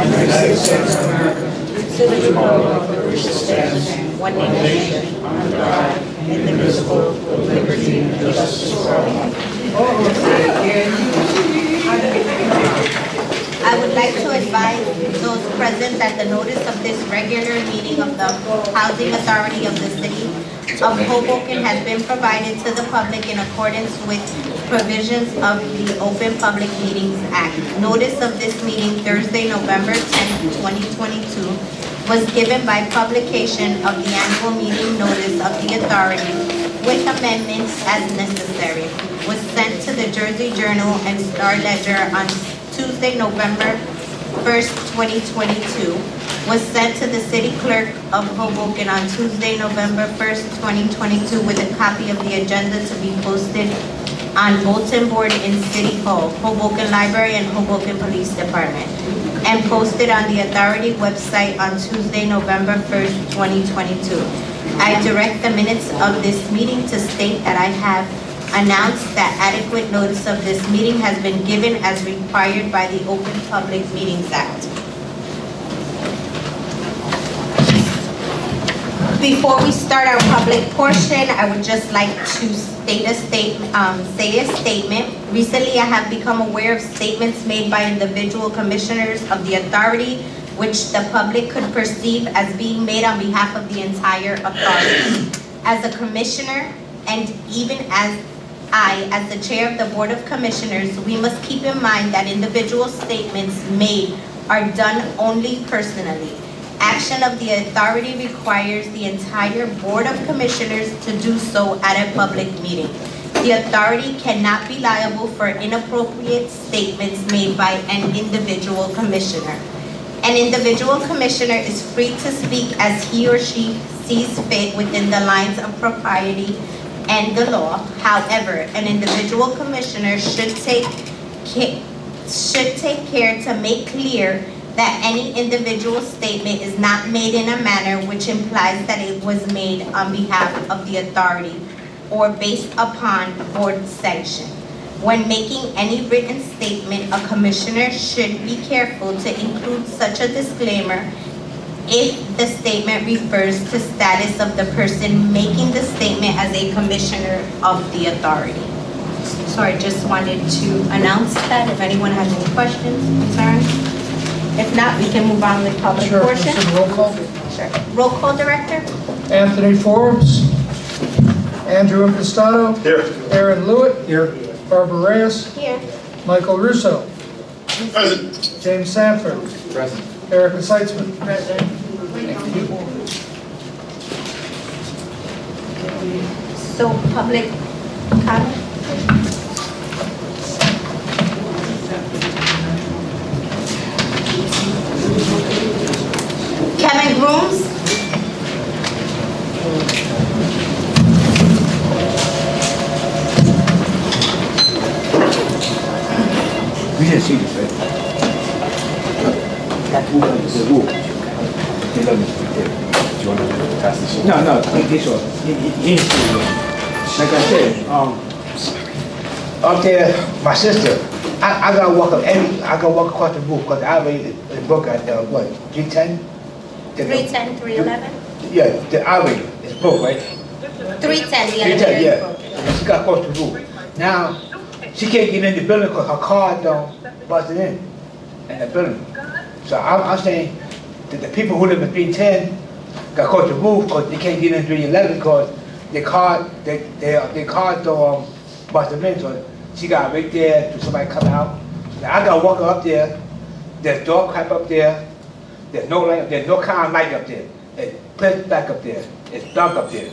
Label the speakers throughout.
Speaker 1: the United States of America, to the republic for which it stands, one nation, under God, indivisible, with liberty and justice for all.
Speaker 2: I would like to advise those present that the notice of this regular meeting of the Housing Authority of the City of Hoboken has been provided to the public in accordance with provisions of the Open Public Meetings Act. Notice of this meeting Thursday, November 10, 2022 was given by publication of the annual meeting notice of the authority with amendments as necessary. Was sent to the Jersey Journal and Star Ledger on Tuesday, November 1st, 2022, was sent to the City Clerk of Hoboken on Tuesday, November 1st, 2022, with a copy of the agenda to be posted on bulletin board in City Hall, Hoboken Library, and Hoboken Police Department, and posted on the Authority website on Tuesday, November 1st, 2022. I direct the minutes of this meeting to state that I have announced that adequate notice of this meeting has been given as required by the Open Public Meetings Act. Before we start our public portion, I would just like to say a statement. Recently, I have become aware of statements made by individual commissioners of the authority which the public could perceive as being made on behalf of the entire authority. As a commissioner, and even as the chair of the Board of Commissioners, we must keep in mind that individual statements made are done only personally. Action of the authority requires the entire Board of Commissioners to do so at a public meeting. The authority cannot be liable for inappropriate statements made by an individual commissioner. An individual commissioner is free to speak as he or she sees fit within the lines of propriety and the law. However, an individual commissioner should take care to make clear that any individual statement is not made in a manner which implies that it was made on behalf of the authority or based upon board sanction. When making any written statement, a commissioner should be careful to include such a disclaimer if the statement refers to status of the person making the statement as a commissioner of the authority. So I just wanted to announce that if anyone has any questions, concerns. If not, we can move on to the public portion.
Speaker 3: Roll call.
Speaker 2: Sure. Roll call, Director.
Speaker 3: Anthony Forbes. Andrew Impastato.
Speaker 4: Here.
Speaker 3: Aaron Lewitt. Here. Barbara Reyes.
Speaker 2: Here.
Speaker 3: Michael Russo.
Speaker 4: Present.
Speaker 3: James Sanford.
Speaker 4: Present.
Speaker 3: Erica Seitzman.
Speaker 2: Present. So public comment? Kevin Grooms?
Speaker 5: We didn't see this, right? The rule. They let me speak there.
Speaker 4: Do you want to pass this?
Speaker 5: No, this one. He didn't see it. Like I said, up there, my sister, I gotta walk up I gotta walk across the roof because I already broke at what, 310?
Speaker 2: 310, 311?
Speaker 5: Yeah, the alley is broke, right?
Speaker 2: 310, the
Speaker 5: 310,
Speaker 2: elevator
Speaker 5: yeah.
Speaker 2: is broken.
Speaker 5: She got across the roof. Now, she can't get in the building because her car don't busted in the building. So I'm saying that the people who live in 310 got across the roof because they can't get in 311 because their car don't bust them in. So she got right there to somebody come out. Now I gotta walk her up there. There's door crap up there. There's no light up there. No kind of light up there. It's pitch black up there. It's dark up there.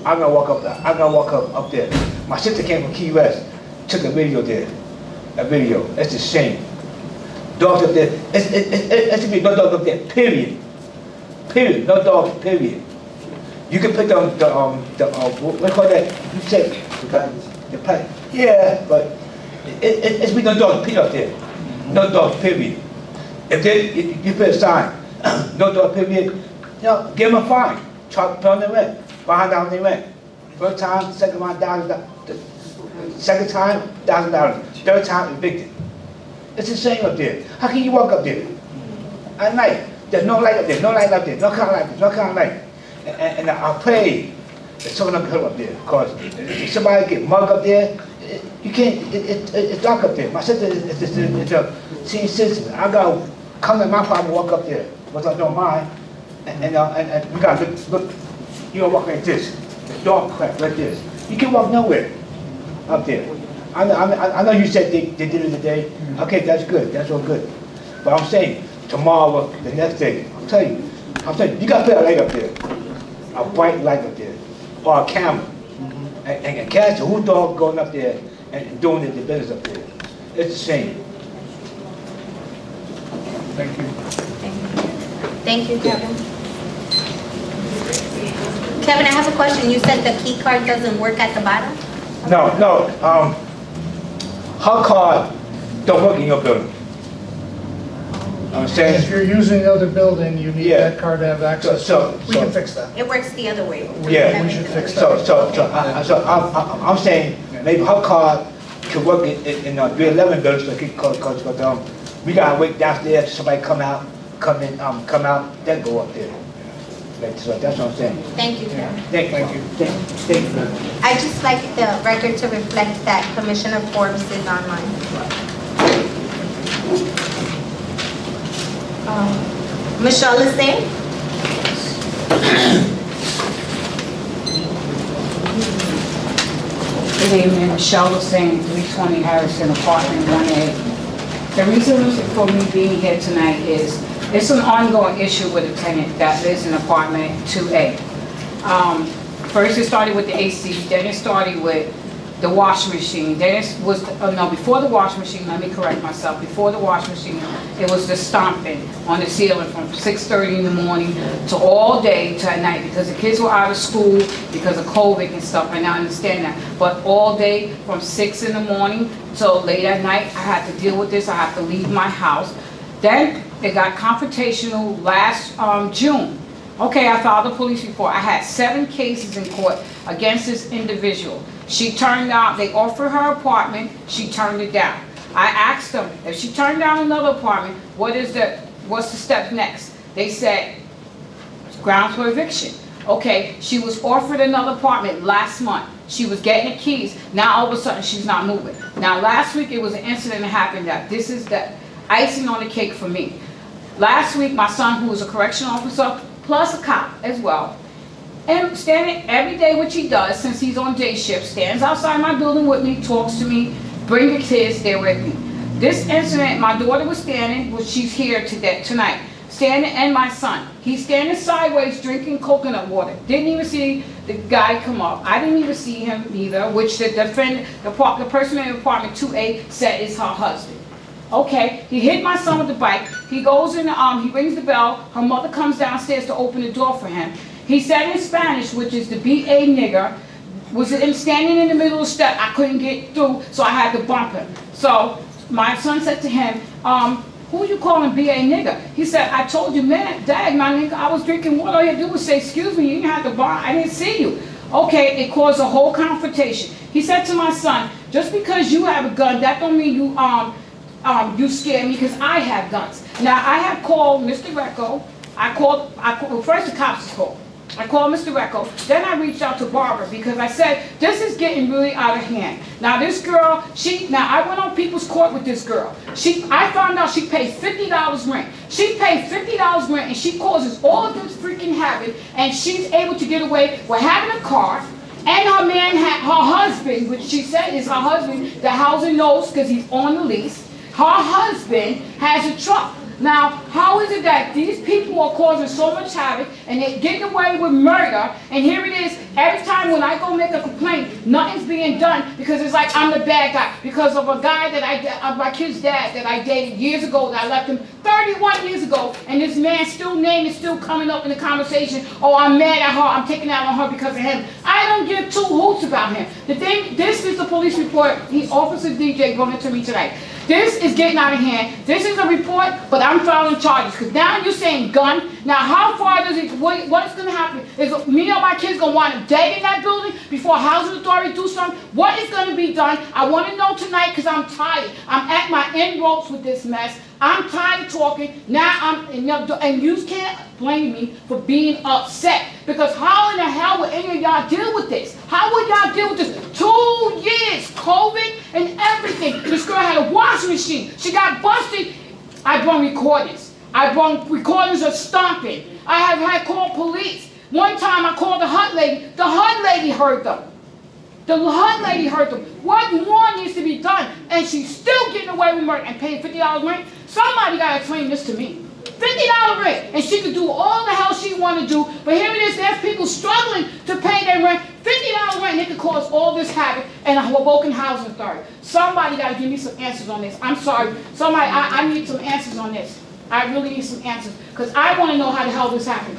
Speaker 5: I'm gonna walk up there. I'm gonna walk up there. My sister came from Key West. Took a video there. A video. It's a shame. Dogs up there. It should be no dogs up there. Period. Period. No dogs. Period. You can put what do you call that? You said the pipe. Yeah, but it's be no dogs. Period up there. No dogs. Period. If you put a sign, no dog. Period. You know, give them a fine. Put on the rent. $500 in rent. First time, second time, $1,000. Second time, $1,000. Third time, evicted. It's a shame up there. How can you walk up there? at night. There's no light up there, no light up there, no kind of light, no kind of light. And I pray that someone will help up there, because if somebody get mugged up there, you can't, it's dark up there. My sister is a senior citizen. I gotta come in my apartment, walk up there, because I don't mind. And we gotta look, you gotta walk like this, the dark crap like this. You can't walk nowhere up there. I know you said they did it today. Okay, that's good, that's all good. But I'm saying, tomorrow, the next day, I'm telling you, you gotta put a light up there. A bright light up there, or a camera. And catch who dog going up there and doing the business up there. It's a shame.
Speaker 3: Thank you.
Speaker 2: Thank you, Kevin. Kevin, I have a question. You said the key card doesn't work at the bottom?
Speaker 5: No, her card don't work in your building. I'm
Speaker 3: If
Speaker 5: saying,
Speaker 3: you're using the other building, you need
Speaker 5: Yeah.
Speaker 3: that card to have access to it. We can fix that.
Speaker 2: It works the other way.
Speaker 5: Yeah.
Speaker 3: We should fix that.
Speaker 5: I'm saying maybe her card could work in 311 building, so because we gotta wait downstairs till somebody come out, then go up there. So that's what I'm saying.
Speaker 2: Thank you, Kevin.
Speaker 5: Thank you. Thank you.
Speaker 2: I'd just like the record to reflect that Commissioner Forbes is online. Michelle is there?
Speaker 6: Good evening, Michelle was saying 320 Harrison, apartment 1A. The reason for me being here tonight is it's an ongoing issue with a tenant that lives in apartment 2A. First it started with the AC, then it started with the washing machine, then it was, before the washing machine, let me correct myself, before the washing machine, it was the stomping on the ceiling from 6:30 in the morning to all day to at night, because the kids were out of school because of COVID and stuff, and I understand that. But all day from 6 in the morning till late at night, I had to deal with this, I had to leave my house. Then it got confrontational last June. Okay, I filed a police report. I had 7 cases in court against this individual. She turned down, they offered her apartment, she turned it down. I asked them, if she turned down another apartment, what's the step next? They said, grounds for eviction. Okay, she was offered another apartment last month. She was getting the keys. Now all of a sudden she's not moving. Now last week it was an incident that happened that this is the icing on the cake for me. Last week my son, who was a correctional officer, plus a cop as well, and standing every day, which he does since he's on day shift, stands outside my building with me, talks to me, bring the kids there with me. This incident, my daughter was standing, she's here tonight, standing, and my son. He's standing sideways drinking coconut water. Didn't even see the guy come up. I didn't even see him either, which the person in apartment 2A said is her husband. Okay, he hit my son with the bike. He goes in, he rings the bell. Her mother comes downstairs to open the door for him. He said in Spanish, which is the B.A. nigger, was standing in the middle of the step. I couldn't get through, so I had to bump him. So my son said to him, who you calling B.A. nigger? He said, I told you, man, Dad, my nigga, I was drinking water. All you had to do was say, excuse me, you didn't have to bump. I didn't see you. Okay, it caused a whole confrontation. He said to my son, just because you have a gun, that don't mean you scare me, because I have guns. Now, I have called Mr. Recco. well, first the cops called. I called Mr. Recco. Then I reached out to Barbara because I said, this is getting really out of hand. Now, this girl, I went on people's court with this girl. I found out she paid $50 rent. She paid $50 rent, and she causes all of this freaking havoc, and she's able to get away with having a car. And her husband, which she said is her husband, the housing knows because he's on the lease. Her husband has a truck. Now, how is it that these people are causing so much havoc and they're getting away with murder, and here it is, every time when I go make a complaint, nothing's being done because it's like I'm the bad guy because of a guy my kid's dad that I dated years ago, that I left him 31 years ago, and this man's name is still coming up in the conversation. Oh, I'm mad at her, I'm taking out on her because of him. I don't give 2 hoots about him. This is the police report. Officer DJ brought it to me tonight. This is getting out of hand. This is a report, but I'm filing charges. authorities, because now you're saying gun. Now, how far does it, what's going to happen? Is me or my kids going to want to dead in that building before housing authority do something? What is going to be done? I want to know tonight because I'm tired. I'm at my end ropes with this mess. I'm tired of talking. Now and you can't blame me for being upset, because how in the hell would any of y'all deal with this? How would y'all deal with this? 2 years, COVID and everything. This girl had a washing machine. She got busted. I brought recordings. I brought recordings of stomping. I have had called police. One time I called the HUD lady. The HUD lady heard them. The HUD lady heard them. What more needs to be done? And she's still getting away with murder and paying $50 rent. Somebody got to explain this to me. $50 rent, and she could do all the hell she want to do, but here it is, there's people struggling to pay their rent, $50 rent, and it could cause all this havoc in a Hoboken Housing Authority. Somebody got to give me some answers on this. I'm sorry. Somebody, I need some answers on this. I really need some answers, because I want to know how the hell this happened.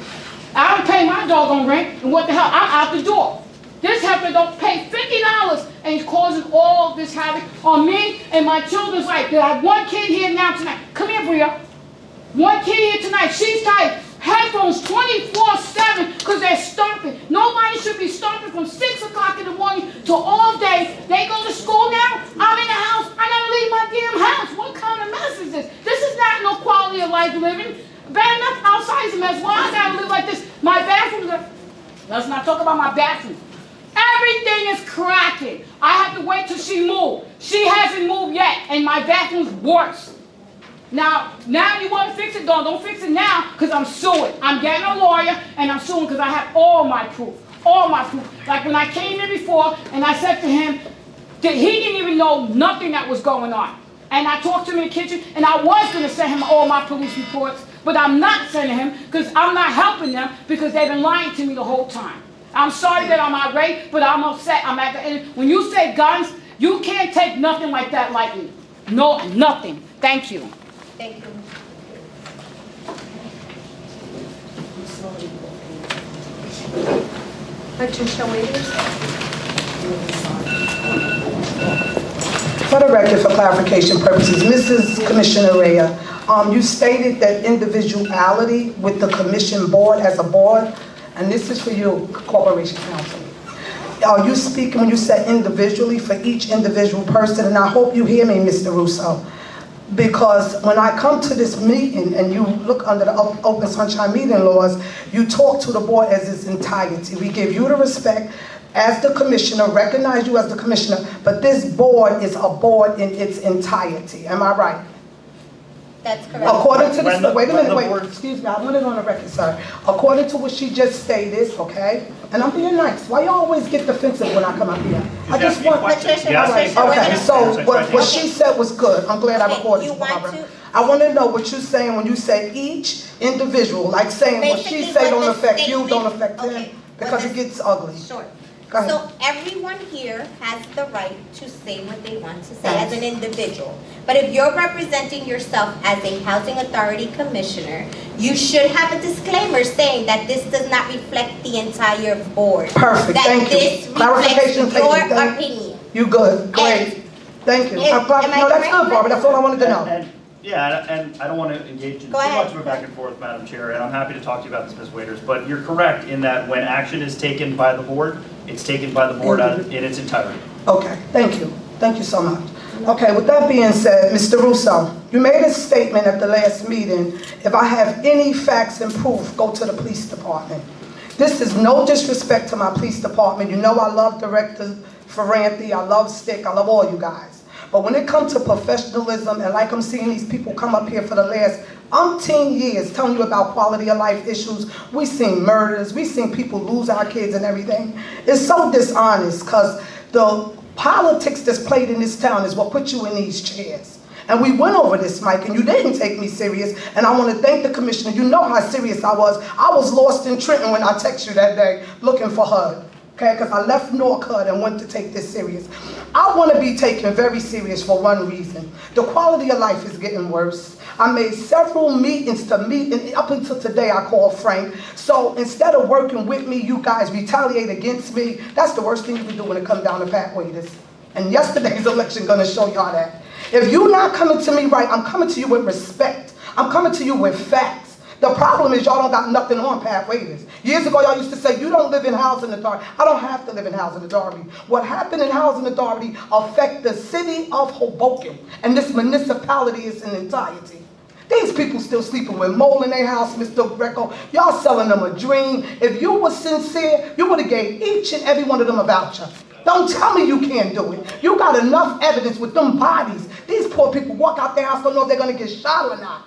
Speaker 6: I don't pay my doggone rent, and what the hell, I'm out the door. This heifer don't pay $50 and he's causing all this havoc on me and my children's life. There are one kid here now tonight. Come here, Bria. One kid here tonight. She's tight. Headphones 24/7 because they're stomping. Nobody should be stomping from 6 o'clock in the morning to all day. They go to school now. I'm in the house. I gotta leave my damn house. What kind of mess is this? This is not no quality of life living. Bad enough outside is a mess. Why I gotta live like this? My bathroom's let's not talk about my bathroom. Everything is cracking. I have to wait till she moves. She hasn't moved yet, and my bathroom's worse. Now you want to fix it? Don't fix it now, because I'm suing. I'm getting a lawyer, and I'm suing because I have all my proof. All my proof. Like when I came here before, and I said to him that he didn't even know nothing that was going on. And I talked to him in the kitchen, and I was going to send him all my police reports, but I'm not sending him because I'm not helping them because they've been lying to me the whole time. I'm sorry that I'm irate, but I'm upset. I'm at the end. When you say guns, you can't take nothing like that lightly. No, nothing. Thank you.
Speaker 2: Thank you. Patricia Waiters.
Speaker 7: For the record, for clarification purposes, Mrs. Commissioner Rhea, you stated that individuality with the commission board as a board, and this is for you, Corporation Counsel. Are you speaking when you said individually for each individual person? And I hope you hear me, Mr. Russo, because when I come to this meeting and you look under the Open Sunshine Meeting laws, you talk to the board as its entirety. We give you the respect as the commissioner, recognize you as the commissioner, but this board is a board in its entirety. Am I right?
Speaker 2: That's correct.
Speaker 7: According to this, wait a minute, excuse me, I want it on the record, sir. According to what she just stated, okay, and I'm being nice. Why you always get defensive when I come up here? I just want,
Speaker 2: Patricia,
Speaker 7: okay, so what she said was good. I'm glad I recorded it, Barbara. I want to know what you're saying when you say each individual, like saying what she say don't affect you, don't affect him, because it gets ugly.
Speaker 2: Sure.
Speaker 7: Go ahead.
Speaker 2: So everyone here has the right to say what they want to say as an individual. But if you're representing yourself as a Housing Authority Commissioner, you should have a disclaimer saying that this does not reflect the entire board.
Speaker 7: Perfect, thank you.
Speaker 2: Clarification, your opinion.
Speaker 7: You good, great. Thank you. No, that's good, Barbara, that's all I wanted to know.
Speaker 4: Yeah, and I don't want to engage in too much of a back and forth, Madam Chair, and I'm happy to talk to you about this, Ms. Waiters, but you're correct in that when action is taken by the board, it's taken by the board in its entirety.
Speaker 7: Okay, thank you. Thank you so much. Okay, with that being said, Mr. Russo, you made a statement at the last meeting, if I have any facts and proof, go to the police department. This is no disrespect to my police department. You know I love Director Ferranti, I love Stick, I love all you guys. But when it comes to professionalism, and like I'm seeing these people come up here for the last umpteen years telling you about quality of life issues, we've seen murders, we've seen people lose our kids and everything. It's so dishonest because the politics that's played in this town is what put you in these chairs. And we went over this, Mike, and you didn't take me serious, and I want to thank the commissioner. You know how serious I was. I was lost in Trenton when I texted you that day looking for HUD. Okay, because I left North HUD and went to take this serious. I want to be taken very serious for one reason. The quality of life is getting worse. I made several meetings to meet, and up until today I called Frank. So instead of working with me, you guys retaliate against me. That's the worst thing you can do when it comes down to Pat Waiters. And yesterday's election gonna show y'all that. If you're not coming to me right, I'm coming to you with respect. I'm coming to you with facts. The problem is y'all don't got nothing on Pat Waiters. Years ago, y'all used to say, you don't live in housing authority. I don't have to live in housing authority. What happened in housing authority affect the city of Hoboken, and this municipality is in entirety. These people still sleeping with mold in their house, Mr. Greco. Y'all selling them a dream. If you were sincere, you would have gave each and every one of them a voucher. Don't tell me you can't do it. You got enough evidence with them bodies. These poor people walk out their house, don't know if they're going to get shot or not.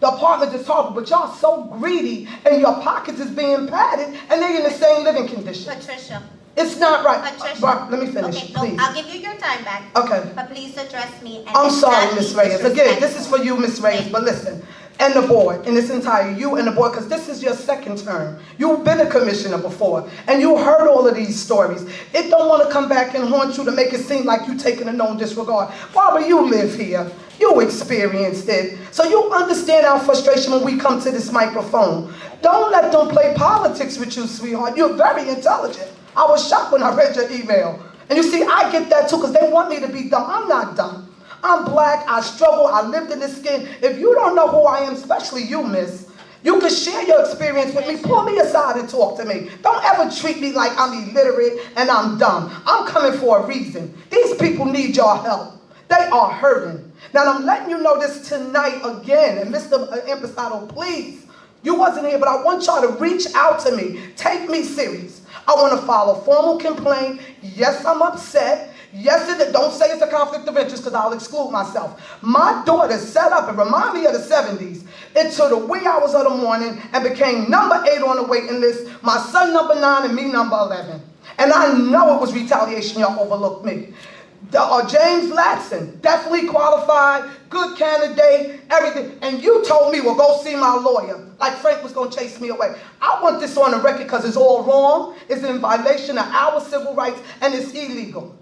Speaker 7: The apartment is horrible, but y'all so greedy and your pockets is being padded and they're in the same living condition.
Speaker 2: Patricia.
Speaker 7: It's not right.
Speaker 2: Patricia.
Speaker 7: Let me finish,
Speaker 2: okay,
Speaker 7: please.
Speaker 2: No, I'll give you your time back.
Speaker 7: Okay.
Speaker 2: But please address me. And
Speaker 7: I'm sorry,
Speaker 2: not
Speaker 7: Ms.
Speaker 2: be
Speaker 7: Reyes. Again, this is
Speaker 2: disrespectful.
Speaker 7: for you, Ms. Reyes, but listen. And the board, in its entirety, you and the board, because this is your second term. You've been a commissioner before, and you heard all of these stories. It don't want to come back and haunt you to make it seem like you taking a known disregard. Barbara, you live here. You experienced it. So you understand our frustration when we come to this microphone. Don't let them play politics with you, sweetheart. You're very intelligent. I was shocked when I read your email. And you see, I get that too, because they want me to be dumb. I'm not dumb. I'm black, I struggle, I lived in this skin. If you don't know who I am, especially you, miss, you can share your experience with me. Pull me aside and talk to me. Don't ever treat me like I'm illiterate and I'm dumb. I'm coming for a reason. These people need your help. They are hurting. Now, I'm letting you know this tonight again. And Mr. Imposado, please, you wasn't here, but I want y'all to reach out to me. Take me serious. I want to file a formal complaint. Yes, I'm upset. Yes, don't say it's a conflict of interest because I'll exclude myself. My daughter set up, and remind me of the 70s, into the wee hours of the morning and became number 8 on the waiting list, my son number 9 and me number 11. And I know it was retaliation, y'all overlooked me. James Latson, definitely qualified, good candidate, everything. And you told me, well, go see my lawyer, like Frank was going to chase me away. I want this on the record because it's all wrong, it's in violation of our civil rights, and it's illegal.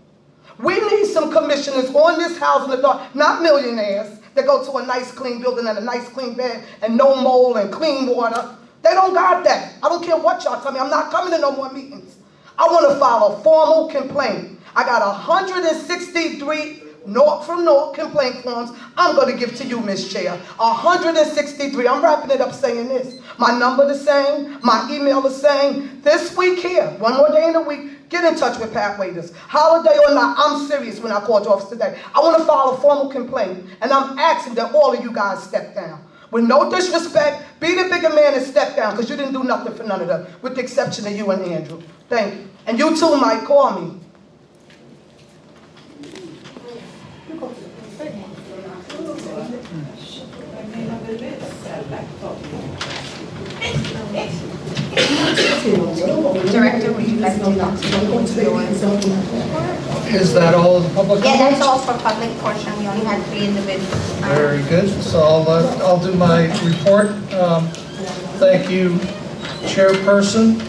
Speaker 7: We need some commissioners on this housing authority, not millionaires, that go to a nice clean building and a nice clean bed and no mold and clean water. They don't got that. I don't care what y'all tell me. I'm not coming to no more meetings. I want to file a formal complaint. I got 163 North from North complaint forms I'm going to give to you, Ms. Chair. 163. I'm wrapping it up saying this. My number the same. My email the same. This week here, one more day in the week, get in touch with Pat Waiters. Holiday or not, I'm serious when I called your office today. I want to file a formal complaint, and I'm asking that all of you guys step down. With no disrespect, be the bigger man and step down, because you didn't do nothing for none of them, with the exception of you and Andrew. Thank you. And you too, Mike, call me.
Speaker 2: Director, would you like to continue with your
Speaker 3: Is that all of the public
Speaker 2: Yeah,
Speaker 3: comments?
Speaker 2: that's all for public portion. We only had 3 individuals.
Speaker 3: Very good. So I'll do my report. Thank you, Chairperson.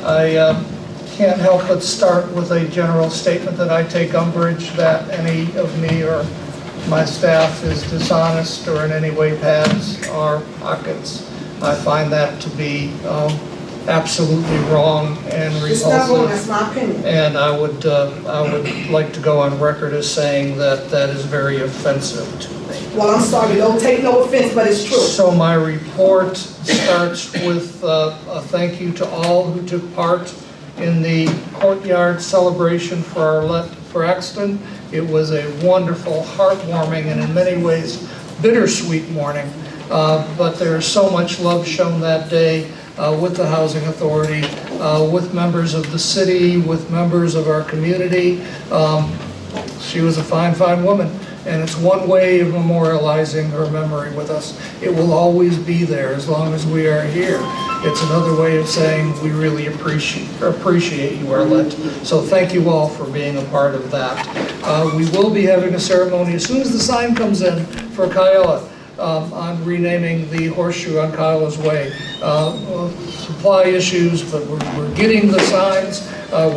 Speaker 3: I can't help but start with a general statement that I take umbrage that any of me or my staff is dishonest or in any way pads our pockets. I find that to be absolutely wrong and repulsive.
Speaker 7: It's not wrong, that's my opinion.
Speaker 3: And I would like to go on record as saying that that is very offensive to me.
Speaker 7: Well, I'm sorry, don't take no offense, but it's true.
Speaker 3: So my report starts with a thank you to all who took part in the courtyard celebration for Exton. It was a wonderful, heartwarming, and in many ways bittersweet morning. But there is so much love shown that day with the Housing Authority, with members of the city, with members of our community. She was a fine, fine woman. And it's one way of memorializing her memory with us. It will always be there as long as we are here. It's another way of saying we really appreciate you, Arlette. So thank you all for being a part of that. We will be having a ceremony as soon as the sign comes in for Kiowa on renaming the horseshoe on Kiowa's Way. Supply issues, but we're getting the signs.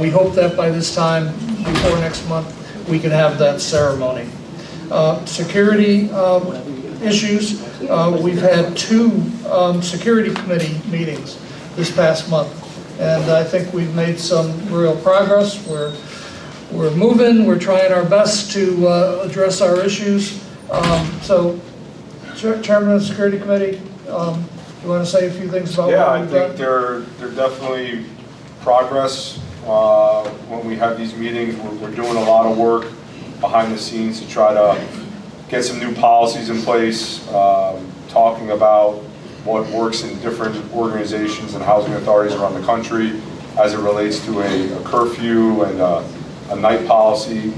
Speaker 3: We hope that by this time, before next month, we can have that ceremony. Security issues. We've had 2 security committee meetings this past month, and I think we've made some real progress. We're moving. We're trying our best to address our issues. So Chairman of the Security Committee, you want to say a few things about
Speaker 8: Yeah,
Speaker 3: what
Speaker 8: I
Speaker 3: we've
Speaker 8: think
Speaker 3: done?
Speaker 8: they're definitely progress. When we have these meetings, we're doing a lot of work behind the scenes to try to get some new policies in place, talking about what works in different organizations and housing authorities around the country as it relates to a curfew and a night policy.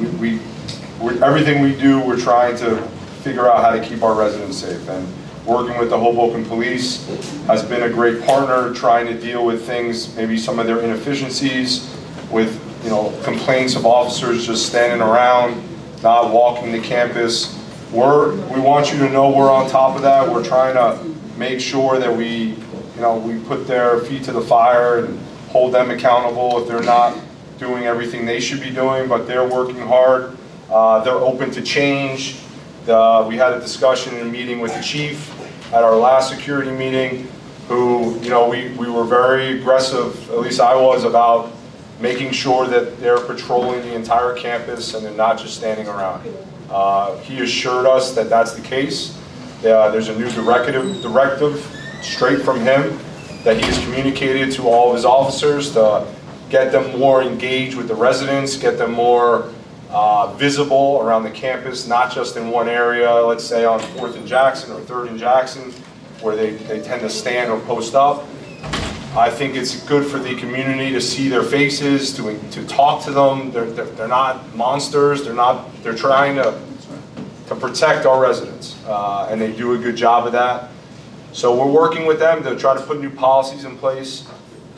Speaker 8: Everything we do, we're trying to figure out how to keep our residents safe. And working with the Hoboken Police has been a great partner, trying to deal with things, maybe some of their inefficiencies, with complaints of officers just standing around, not walking the campus. We want you to know we're on top of that. We're trying to make sure that we put their feet to the fire and hold them accountable if they're not doing everything they should be doing, but they're working hard. They're open to change. We had a discussion in a meeting with the chief at our last security meeting, who, we were very aggressive, at least I was, about making sure that they're patrolling the entire campus and they're not just standing around. He assured us that that's the case. There's a new directive straight from him that he has communicated to all of his officers to get them more engaged with the residents, get them more visible around the campus, not just in one area, let's say on 4th and Jackson or 3rd and Jackson, where they tend to stand or post up. I think it's good for the community to see their faces, to talk to them. They're not monsters. They're trying to protect our residents, and they do a good job of that. So we're working with them to try to put new policies in place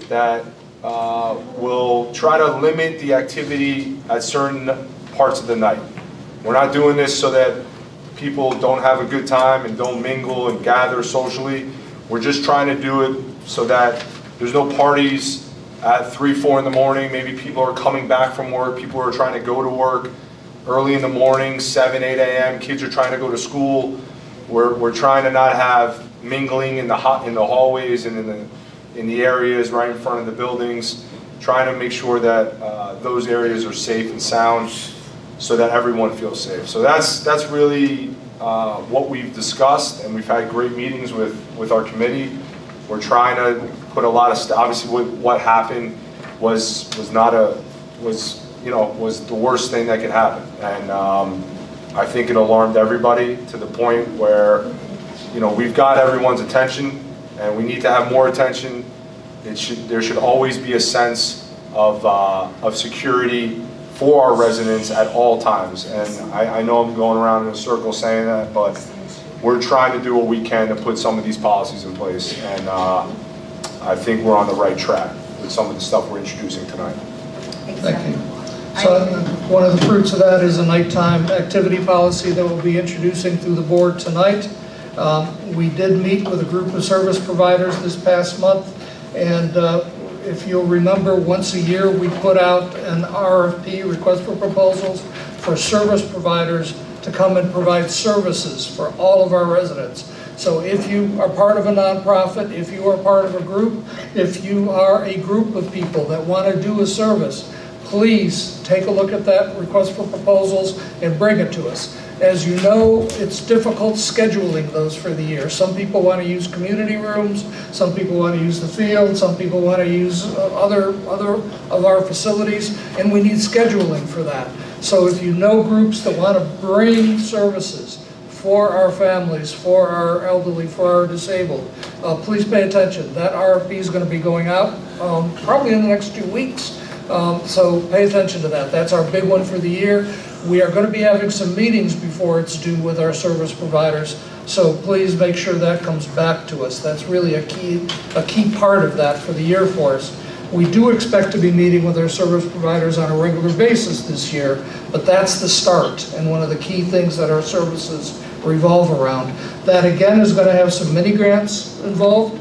Speaker 8: that will try to limit the activity at certain parts of the night. We're not doing this so that people don't have a good time and don't mingle and gather socially. We're just trying to do it so that there's no parties at 3, 4 in the morning. Maybe people are coming back from work. People are trying to go to work early in the morning, 7, 8 a.m. Kids are trying to go to school. We're trying to not have mingling in the hallways and in the areas right in front of the buildings. Trying to make sure that those areas are safe and sound, so that everyone feels safe. So that's really what we've discussed, and we've had great meetings with our committee. We're trying to put a lot of obviously what happened was the worst thing that could happen, and I think it alarmed everybody to the point where we've got everyone's attention, and we need to have more attention. There should always be a sense of security for our residents at all times. And I know I'm going around in a circle saying that, but we're trying to do what we can to put some of these policies in place. And I think we're on the right track with some of the stuff we're introducing tonight.
Speaker 3: Thank you. So one of the fruits of that is a nighttime activity policy that we'll be introducing through the board tonight. We did meet with a group of service providers this past month, and if you'll remember, once a year we put out an RFP, request for proposals, for service providers to come and provide services for all of our residents. So if you are part of a nonprofit, if you are part of a group, if you are a group of people that want to do a service, please take a look at that request for proposals and bring it to us. As you know, it's difficult scheduling those for the year. Some people want to use community rooms, some people want to use the field, some people want to use other of our facilities, and we need scheduling for that. So if you know groups that want to bring services for our families, for our elderly, for our disabled, please pay attention. That RFP is going to be going out probably in the next 2 weeks. So pay attention to that. That's our big one for the year. We are going to be having some meetings before it's due with our service providers, so please make sure that comes back to us. That's really a key part of that for the year for us. We do expect to be meeting with our service providers on a regular basis this year, but that's the start and one of the key things that our services revolve around. That again is going to have some mini grants involved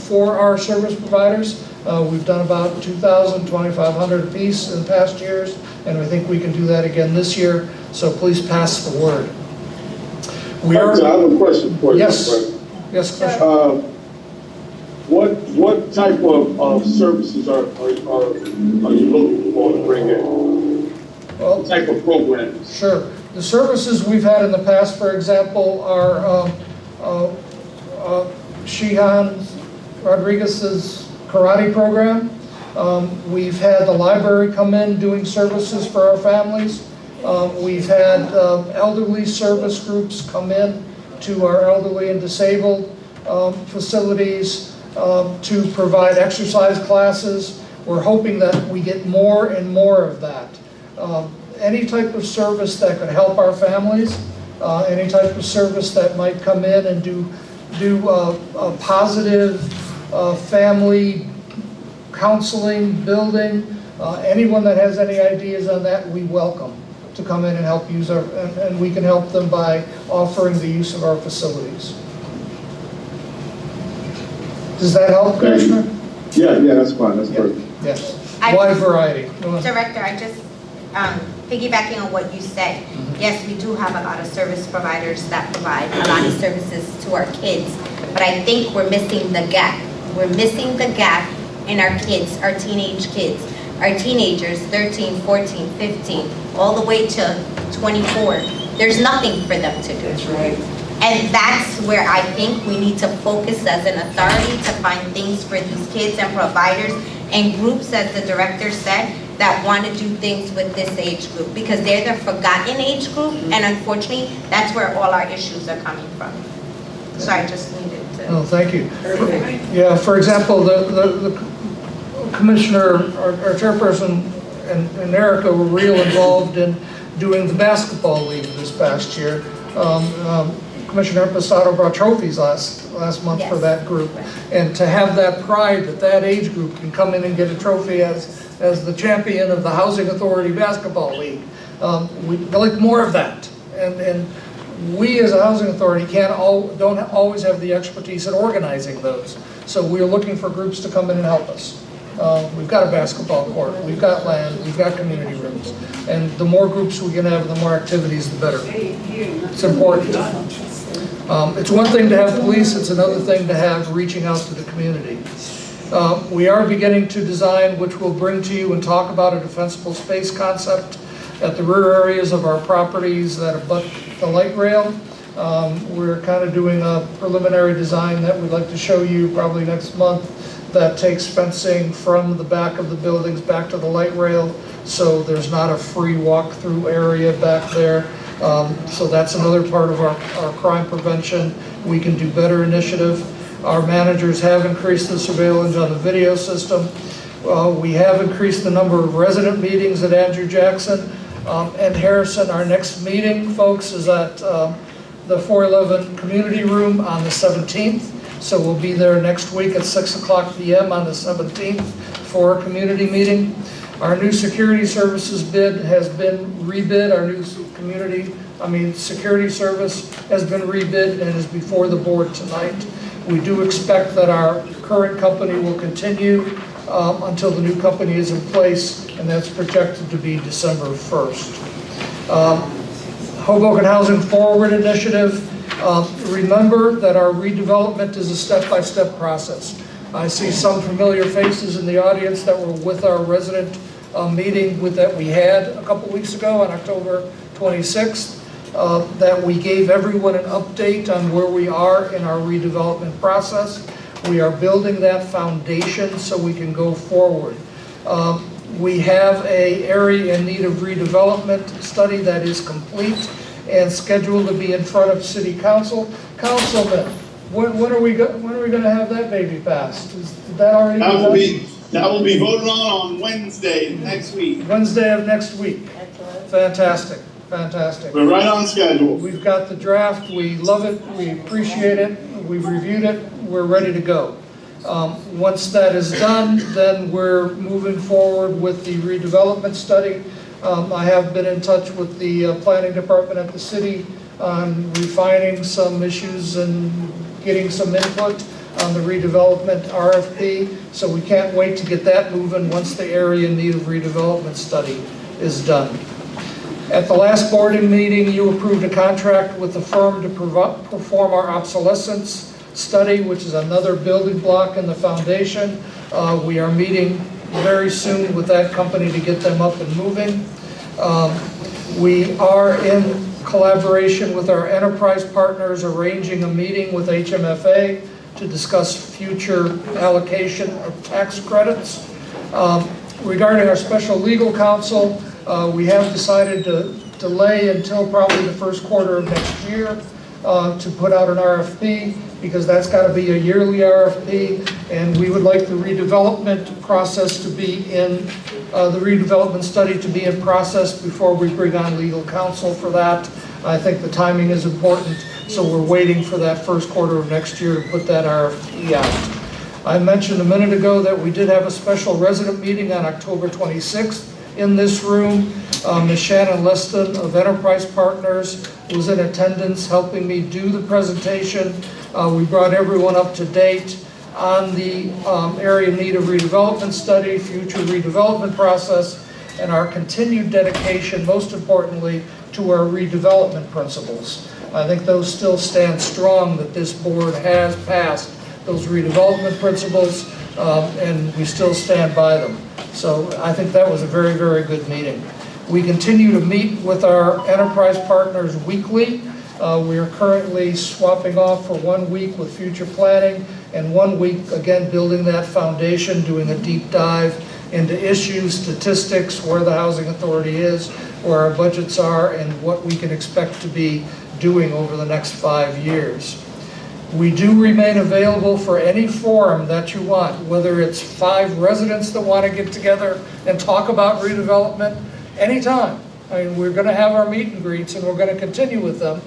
Speaker 3: for our service providers. We've done about 2,000, 2,500 apiece in past years, and I think we can do that again this year, so please pass the word.
Speaker 9: I have a question for you.
Speaker 3: Yes. Yes, Commissioner.
Speaker 9: What type of services are you looking for to bring in?
Speaker 3: Well,
Speaker 9: What type of programs?
Speaker 3: Sure. The services we've had in the past, for example, are Shihan Rodriguez's karate program. We've had the library come in doing services for our families. We've had elderly service groups come in to our elderly and disabled facilities to provide exercise classes. We're hoping that we get more and more of that. Any type of service that could help our families, any type of service that might come in and do a positive family counseling, building, anyone that has any ideas on that, we welcome to come in and help use our, and we can help them by offering the use of our facilities. Does that help, Commissioner?
Speaker 9: Yeah, that's fine, that's perfect.
Speaker 3: Yes, wide variety.
Speaker 2: Director, I just, piggybacking on what you said, yes, we do have a lot of service providers that provide a lot of services to our kids, but I think we're missing the gap. We're missing the gap in our kids, our teenage kids, our teenagers, 13, 14, 15, all the way to 24. There's nothing for them to do.
Speaker 6: That's right.
Speaker 2: And that's where I think we need to focus as an authority to find things for these kids and providers and groups, as the director said, that want to do things with this age group, because they're the forgotten age group, and unfortunately, that's where all our issues are coming from. So I just needed to.
Speaker 3: Oh, thank you. Yeah, for example, the commissioner, our chairperson, and Erica were real involved in doing the basketball league this past year. Commissioner Passato brought trophies last month for that group, and to have that pride that that age group can come in and get a trophy as the champion of the Housing Authority Basketball League. We'd like more of that, and we as a Housing Authority don't always have the expertise in organizing those, so we're looking for groups to come in and help us. We've got a basketball court, we've got land, we've got community rooms, and the more groups we can have, the more activities, the better. It's important. It's one thing to have police, it's another thing to have reaching out to the community. We are beginning to design, which we'll bring to you and talk about, a defensible space concept at the rear areas of our properties that abut the light rail. We're kind of doing a preliminary design that we'd like to show you probably next month that takes fencing from the back of the buildings back to the light rail, so there's not a free walk-through area back there. So that's another part of our crime prevention. We can do better initiative. Our managers have increased the surveillance on the video system. We have increased the number of resident meetings at Andrew Jackson and Harrison. Our next meeting, folks, is at the 411 Community Room on the 17th. So we'll be there next week at 6:00 p.m. on the 17th for a community meeting. Our new security services bid has been rebid. Our new security service has been rebid and is before the board tonight. We do expect that our current company will continue until the new company is in place, and that's projected to be December 1st. Hoboken Housing Forward Initiative. Remember that our redevelopment is a step-by-step process. I see some familiar faces in the audience that were with our resident meeting that we had a couple weeks ago on October 26th, that we gave everyone an update on where we are in our redevelopment process. We are building that foundation so we can go forward. We have an area in need of redevelopment study that is complete and scheduled to be in front of City Council. Councilman, when are we going to have that baby passed? Is that already done?
Speaker 10: That will be voted on Wednesday next week.
Speaker 3: Wednesday of next week. Fantastic, fantastic.
Speaker 10: We're right on schedule.
Speaker 3: We've got the draft. We love it. We appreciate it. We've reviewed it. We're ready to go. Once that is done, then we're moving forward with the redevelopment study. I have been in touch with the planning department at the city on refining some issues and getting some input on the redevelopment RFP, so we can't wait to get that moving once the area in need of redevelopment study is done. At the last boarding meeting, you approved a contract with the firm to perform our obsolescence study, which is another building block in the foundation. We are meeting very soon with that company to get them up and moving. We are in collaboration with our enterprise partners, arranging a meeting with HMFA to discuss future allocation of tax credits. Regarding our special legal counsel, we have decided to delay until probably the first quarter of next year to put out an RFP, because that's got to be a yearly RFP, and we would like the redevelopment process to be in, the redevelopment study to be in process before we bring on legal counsel for that. I think the timing is important, so we're waiting for that first quarter of next year to put that RFP out. I mentioned a minute ago that we did have a special resident meeting on October 26th in this room. Ms. Shannon Leston of Enterprise Partners was in attendance helping me do the presentation. We brought everyone up to date on the area need of redevelopment study, future redevelopment process, and our continued dedication, most importantly, to our redevelopment principles. I think those still stand strong, that this board has passed those redevelopment principles, and we still stand by them. So I think that was a very, very good meeting. We continue to meet with our enterprise partners weekly. We are currently swapping off for 1 week with future planning, and 1 week, again, building that foundation, doing a deep dive into issues, statistics, where the housing authority is, where our budgets are, and what we can expect to be doing over the next 5 years. We do remain available for any forum that you want, whether it's 5 residents that want to get together and talk about redevelopment, anytime. I mean, we're going to have our meet and greets and we're going to continue with them.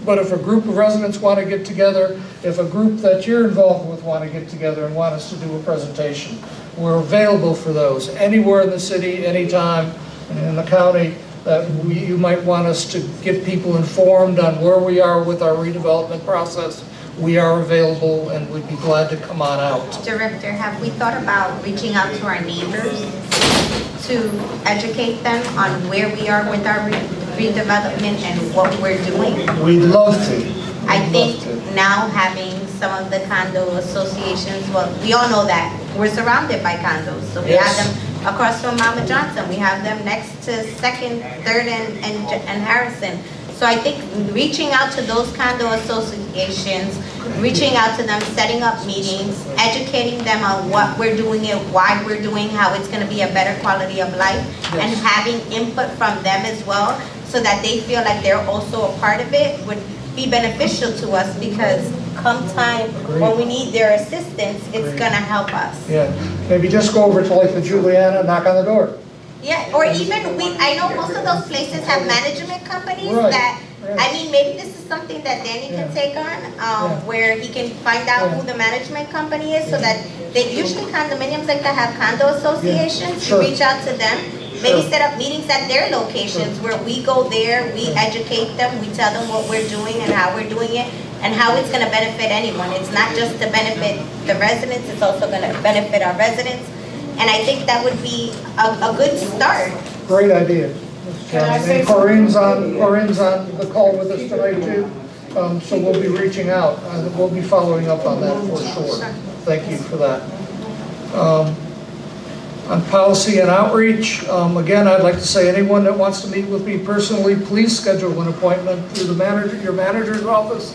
Speaker 3: But if a group of residents want to get together, if a group that you're involved with want to get together and want us to do a presentation, we're available for those anywhere in the city, anytime, and in the county that you might want us to get people informed on where we are with our redevelopment process. We are available and we'd be glad to come on out.
Speaker 2: Director, have we thought about reaching out to our neighbors to educate them on where we are with our redevelopment and what we're doing?
Speaker 3: We'd love to.
Speaker 2: I think now having some of the condo associations, well, we all know that we're surrounded by condos. So we have them across from Mama Johnson. We have them next to 2nd, 3rd, and Harrison. So I think reaching out to those condo associations, reaching out to them, setting up meetings, educating them on what we're doing and why we're doing, how it's going to be a better quality of life, and having input from them as well, so that they feel like they're also a part of it, would be beneficial to us, because come time when we need their assistance, it's going to help us.
Speaker 3: Yeah, maybe just go over to like the Juliana, knock on the door.
Speaker 2: Yeah, or even I know most of those places have management companies that, I mean, maybe this is something that Danny can take on, where he can find out who the management company is, so that they usually condominiums like to have condo associations. You reach out to them, maybe set up meetings at their locations where we go there, we educate them, we tell them what we're doing and how we're doing it, and how it's going to benefit anyone. It's not just to benefit the residents, it's also going to benefit our residents. And I think that would be a good start.
Speaker 3: Great idea. And Corinne's on the call with us tonight too, so we'll be reaching out. We'll be following up on that for sure. Thank you for that. On policy and outreach, again, I'd like to say anyone that wants to meet with me personally, please schedule an appointment through your manager's office.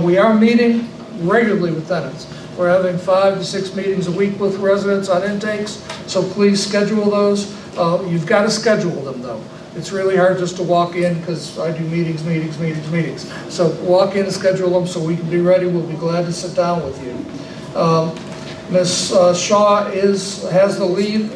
Speaker 3: We are meeting regularly with tenants. We're having 5 to 6 meetings a week with residents on intakes, so please schedule those. You've got to schedule them though. It's really hard just to walk in, because I do meetings. So walk in and schedule them so we can be ready. We'll be glad to sit down with you. Ms. Shaw has the lead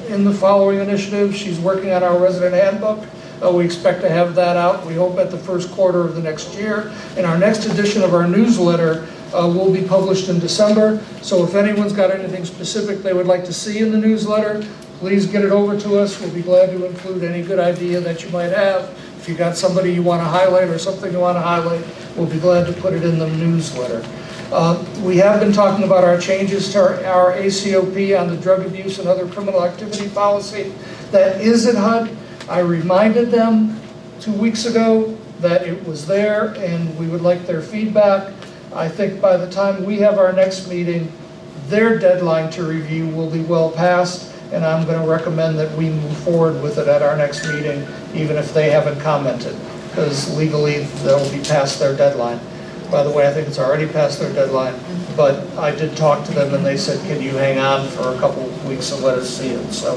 Speaker 3: in the following initiatives. She's working on our resident handbook. We expect to have that out, we hope, at the first quarter of the next year. And our next edition of our newsletter will be published in December. So if anyone's got anything specific they would like to see in the newsletter, please get it over to us. We'll be glad to include any good idea that you might have. If you got somebody you want to highlight or something you want to highlight, we'll be glad to put it in the newsletter. We have been talking about our changes to our ACOP on the drug abuse and other criminal activity policy. That is in HUD. I reminded them 2 weeks ago that it was there and we would like their feedback. I think by the time we have our next meeting, their deadline to review will be well past, and I'm going to recommend that we move forward with it at our next meeting, even if they haven't commented. because legally they'll be past their deadline. By the way, I think it's already past their deadline, but I did talk to them and they said, can you hang on for a couple of weeks and let us see it? So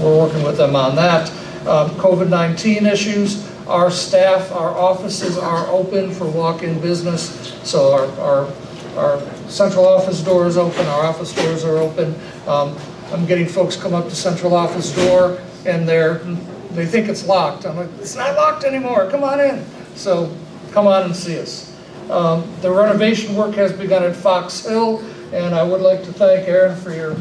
Speaker 3: we're working with them on that. COVID-19 issues, our staff, our offices are open for walk-in business. So our central office door is open, our office doors are open. I'm getting folks come up to central office door and they think it's locked. I'm like, it's not locked anymore, come on in. So come on and see us. The renovation work has begun at Fox Hill, and I would like to thank Aaron for your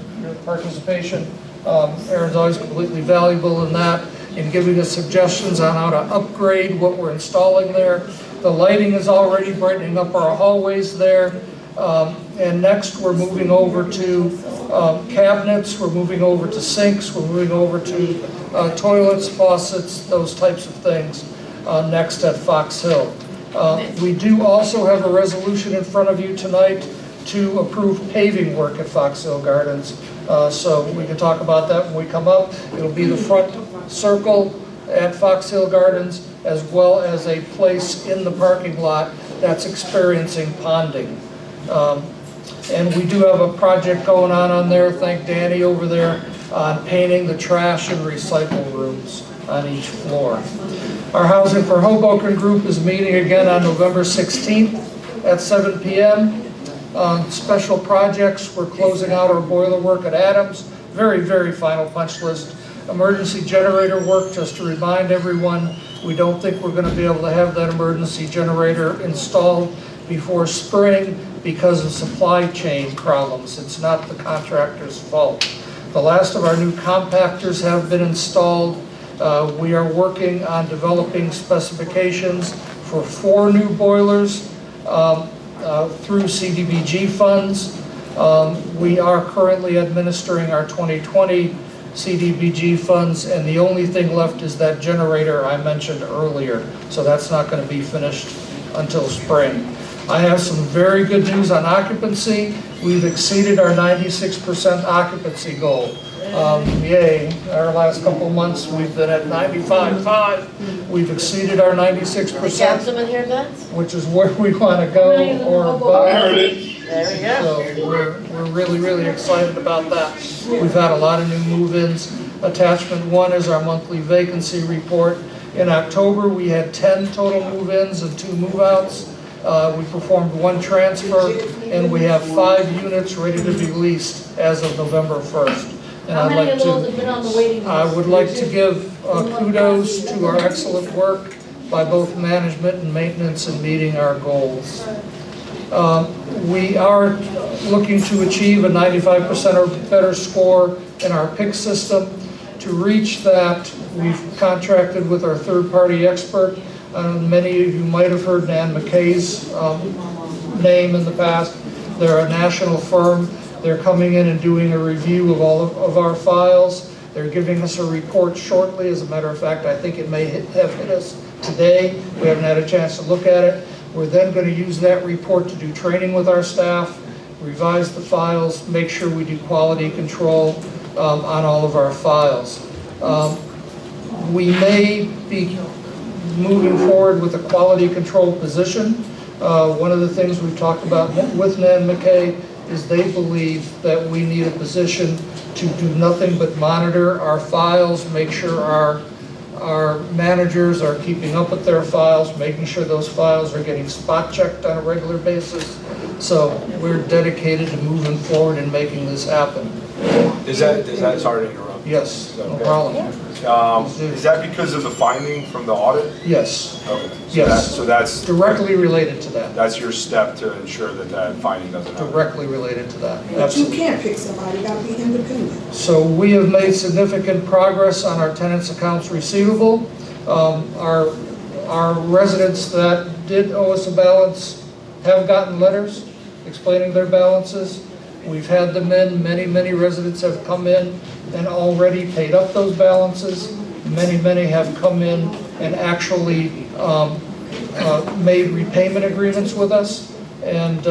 Speaker 3: participation. Aaron's always completely valuable in that, in giving us suggestions on how to upgrade what we're installing there. The lighting is already brightening up our hallways there. And next we're moving over to cabinets, we're moving over to sinks, we're moving over to toilets, faucets, those types of things next at Fox Hill. We do also have a resolution in front of you tonight to approve paving work at Fox Hill Gardens. So we can talk about that when we come up. It'll be the front circle at Fox Hill Gardens, as well as a place in the parking lot that's experiencing ponding. And we do have a project going on there, thank Danny over there, on painting the trash and recycle rooms on each floor. Our Housing for Hoboken group is meeting again on November 16th at 7 p.m. Special projects, we're closing out our boiler work at Adams. Very, very final punch list. Emergency generator work, just to remind everyone, we don't think we're going to be able to have that emergency generator installed before spring because of supply chain problems. It's not the contractor's fault. The last of our new compactors have been installed. We are working on developing specifications for 4 new boilers through CDBG funds. We are currently administering our 2020 CDBG funds, and the only thing left is that generator I mentioned earlier. So that's not going to be finished until spring. I have some very good news on occupancy. We've exceeded our 96% occupancy goal. Yay, our last couple of months we've been at 95.5. We've exceeded our 96%, which is where we want to go or above.
Speaker 10: There we go.
Speaker 3: So we're really, really excited about that. We've had a lot of new move-ins. Attachment 1 is our monthly vacancy report. In October, we had 10 total move-ins and 2 move-outs. We performed 1 transfer, and we have 5 units ready to be leased as of November 1st. And
Speaker 1: How many of those have been on the waiting list?
Speaker 3: I would like to give kudos to our excellent work by both management and maintenance in meeting our goals. We are looking to achieve a 95% or better score in our PIC system. To reach that, we've contracted with our third-party expert. Many of you might have heard Nan McKay's name in the past. They're a national firm. They're coming in and doing a review of all of our files. They're giving us a report shortly. As a matter of fact, I think it may have hit us today. We haven't had a chance to look at it. We're then going to use that report to do training with our staff, revise the files, make sure we do quality control on all of our files. We may be moving forward with a quality control position. One of the things we've talked about with Nan McKay is they believe that we need a position to do nothing but monitor our files, make sure our managers are keeping up with their files, making sure those files are getting spot checked on a regular basis. So we're dedicated to moving forward and making this happen.
Speaker 8: Is that sorry to interrupt?
Speaker 3: Yes, no
Speaker 8: Okay.
Speaker 3: problem.
Speaker 8: Is that because of the finding from the audit?
Speaker 3: Yes,
Speaker 8: Okay.
Speaker 3: yes.
Speaker 8: So that's
Speaker 3: Directly related to that.
Speaker 8: That's your step to ensure that that finding doesn't happen.
Speaker 3: Directly related to that.
Speaker 11: But you
Speaker 3: Absolutely.
Speaker 11: can't pick somebody, you gotta be independent.
Speaker 3: So we have made significant progress on our tenants' accounts receivable. Our residents that did owe us a balance have gotten letters explaining their balances. We've had them in. Many residents have come in and already paid up those balances. Many have come in and actually made repayment agreements with us. And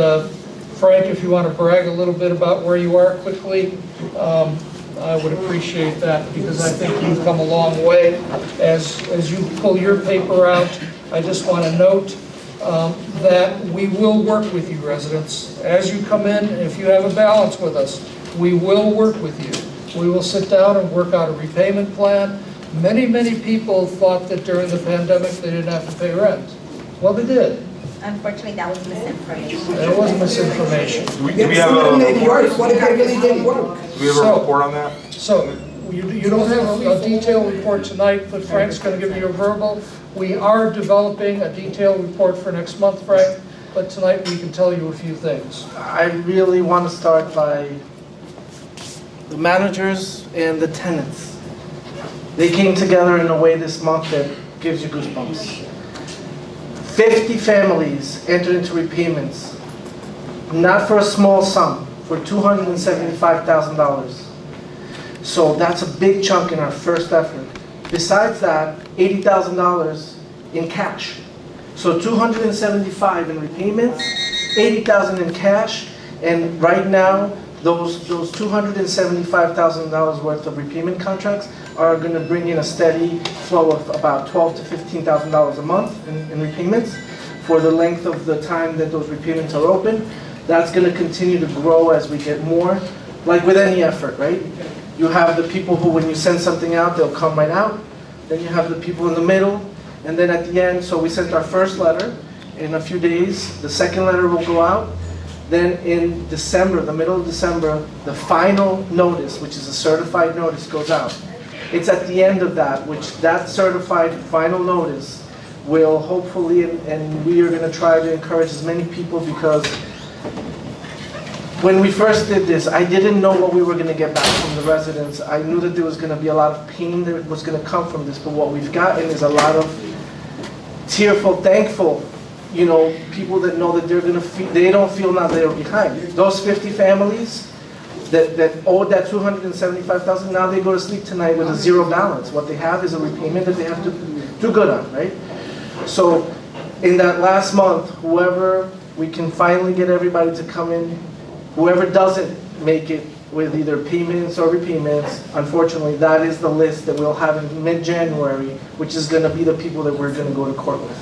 Speaker 3: Frank, if you want to brag a little bit about where you are quickly, I would appreciate that, because I think you've come a long way. As you pull your paper out, I just want to note that we will work with you, residents. As you come in, if you have a balance with us, we will work with you. We will sit down and work out a repayment plan. Many, many people thought that during the pandemic they didn't have to pay rent. Well, they did.
Speaker 2: Unfortunately, that was misinformation.
Speaker 3: It was misinformation.
Speaker 8: Do we have a
Speaker 11: report? What if it really didn't work?
Speaker 8: Do we have a report on that?
Speaker 3: So, you don't have a detailed report tonight, but Frank's going to give you a verbal. We are developing a detailed report for next month, Frank, but tonight we can tell you a few things.
Speaker 12: I really want to start by the managers and the tenants. They came together in a way this month that gives you goosebumps. 50 families entered into repayments, not for a small sum, for $275,000. So that's a big chunk in our first effort. Besides that, $80,000 in cash. So $275,000 in repayments, $80,000 in cash, and right now, those $275,000 worth of repayment contracts are going to bring in a steady flow of about $12,000 to $15,000 a month in repayments for the length of the time that those repayments are open. That's going to continue to grow as we get more, like with any effort, right? You have the people who, when you send something out, they'll come right out. Then you have the people in the middle, and then at the end, so we sent our first letter in a few days. The second letter will go out. Then in December, the middle of December, the final notice, which is a certified notice, goes out. It's at the end of that, which that certified final notice will hopefully, and we are going to try to encourage as many people, because when we first did this, I didn't know what we were going to get back from the residents. I knew that there was going to be a lot of pain that was going to come from this, but what we've gotten is a lot of tearful, thankful, people that know that they're going to feel, they don't feel now they're behind. Those 50 families that owed that $275,000, now they go to sleep tonight with a zero balance. What they have is a repayment that they have to do good on, right? So in that last month, whoever, we can finally get everybody to come in. Whoever doesn't make it with either payments or repayments, unfortunately, that is the list that we'll have in mid-January, which is going to be the people that we're going to go to court with.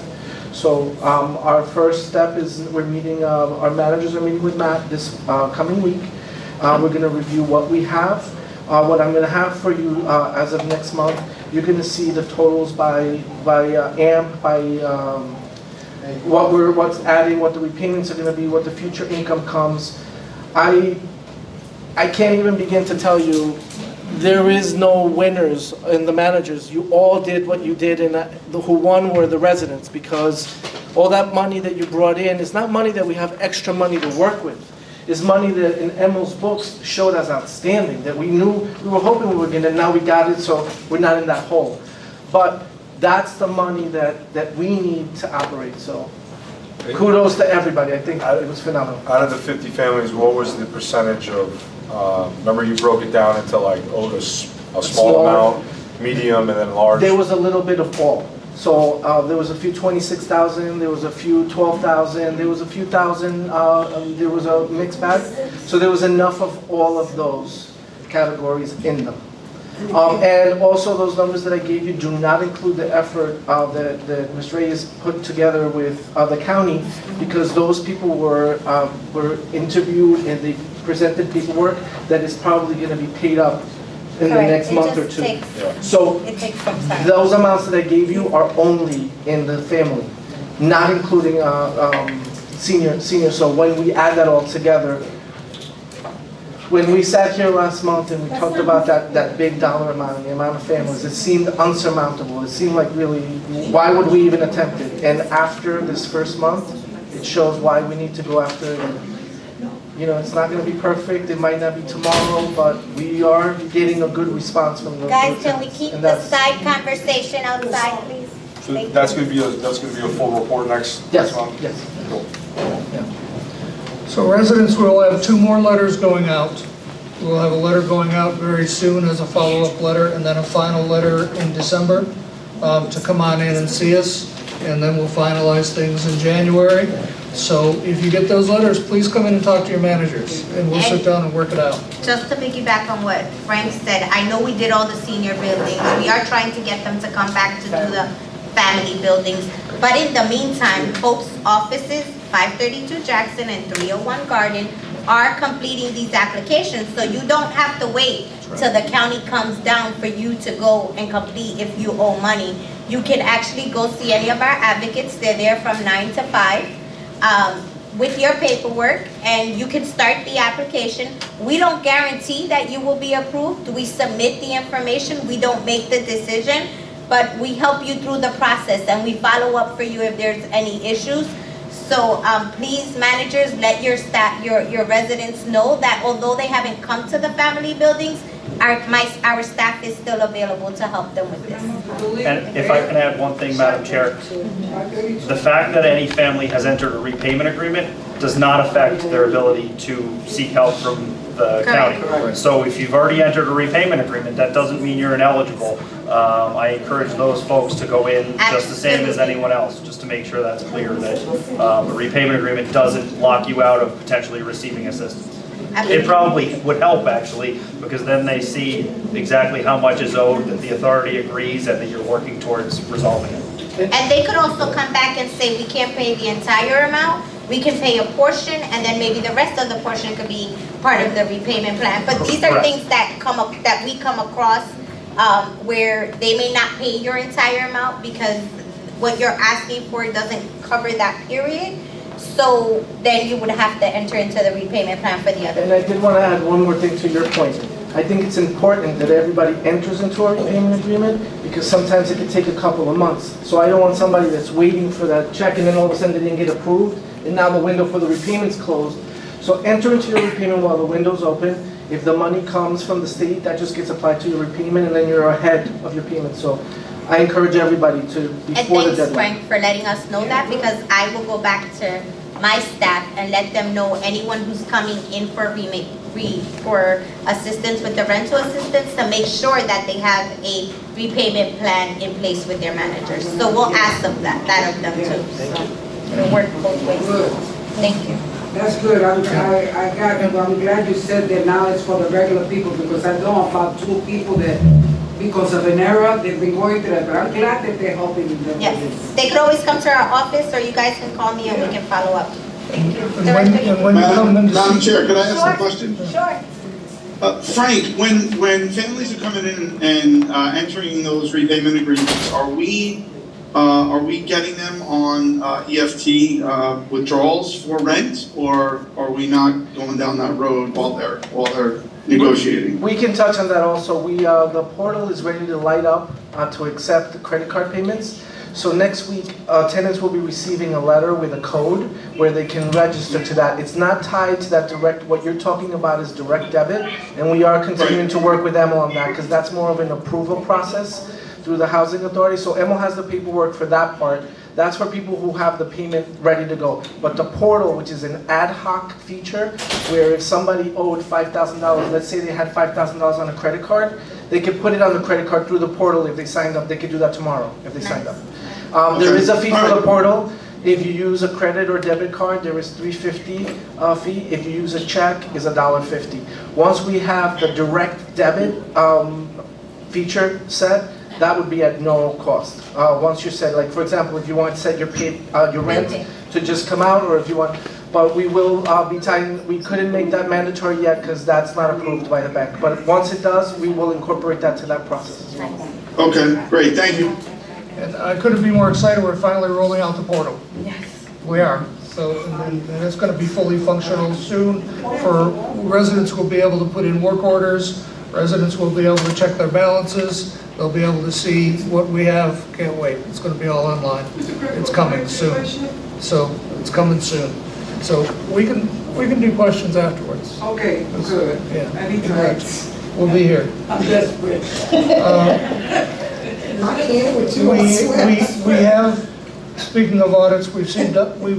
Speaker 12: So our first step is we're meeting, our managers are meeting with Matt this coming week. We're going to review what we have. What I'm going to have for you as of next month, you're going to see the totals by AMP, by what's adding, what the repayments are going to be, what the future income comes. I can't even begin to tell you, there is no winners in the managers. You all did what you did, and who won were the residents, because all that money that you brought in is not money that we have extra money to work with. It's money that in Emil's books showed as outstanding, that we knew, we were hoping we were going to, now we got it, so we're not in that hole. But that's the money that we need to operate, so kudos to everybody. I think it was phenomenal.
Speaker 8: Out of the 50 families, what was the percentage of, remember you broke it down into like owed a small amount, medium, and then large?
Speaker 12: There was a little bit of all. So there was a few 26,000, there was a few 12,000, there was a few thousand, there was a mixed bag. So there was enough of all of those categories in them. And also those numbers that I gave you do not include the effort that Ms. Reyes put together with the county, because those people were interviewed and they presented paperwork that is probably going to be paid up in the next month or two. So those amounts that I gave you are only in the family, not including senior. So when we add that all together, when we sat here last month and we talked about that big dollar amount and the amount of families, it seemed unsurmountable. It seemed like really, why would we even attempt it? And after this first month, it shows why we need to go after it. It's not going to be perfect. It might not be tomorrow, but we are getting a good response from the
Speaker 2: guys. Can we keep the side conversation outside, please?
Speaker 8: So that's going to be a full report next month.
Speaker 12: Yes.
Speaker 8: Cool.
Speaker 3: Yeah. So residents will have 2 more letters going out. We'll have a letter going out very soon as a follow-up letter, and then a final letter in December to come on in and see us, and then we'll finalize things in January. So if you get those letters, please come in and talk to your managers, and we'll sit down and work it out.
Speaker 2: Just to piggyback on what Frank said, I know we did all the senior buildings. We are trying to get them to come back to do the family buildings. But in the meantime, Hope's offices, 532 Jackson and 301 Garden, are completing these applications. So you don't have to wait till the county comes down for you to go and complete if you owe money. You can actually go see any of our advocates. They're there from 9 to 5. With your paperwork, and you can start the application. We don't guarantee that you will be approved. We submit the information. We don't make the decision, but we help you through the process, and we follow up for you if there's any issues. So please, managers, let your staff, your residents know that although they haven't come to the family buildings, our staff is still available to help them with this.
Speaker 4: And if I can add one thing, Madam Chair, the fact that any family has entered a repayment agreement does not affect their ability to seek help from the county. So if you've already entered a repayment agreement, that doesn't mean you're ineligible. I encourage those folks to go in just the same as anyone else, just to make sure that's clear, that a repayment agreement doesn't lock you out of potentially receiving assistance. It probably would help, actually, because then they see exactly how much is owed, that the authority agrees, and that you're working towards resolving it.
Speaker 2: And they could also come back and say, we can't pay the entire amount, we can pay a portion, and then maybe the rest of the portion could be part of the repayment plan. But these are things that we come across where they may not pay your entire amount because what you're asking for doesn't cover that period. So then you would have to enter into the repayment plan for the other.
Speaker 12: And I did want to add one more thing to your point. I think it's important that everybody enters into a repayment agreement because sometimes it could take a couple of months. So I don't want somebody that's waiting for that check and then all of a sudden they didn't get approved and now the window for the repayment's closed. So enter into your repayment while the window's open. If the money comes from the state, that just gets applied to your repayment and then you're ahead of your payment. So I encourage everybody to, before the deadline.
Speaker 2: And thanks, Frank, for letting us know that, because I will go back to my staff and let them know anyone who's coming in for assistance with the rental assistance to make sure that they have a repayment plan in place with their managers. So we'll ask them that of them too. So it'll work both ways. Thank you.
Speaker 11: That's good. I'm glad you said that now it's for the regular people, because I know about 2 people that, because of an error, they've been going through that, but I'm glad that they're helping them.
Speaker 2: Yes, they could always come to our office, or you guys can call me and we can follow up. Thank you.
Speaker 10: Madam Chair, could I ask a question?
Speaker 2: Sure.
Speaker 10: Frank, when families are coming in and entering those repayment agreements, are we getting them on EFT withdrawals for rent, or are we not going down that road while they're negotiating?
Speaker 12: We can touch on that also. The portal is ready to light up to accept the credit card payments. So next week, tenants will be receiving a letter with a code where they can register to that. It's not tied to that direct, what you're talking about is direct debit, and we are continuing to work with Emil on that because that's more of an approval process through the housing authority. So Emil has the paperwork for that part. That's for people who have the payment ready to go. But the portal, which is an ad hoc feature, where if somebody owed $5,000, let's say they had $5,000 on a credit card, they could put it on the credit card through the portal if they signed up. They could do that tomorrow if they signed up. There is a fee for the portal. If you use a credit or debit card, there is $3.50 fee. If you use a check, it's $1.50. Once we have the direct debit feature set, that would be at no cost. Once you said, like for example, if you want to set your rent to just come out, or if you want, but we will be tying. We couldn't make that mandatory yet because that's not approved by the bank. But once it does, we will incorporate that to that process as well.
Speaker 10: Okay, great, thank you.
Speaker 3: And I couldn't be more excited. We're finally rolling out the portal.
Speaker 2: Yes.
Speaker 3: We are. So, and it's going to be fully functional soon. For residents, will be able to put in work orders. Residents will be able to check their balances. They'll be able to see what we have. Can't wait. It's going to be all online. It's coming soon. So it's coming soon. So we can do questions afterwards.
Speaker 11: Okay, good.
Speaker 3: Yeah.
Speaker 11: I need to write.
Speaker 3: We'll be here.
Speaker 11: I'm desperate.
Speaker 3: We have, speaking of audits, we've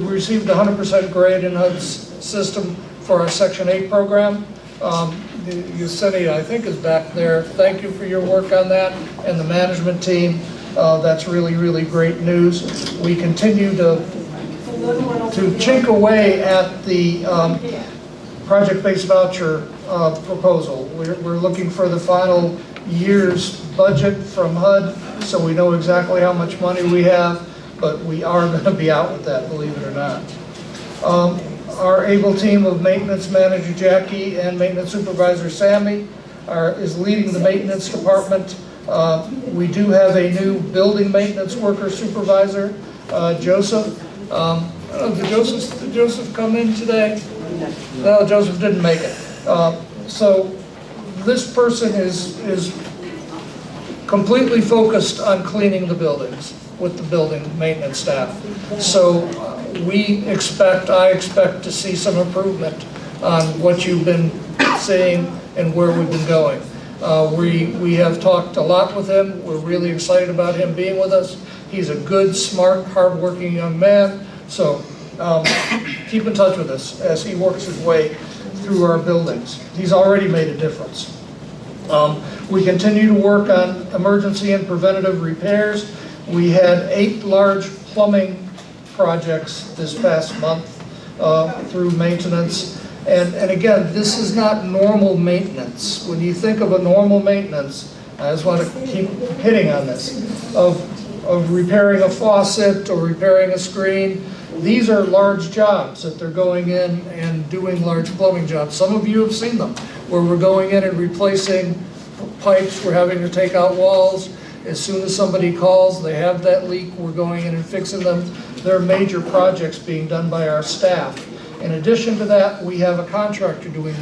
Speaker 3: received 100% grade in HUD's system for our Section 8 program. Yesenia, I think, is back there. Thank you for your work on that, and the management team. That's really, really great news. We continue to chink away at the project-based voucher proposal. We're looking for the final year's budget from HUD, so we know exactly how much money we have, but we are going to be out with that, believe it or not. Our able team of maintenance manager Jackie and maintenance supervisor Sammy is leading the maintenance department. We do have a new building maintenance worker supervisor, Joseph. Did Joseph come in today? No, Joseph didn't make it. So this person is completely focused on cleaning the buildings with the building maintenance staff. So I expect to see some improvement on what you've been seeing and where we've been going. We have talked a lot with him. We're really excited about him being with us. He's a good, smart, hardworking young man. So keep in touch with us as he works his way through our buildings. He's already made a difference. We continue to work on emergency and preventative repairs. We had 8 large plumbing projects this past month through maintenance. And again, this is not normal maintenance. When you think of a normal maintenance, I just want to keep hitting on this, of repairing a faucet or repairing a screen. These are large jobs that they're going in and doing large plumbing jobs. Some of you have seen them, where we're going in and replacing pipes, we're having to take out walls. As soon as somebody calls, they have that leak, we're going in and fixing them. There are major projects being done by our staff. In addition to that, we have contractors doing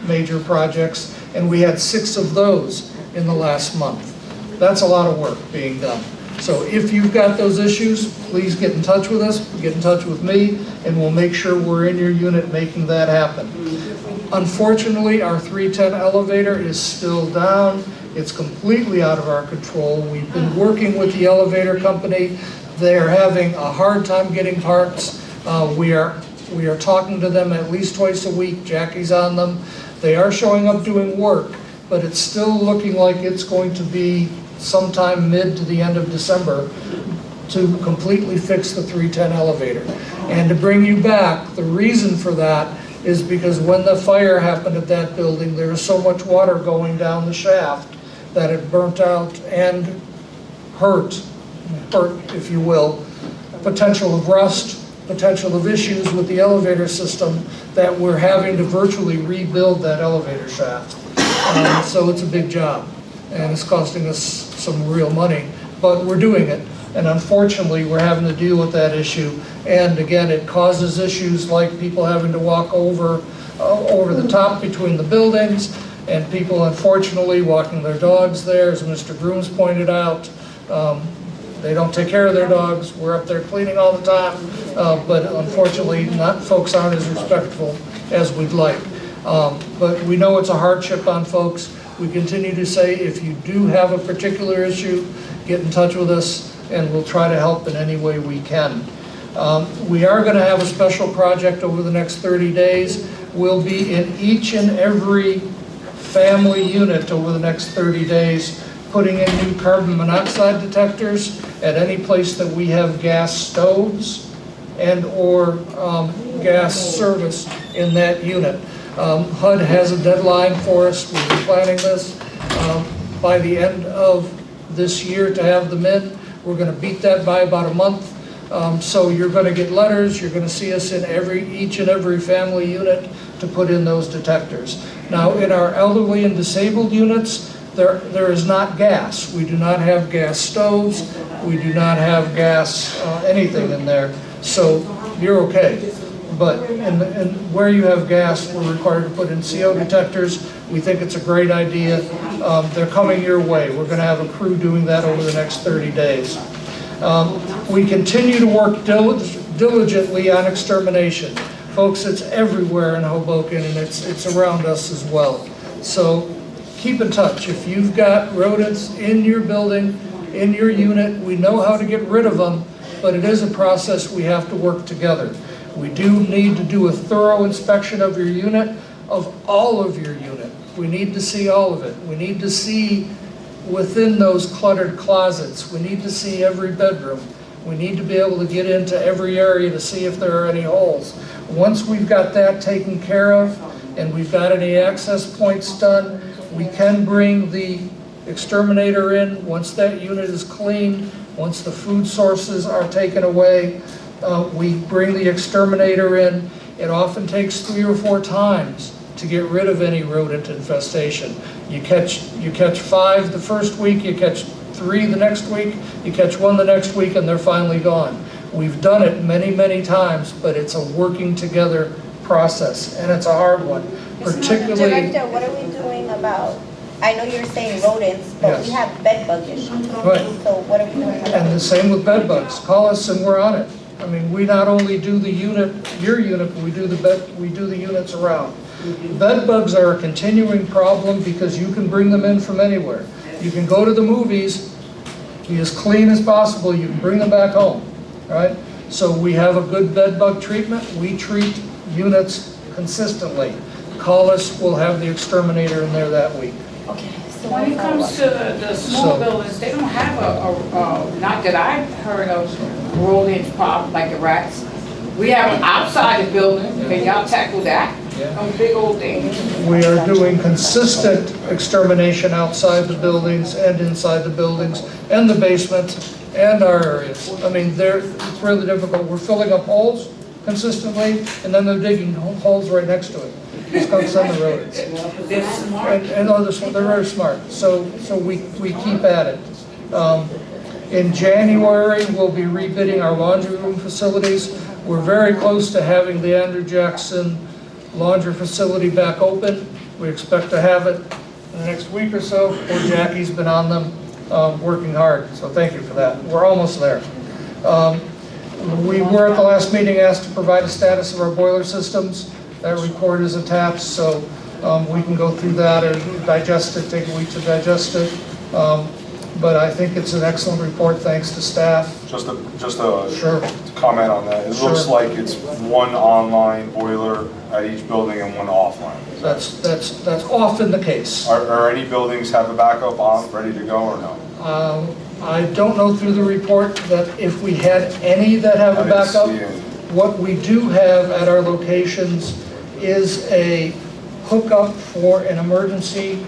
Speaker 3: major projects, and we had 6 of those in the last month. That's a lot of work being done. So if you've got those issues, please get in touch with us, get in touch with me, and we'll make sure we're in your unit making that happen. Unfortunately, our 310 elevator is still down. It's completely out of our control. We've been working with the elevator company. They're having a hard time getting parts. We are talking to them at least twice a week. Jackie's on them. They are showing up doing work, but it's still looking like it's going to be sometime mid to the end of December to completely fix the 310 elevator. And to bring you back, the reason for that is because when the fire happened at that building, there was so much water going down the shaft that it burnt out and hurt, if you will, potential of rust, potential of issues with the elevator system, that we're having to virtually rebuild that elevator shaft. So it's a big job, and it's costing us some real money, but we're doing it. And unfortunately, we're having to deal with that issue. And again, it causes issues like people having to walk over the top between the buildings, and people unfortunately walking their dogs there, as Mr. Grooms pointed out. They don't take care of their dogs. We're up there cleaning all the time, but unfortunately, folks aren't as respectful as we'd like. But we know it's a hardship on folks. We continue to say, if you do have a particular issue, get in touch with us, and we'll try to help in any way we can. We are going to have a special project over the next 30 days. We'll be in each and every family unit over the next 30 days, putting in new carbon monoxide detectors at any place that we have gas stoves and or gas service in that unit. HUD has a deadline for us. We've been planning this by the end of this year to have them in. We're going to beat that by about a month. So you're going to get letters. You're going to see us in each and every family unit to put in those detectors. Now, in our elderly and disabled units, there is not gas. We do not have gas stoves. We do not have gas anything in there. So you're okay. But where you have gas, we're required to put in CO detectors. We think it's a great idea. They're coming your way. We're going to have a crew doing that over the next 30 days. We continue to work diligently on extermination. Folks, it's everywhere in Hoboken, and it's around us as well. So keep in touch. If you've got rodents in your building, in your unit, we know how to get rid of them, but it is a process we have to work together. We do need to do a thorough inspection of your unit, of all of your unit. We need to see all of it. We need to see within those cluttered closets. We need to see every bedroom. We need to be able to get into every area to see if there are any holes. Once we've got that taken care of and we've got any access points done, we can bring the exterminator in. Once that unit is cleaned, once the food sources are taken away, we bring the exterminator in. It often takes 3 or 4 times to get rid of any rodent infestation. You catch 5 the first week, you catch 3 the next week, you catch 1 the next week, and they're finally gone. We've done it many, many times, but it's a working together process, and it's a hard one, particularly...
Speaker 2: Director, what are we doing about, I know you're saying rodents, but
Speaker 3: Yes.
Speaker 2: we have bed bug issues.
Speaker 3: Right.
Speaker 2: So what are we doing about
Speaker 3: And the same with bed bugs. Call us and we're on it. I mean, we not only do the unit, your unit, but we do the units around. Bed bugs are a continuing problem because you can bring them in from anywhere. You can go to the movies, be as clean as possible, you can bring them back home, right? So we have a good bed bug treatment. We treat units consistently. Call us, we'll have the exterminator in there that week.
Speaker 2: Okay. So
Speaker 6: When it comes to the small buildings, they don't have not that I've heard of, rodent problem like the rats. We have them outside the building. Can y'all tackle that? Those big old things.
Speaker 3: We are doing consistent extermination outside the buildings and inside the buildings and the basement and our areas. I mean, it's really difficult. We're filling up holes consistently, and then they're digging holes right next to it. Skunks and the rodents.
Speaker 6: They're smart.
Speaker 3: And they're very smart. So we keep at it. In January, we'll be rebidding our laundry room facilities. We're very close to having the Andrew Jackson laundry facility back open. We expect to have it in the next week or so. Poor Jackie's been on them, working hard. So thank you for that. We're almost there. We were at the last meeting asked to provide a status of our boiler systems. That report is attached, so we can go through that or digest it, take a week to digest it. But I think it's an excellent report, thanks to staff.
Speaker 8: Just a
Speaker 3: Sure.
Speaker 8: comment on that. It
Speaker 3: Sure.
Speaker 8: looks like it's one online boiler at each building and one offline.
Speaker 3: That's often the case.
Speaker 8: Are any buildings have a backup on, ready to go, or no?
Speaker 3: I don't know through the report that if we had any that have a
Speaker 8: I didn't
Speaker 3: backup.
Speaker 8: see any.
Speaker 3: What we do have at our locations is a hookup for an emergency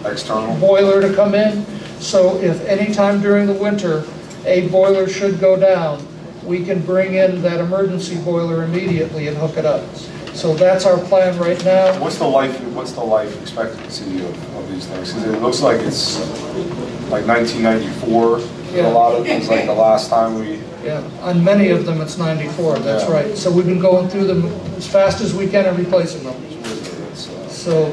Speaker 8: External?
Speaker 3: boiler to come in. So if any time during the winter a boiler should go down, we can bring in that emergency boiler immediately and hook it up. So that's our plan right now.
Speaker 8: What's the life expectancy of these things? 'Cause it looks like it's like 1994.
Speaker 3: Yeah.
Speaker 8: A lot of it's like the last time we.
Speaker 3: Yeah, on many of them it's 94, that's
Speaker 8: Yeah.
Speaker 3: right. So we've been going through them as fast as we can and replacing them. So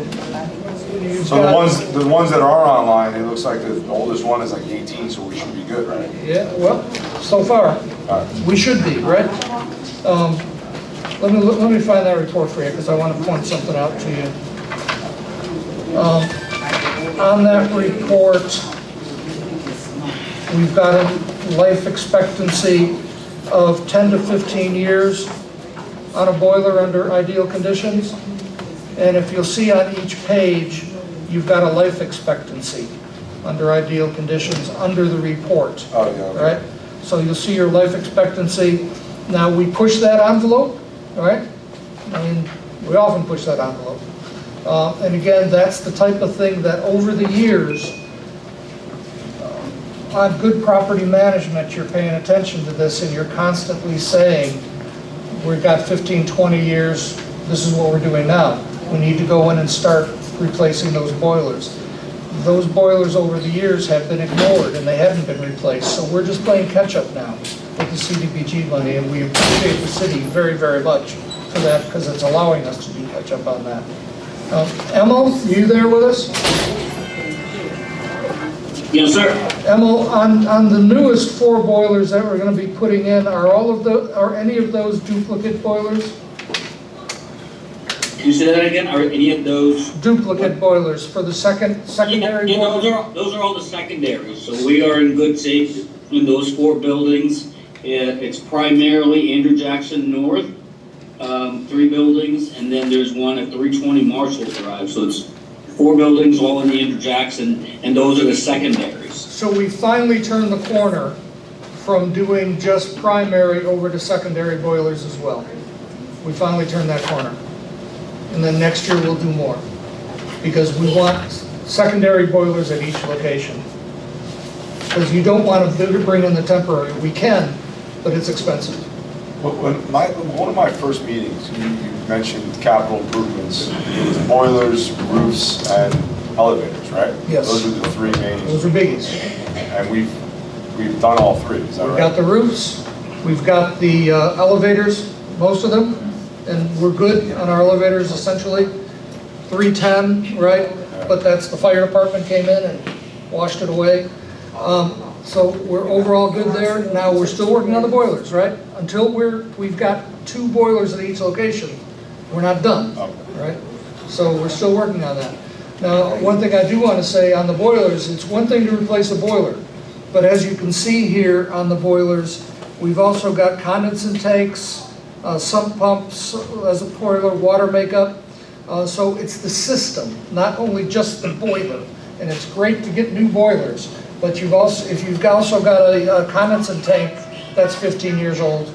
Speaker 3: you've
Speaker 8: So
Speaker 3: got-
Speaker 8: the ones that are online, it looks like the oldest one is like 18, so we should be good, right?
Speaker 3: Yeah, well, so far, we should be, right? Let me find that report for you, because I want to point something out to you. On that report, we've got a life expectancy of 10 to 15 years on a boiler under ideal conditions. And if you'll see on each page, you've got a life expectancy under ideal conditions under the report.
Speaker 8: Oh, yeah. Okay.
Speaker 3: Right? So you'll see your life expectancy. Now, we push that envelope, all right? I mean, we often push that envelope. And again, that's the type of thing that over the years, on good property management, you're paying attention to this and you're constantly saying, we've got 15, 20 years, this is what we're doing now. We need to go in and start replacing those boilers. Those boilers over the years have been ignored and they haven't been replaced. So we're just playing catch up now with the CDBG money, and we appreciate the city very, very much for that because it's allowing us to do catch up on that. Emil, you there with us?
Speaker 13: Yes, sir.
Speaker 3: Emil, on the newest 4 boilers that we're going to be putting in, are any of those duplicate boilers?
Speaker 13: Can you say that again? Are any of those
Speaker 3: Duplicate boilers for the secondary
Speaker 13: Yeah,
Speaker 3: boilers?
Speaker 13: those are all the secondaries. So we are in good shape in those 4 buildings. It's primarily Andrew Jackson North, 3 buildings, and then there's one at 320 Marshall Drive. So it's 4 buildings all in the Andrew Jackson, and those are the secondaries.
Speaker 3: So we finally turned the corner from doing just primary over to secondary boilers as well. We finally turned that corner. And then next year we'll do more. Because we want secondary boilers at each location. Because you don't want to bring in the temporary. We can, but it's expensive.
Speaker 8: One of my first meetings, you mentioned capital improvements. It was boilers, roofs, and elevators, right?
Speaker 3: Yes.
Speaker 8: Those are the three main.
Speaker 3: Those are biggies.
Speaker 8: And we've done all three, is that right?
Speaker 3: We've got the roofs, we've got the elevators, most of them, and we're good on our elevators essentially. 310, right? But that's, the fire department came in and washed it away. So we're overall good there. Now we're still working on the boilers, right? Until we've got 2 boilers at each location, we're not done, right? So we're still working on that. Now, one thing I do want to say on the boilers, it's one thing to replace a boiler, but as you can see here on the boilers, we've also got condensate tanks, sump pumps as a boiler, water makeup. So it's the system, not only just the boiler. And it's great to get new boilers, but if you've also got a condensate tank that's 15 years old,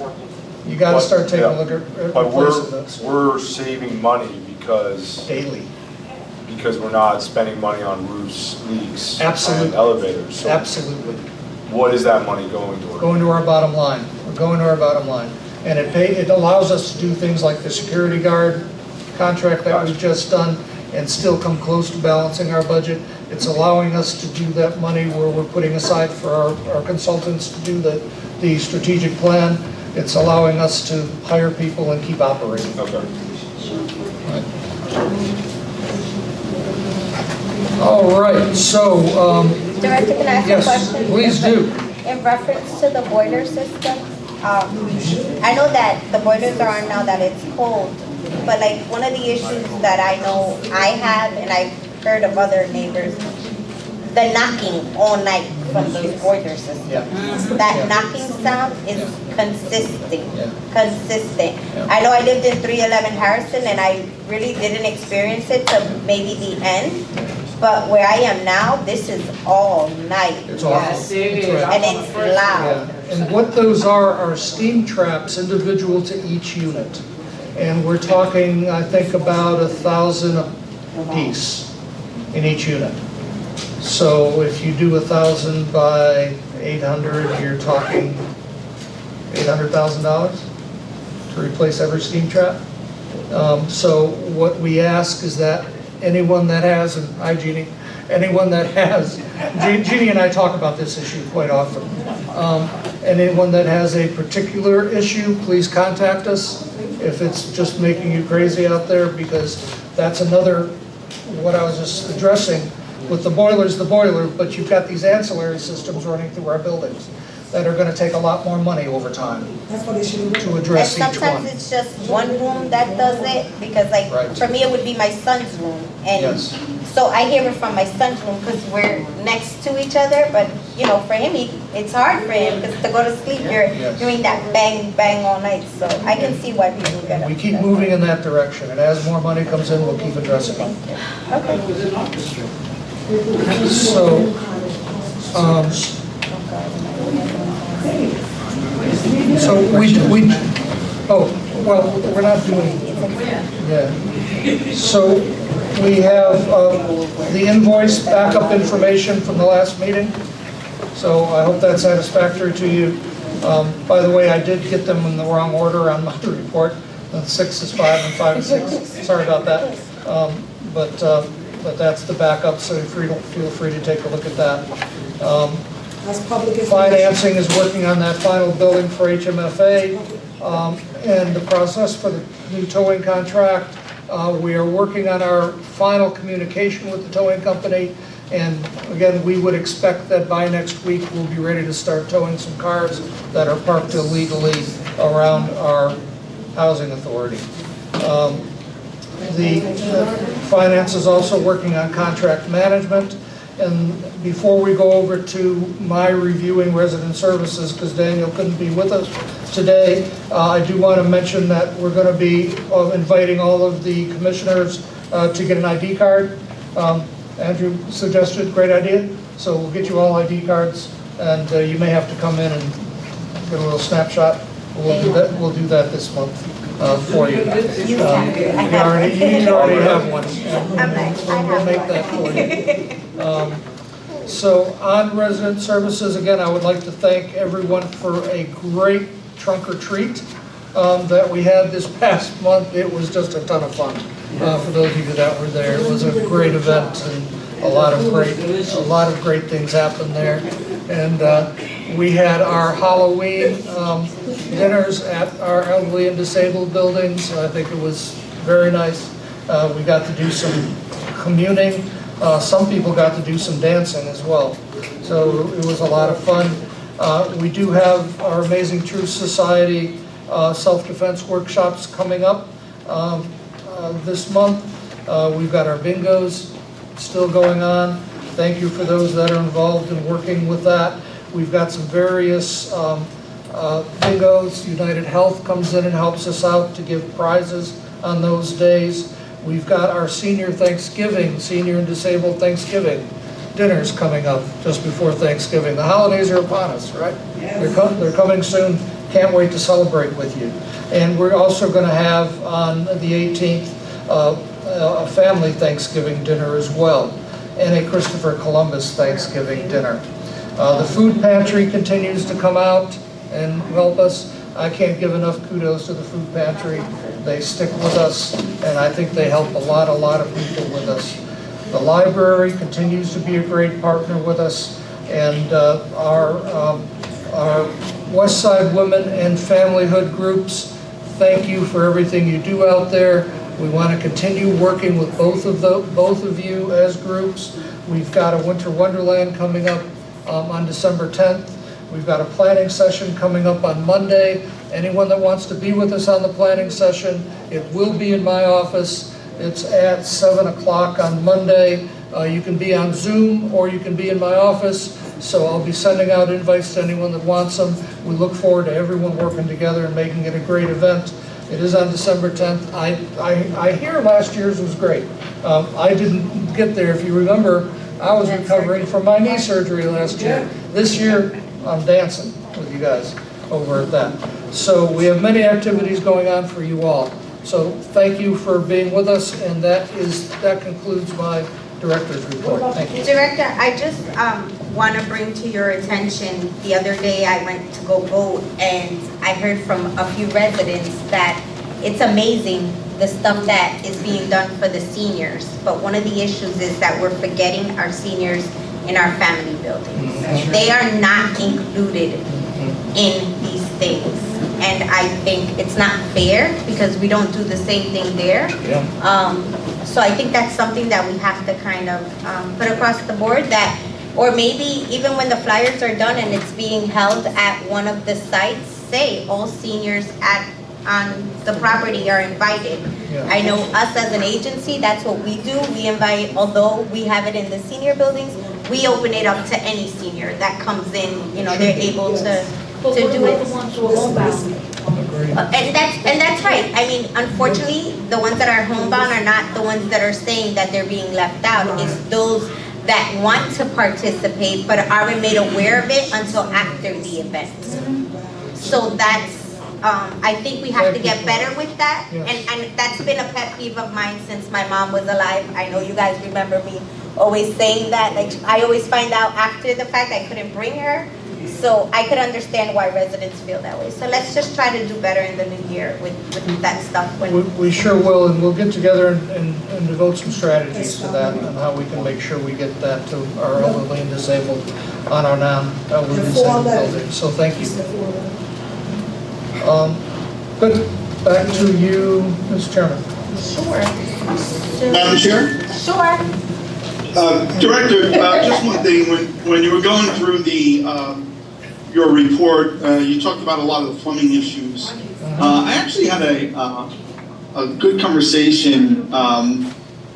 Speaker 3: you got to start taking a look at
Speaker 8: But
Speaker 3: replacing those.
Speaker 8: we're saving money because
Speaker 3: Daily.
Speaker 8: Because we're not spending money on roofs, leaks,
Speaker 3: Absolutely.
Speaker 8: and elevators. So
Speaker 3: Absolutely.
Speaker 8: what is that money going toward?
Speaker 3: Going to our bottom line. We're going to our bottom line. And it allows us to do things like the security guard contract that we've just done and still come close to balancing our budget. It's allowing us to do that money where we're putting aside for our consultants to do the strategic plan. It's allowing us to hire people and keep operating.
Speaker 8: Okay.
Speaker 3: Right. All right, so,
Speaker 2: Director, can I ask
Speaker 3: yes,
Speaker 2: a question?
Speaker 3: please do.
Speaker 2: In reference to the boiler system, I know that the boilers are on now that it's cold, but like one of the issues that I know I have, and I've heard of other neighbors, the knocking all night from those boiler systems.
Speaker 3: Yeah.
Speaker 2: That knocking sound is consistent.
Speaker 3: Yeah.
Speaker 2: Consistent.
Speaker 3: Yeah.
Speaker 2: I know I lived in 311 Harrison, and I really didn't experience it till maybe the end. But where I am now, this is all night.
Speaker 3: It's awful.
Speaker 6: Yes, it is.
Speaker 3: That's right.
Speaker 2: And it's loud.
Speaker 3: Yeah. And what those are steam traps individual to each unit. And we're talking, I think, about 1,000 a piece in each unit. So if you do 1,000 by 800, you're talking $800,000 to replace every steam trap. So what we ask is that anyone that has, and hi Jeannie, anyone that has, Jeannie and I talk about this issue quite often. Anyone that has a particular issue, please contact us if it's just making you crazy out there, because that's another, what I was just addressing, with the boiler's the boiler, but you've got these ancillary systems running through our buildings that are going to take a lot more money over time to address
Speaker 2: And
Speaker 3: each
Speaker 2: sometimes
Speaker 3: one.
Speaker 2: it's just one room that does it, because like,
Speaker 3: Right.
Speaker 2: for me, it would be my son's room. And
Speaker 3: Yes.
Speaker 2: so I hear it from my son's room because we're next to each other, but you know, for him, it's hard for him because to go to sleep, you're
Speaker 3: Yes.
Speaker 2: doing that bang, bang all night. So I can see why people get
Speaker 3: We keep
Speaker 2: upset.
Speaker 3: moving in that direction, and as more money comes in, we'll keep addressing it.
Speaker 2: Okay.
Speaker 3: So, well, we're not doing, yeah. So we have the invoice backup information from the last meeting. So I hope that's satisfactory to you. By the way, I did get them in the wrong order on my report. 6 is 5 and 5 is 6. Sorry about that. But that's the backup, so feel free to take a look at that. Financing is working on that final building for HMFA, and the process for the new towing contract. We are working on our final communication with the towing company, and again, we would expect that by next week we'll be ready to start towing some cars that are parked illegally around our housing authority. The finance is also working on contract management. And before we go over to my reviewing resident services, because Daniel couldn't be with us today, I do want to mention that we're going to be inviting all of the commissioners to get an ID card. Andrew suggested, great idea. So we'll get you all ID cards, and you may have to come in and get a little snapshot. We'll do that this month for you. You already have one. We'll make that for you. So on resident services, again, I would like to thank everyone for a great trunk or treat that we had this past month. It was just a ton of fun. For those of you that were there, it was a great event, and a lot of great things happened there. And we had our Halloween dinners at our elderly and disabled buildings. I think it was very nice. We got to do some communing. Some people got to do some dancing as well. So it was a lot of fun. We do have our Amazing Truth Society self-defense workshops coming up this month. We've got our bingos still going on. Thank you for those that are involved in working with that. We've got some various bingos. United Health comes in and helps us out to give prizes on those days. We've got our senior Thanksgiving, senior and disabled Thanksgiving dinners coming up just before Thanksgiving. The holidays are upon us, right? Yes. They're coming soon. Can't wait to celebrate with you. And we're also going to have on the 18th a family Thanksgiving dinner as well, and a Christopher Columbus Thanksgiving dinner. The food pantry continues to come out and help us. I can't give enough kudos to the food pantry. They stick with us, and I think they help a lot of people with us. The library continues to be a great partner with us, and our West Side Women and Familyhood groups, thank you for everything you do out there. We want to continue working with both of you as groups. We've got a Winter Wonderland coming up on December 10th. We've got a planning session coming up on Monday. Anyone that wants to be with us on the planning session, it will be in my office. It's at 7 o'clock on Monday. You can be on Zoom or you can be in my office. So I'll be sending out invites to anyone that wants them. We look forward to everyone working together and making it a great event. It is on December 10th. I hear last year's was great. I didn't get there. If you remember, I was recovering from my knee surgery last year. This year, I'm dancing with you guys over at that. So we have many activities going on for you all. So thank you for being with us, and that concludes my director's report. Thank you.
Speaker 2: Director, I just want to bring to your attention, the other day I went to go vote, and I heard from a few residents that it's amazing the stuff that is being done for the seniors. But one of the issues is that we're forgetting our seniors in our family buildings. They are not included in these things. And I think it's not fair because we don't do the same thing there. So I think that's something that we have to kind of put across the board, that, or maybe even when the flyers are done and it's being held at one of the sites, say all seniors on the property are invited. I know us as an agency, that's what we do. We invite, although we have it in the senior buildings, we open it up to any senior that comes in, you know, they're able to do it. And that's right. I mean, unfortunately, the ones that are homebound are not the ones that are saying that they're being left out. It's those that want to participate but aren't made aware of it until after the event. So that's, I think we have to get better with that. And that's been a pet peeve of mine since my mom was alive. I know you guys remember me always saying that. Like, I always find out after the fact I couldn't bring her. So I could understand why residents feel that way. So let's just try to do better in the new year with that stuff.
Speaker 3: We sure will, and we'll get together and devote some strategies to that and how we can make sure we get that to our elderly and disabled on our non-elderly and disabled buildings. So thank you. Good. Back to you, Mr. Chairman.
Speaker 2: Sure.
Speaker 10: Madam Chair?
Speaker 2: Sure.
Speaker 10: Director, just one thing. When you were going through your report, you talked about a lot of the plumbing issues. I actually had a good conversation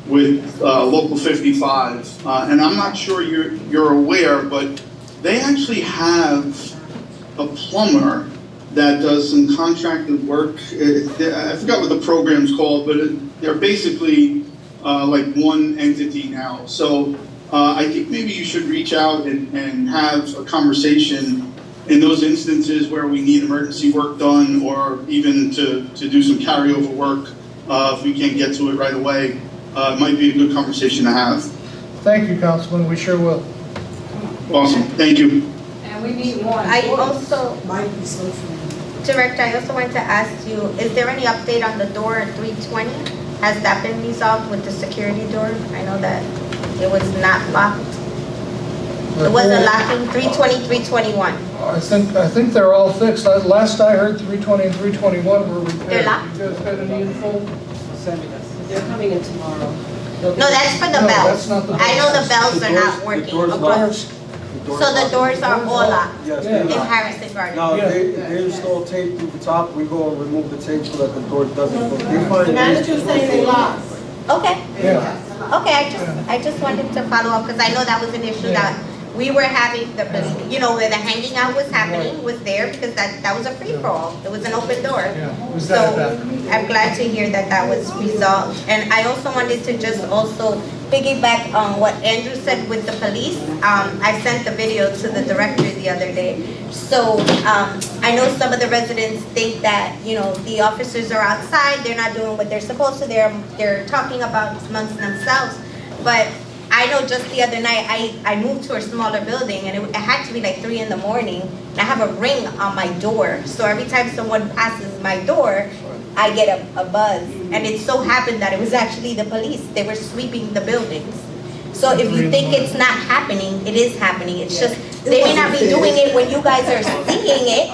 Speaker 10: with Local 55, and I'm not sure you're aware, but they actually have a plumber that does some contracted work. I forgot what the program's called, but they're basically like one entity now. So I think maybe you should reach out and have a conversation in those instances where we need emergency work done, or even to do some carryover work if we can't get to it right away. It might be a good conversation to have.
Speaker 3: Thank you, Councilman, we sure will.
Speaker 10: Awesome, thank you.
Speaker 6: And we need more.
Speaker 2: I also, Director, I also wanted to ask you, is there any update on the door at 320? Has that been resolved with the security door? I know that it was not locked. It wasn't locking, 320, 321.
Speaker 3: I think they're all fixed. Last I heard, 320 and 321 were repaired.
Speaker 2: They're locked?
Speaker 3: You guys got any info?
Speaker 1: They're coming in tomorrow.
Speaker 2: No, that's for the
Speaker 3: No,
Speaker 2: bells.
Speaker 3: that's not the
Speaker 2: I know the bells
Speaker 12: The
Speaker 2: are
Speaker 12: doors-
Speaker 2: not
Speaker 12: the
Speaker 2: working.
Speaker 12: doors
Speaker 2: across- So the doors are all locked
Speaker 12: Yes,
Speaker 2: in
Speaker 12: they are.
Speaker 2: Harrison Garden?
Speaker 12: No, they install tape through the top, we go and remove the tape so that the door doesn't, they find.
Speaker 1: Manager's saying they locked.
Speaker 2: Okay.
Speaker 3: Yeah.
Speaker 2: Okay, I just wanted to follow up, because I know that was an issue that we were having, you know, where the hanging out was happening, was there, because that was a free-for-all. It was an open door.
Speaker 3: Yeah, it was
Speaker 2: So
Speaker 3: that.
Speaker 2: I'm glad to hear that that was resolved. And I also wanted to just also piggyback on what Andrew said with the police. I sent the video to the director the other day. So I know some of the residents think that, you know, the officers are outside, they're not doing what they're supposed to, they're talking about amongst themselves. But I know just the other night, I moved to a smaller building, and it had to be like 3 in the morning, and I have a ring on my door. So every time someone passes my door, I get a buzz. And it so happened that it was actually the police. They were sweeping the buildings. So if you think it's not happening, it is happening. It's just, they may not be doing it when you guys are seeing it.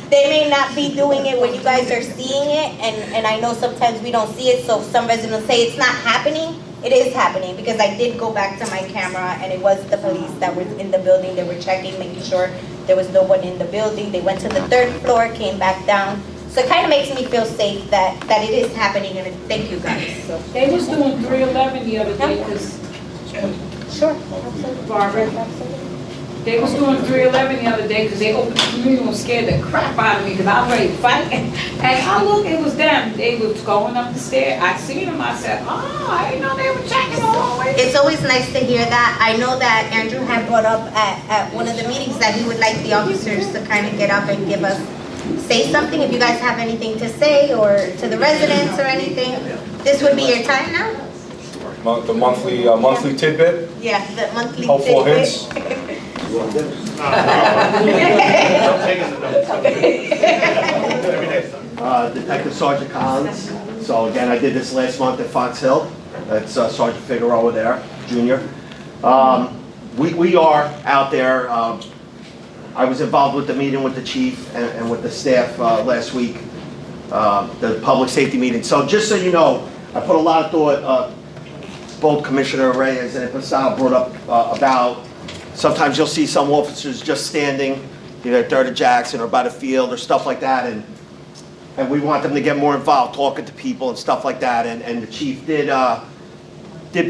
Speaker 2: They may not be doing it when you guys are seeing it, and I know sometimes we don't see it, so some residents say it's not happening. It is happening, because I did go back to my camera, and it was the police that was in the building. They were checking, making sure there was no one in the building. They went to the 3rd floor, came back down. So it kind of makes me feel safe that it is happening, and thank you guys. So.
Speaker 6: They was doing 311 the other day, because
Speaker 2: Sure.
Speaker 6: Barbara, they was doing 311 the other day, because they opened the community and scared the crap out of me, because I was ready to fight. And I look, it was them. They was going up the stairs. I seen them. I said, oh, I didn't know they were checking all the way.
Speaker 2: It's always nice to hear that. I know that Andrew had brought up at one of the meetings that he would like the officers to kind of get up and say something. If you guys have anything to say, or to the residents or anything, this would be your time now.
Speaker 8: The monthly tidbit,
Speaker 2: Yeah, the monthly
Speaker 8: helpful
Speaker 2: tidbit.
Speaker 8: hints.
Speaker 14: Detective Sergeant Collins. So again, I did this last month at Fox Hill. That's Sergeant Figueroa there, Junior. We are out there. I was involved with the meeting with the chief and with the staff last week, the public safety meeting. So just so you know, I put a lot of thought, both Commissioner Reyes and Pascal brought up about sometimes you'll see some officers just standing either at 3rd and Jackson or by the field or stuff like that, and we want them to get more involved, talking to people and stuff like that. And the chief did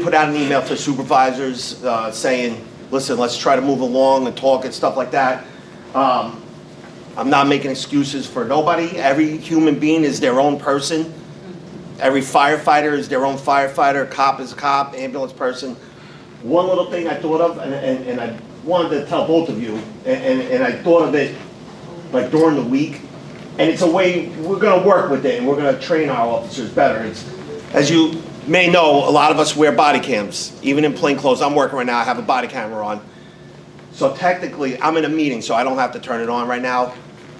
Speaker 14: put out an email to supervisors saying, listen, let's try to move along and talk and stuff like that. I'm not making excuses for nobody. Every human being is their own person. Every firefighter is their own firefighter. Cop is a cop, ambulance person. One little thing I thought of, and I wanted to tell both of you, and I thought of it like during the week, and it's a way we're going to work with it, and we're going to train our officers better. It's, as you may know, a lot of us wear body cams, even in plain clothes. I'm working right now, I have a body camera on. So technically, I'm in a meeting, so I don't have to turn it on right now.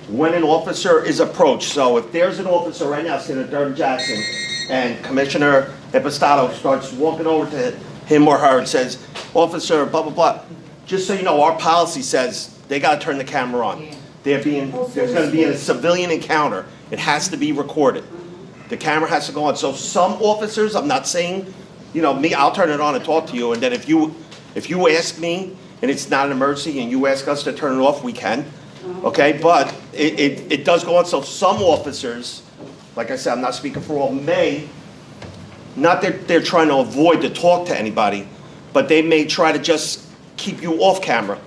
Speaker 14: When an officer is approached, so if there's an officer right now sitting at 3rd and Jackson, and Commissioner Impastato starts walking over to him or her and says, officer, blah, blah, blah, just so you know, our policy says they got to turn the camera on. There's going to be a civilian encounter. It has to be recorded. The camera has to go on. So some officers, I'm not saying, you know, me, I'll turn it on and talk to you, and then if you ask me and it's not an emergency and you ask us to turn it off, we can. Okay, but it does go on. So some officers, like I said, I'm not speaking for all, may, not that they're trying to avoid to talk to anybody, but they may try to just keep you off camera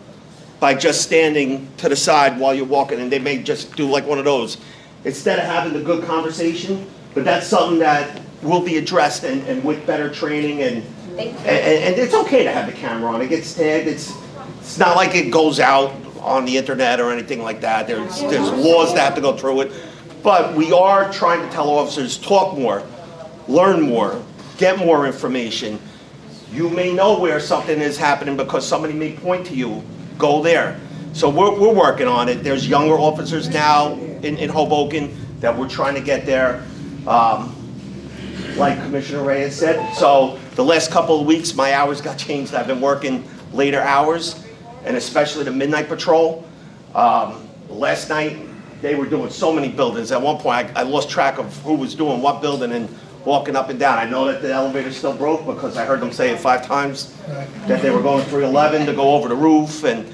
Speaker 14: by just standing to the side while you're walking, and they may just do like one of those. Instead of having the good conversation, But that's something that will be addressed and with better training and it's okay to have the camera on. It gets tagged. It's not like it goes out on the internet or anything like that. There's laws that have to go through it. But we are trying to tell officers, talk more, learn more, get more information. You may know where something is happening because somebody may point to you, go there. So we're working on it. There's younger officers now in Hoboken that we're trying to get there. Like Commissioner Reyes said. So the last couple of weeks, my hours got changed. I've been working later hours, and especially the midnight patrol. Last night, they were doing so many buildings. At one point, I lost track of who was doing what building and walking up and down. I know that the elevator still broke because I heard them say it 5 times, that they were going 311 to go over the roof, and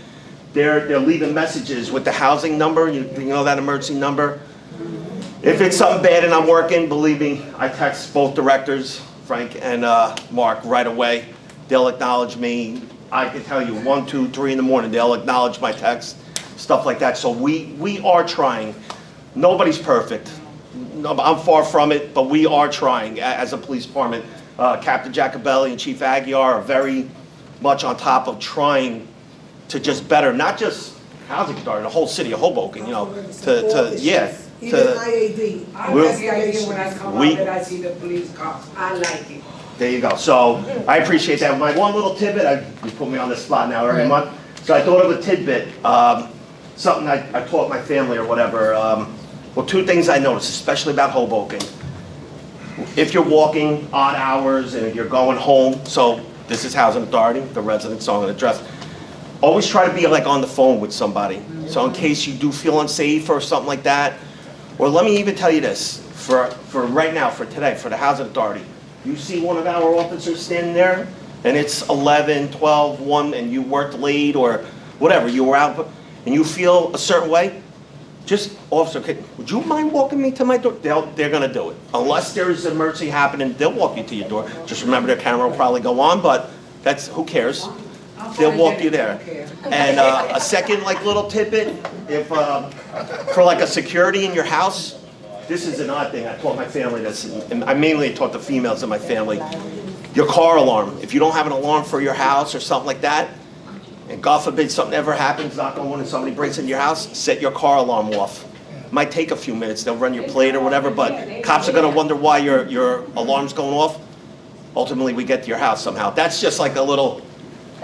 Speaker 14: they're leaving messages with the housing number. You know that emergency number? If it's something bad and I'm working, believe me, I text both directors, Frank and Mark, right away. They'll acknowledge me. I can tell you 1, 2, 3 in the morning, they'll acknowledge my text, stuff like that. So we are trying. Nobody's perfect. No, I'm far from it, but we are trying as a police department. Captain Jacobelli and Chief Aguiar are very much on top of trying to just better, not just housing authority, the whole city of Hoboken, you know,
Speaker 11: Even IAD. I like the idea when I come out that I see the police cops. I like it.
Speaker 14: There you go. So I appreciate that. My one little tidbit, you put me on the spot now every month. So I thought of a tidbit, something I taught my family or whatever. Well, 2 things I noticed, especially about Hoboken. If you're walking odd hours and if you're going home, so this is housing authority, the residents are going to address. Always try to be like on the phone with somebody. So in case you do feel unsafe or something like that. Or let me even tell you this, for right now, for today, for the housing authority, you see one of our officers standing there and it's 11, 12, 1 and you worked late or whatever, you were out and you feel a certain way, just, officer, would you mind walking me to my door? They're going to do it. Unless there's an emergency happening, they'll walk you to your door. Just remember their camera will probably go on, but that's, who cares? They'll walk you there. And a second like little tidbit, if for like a security in your house, this is an odd thing. I taught my family this, and I mainly taught the females in my family. Your car alarm. If you don't have an alarm for your house or something like that, and God forbid something ever happens, knock on wood, and somebody breaks into your house, set your car alarm off. Might take a few minutes. They'll run your plate or whatever, but cops are going to wonder why your alarm's going off. Ultimately, we get to your house somehow. That's just like a little,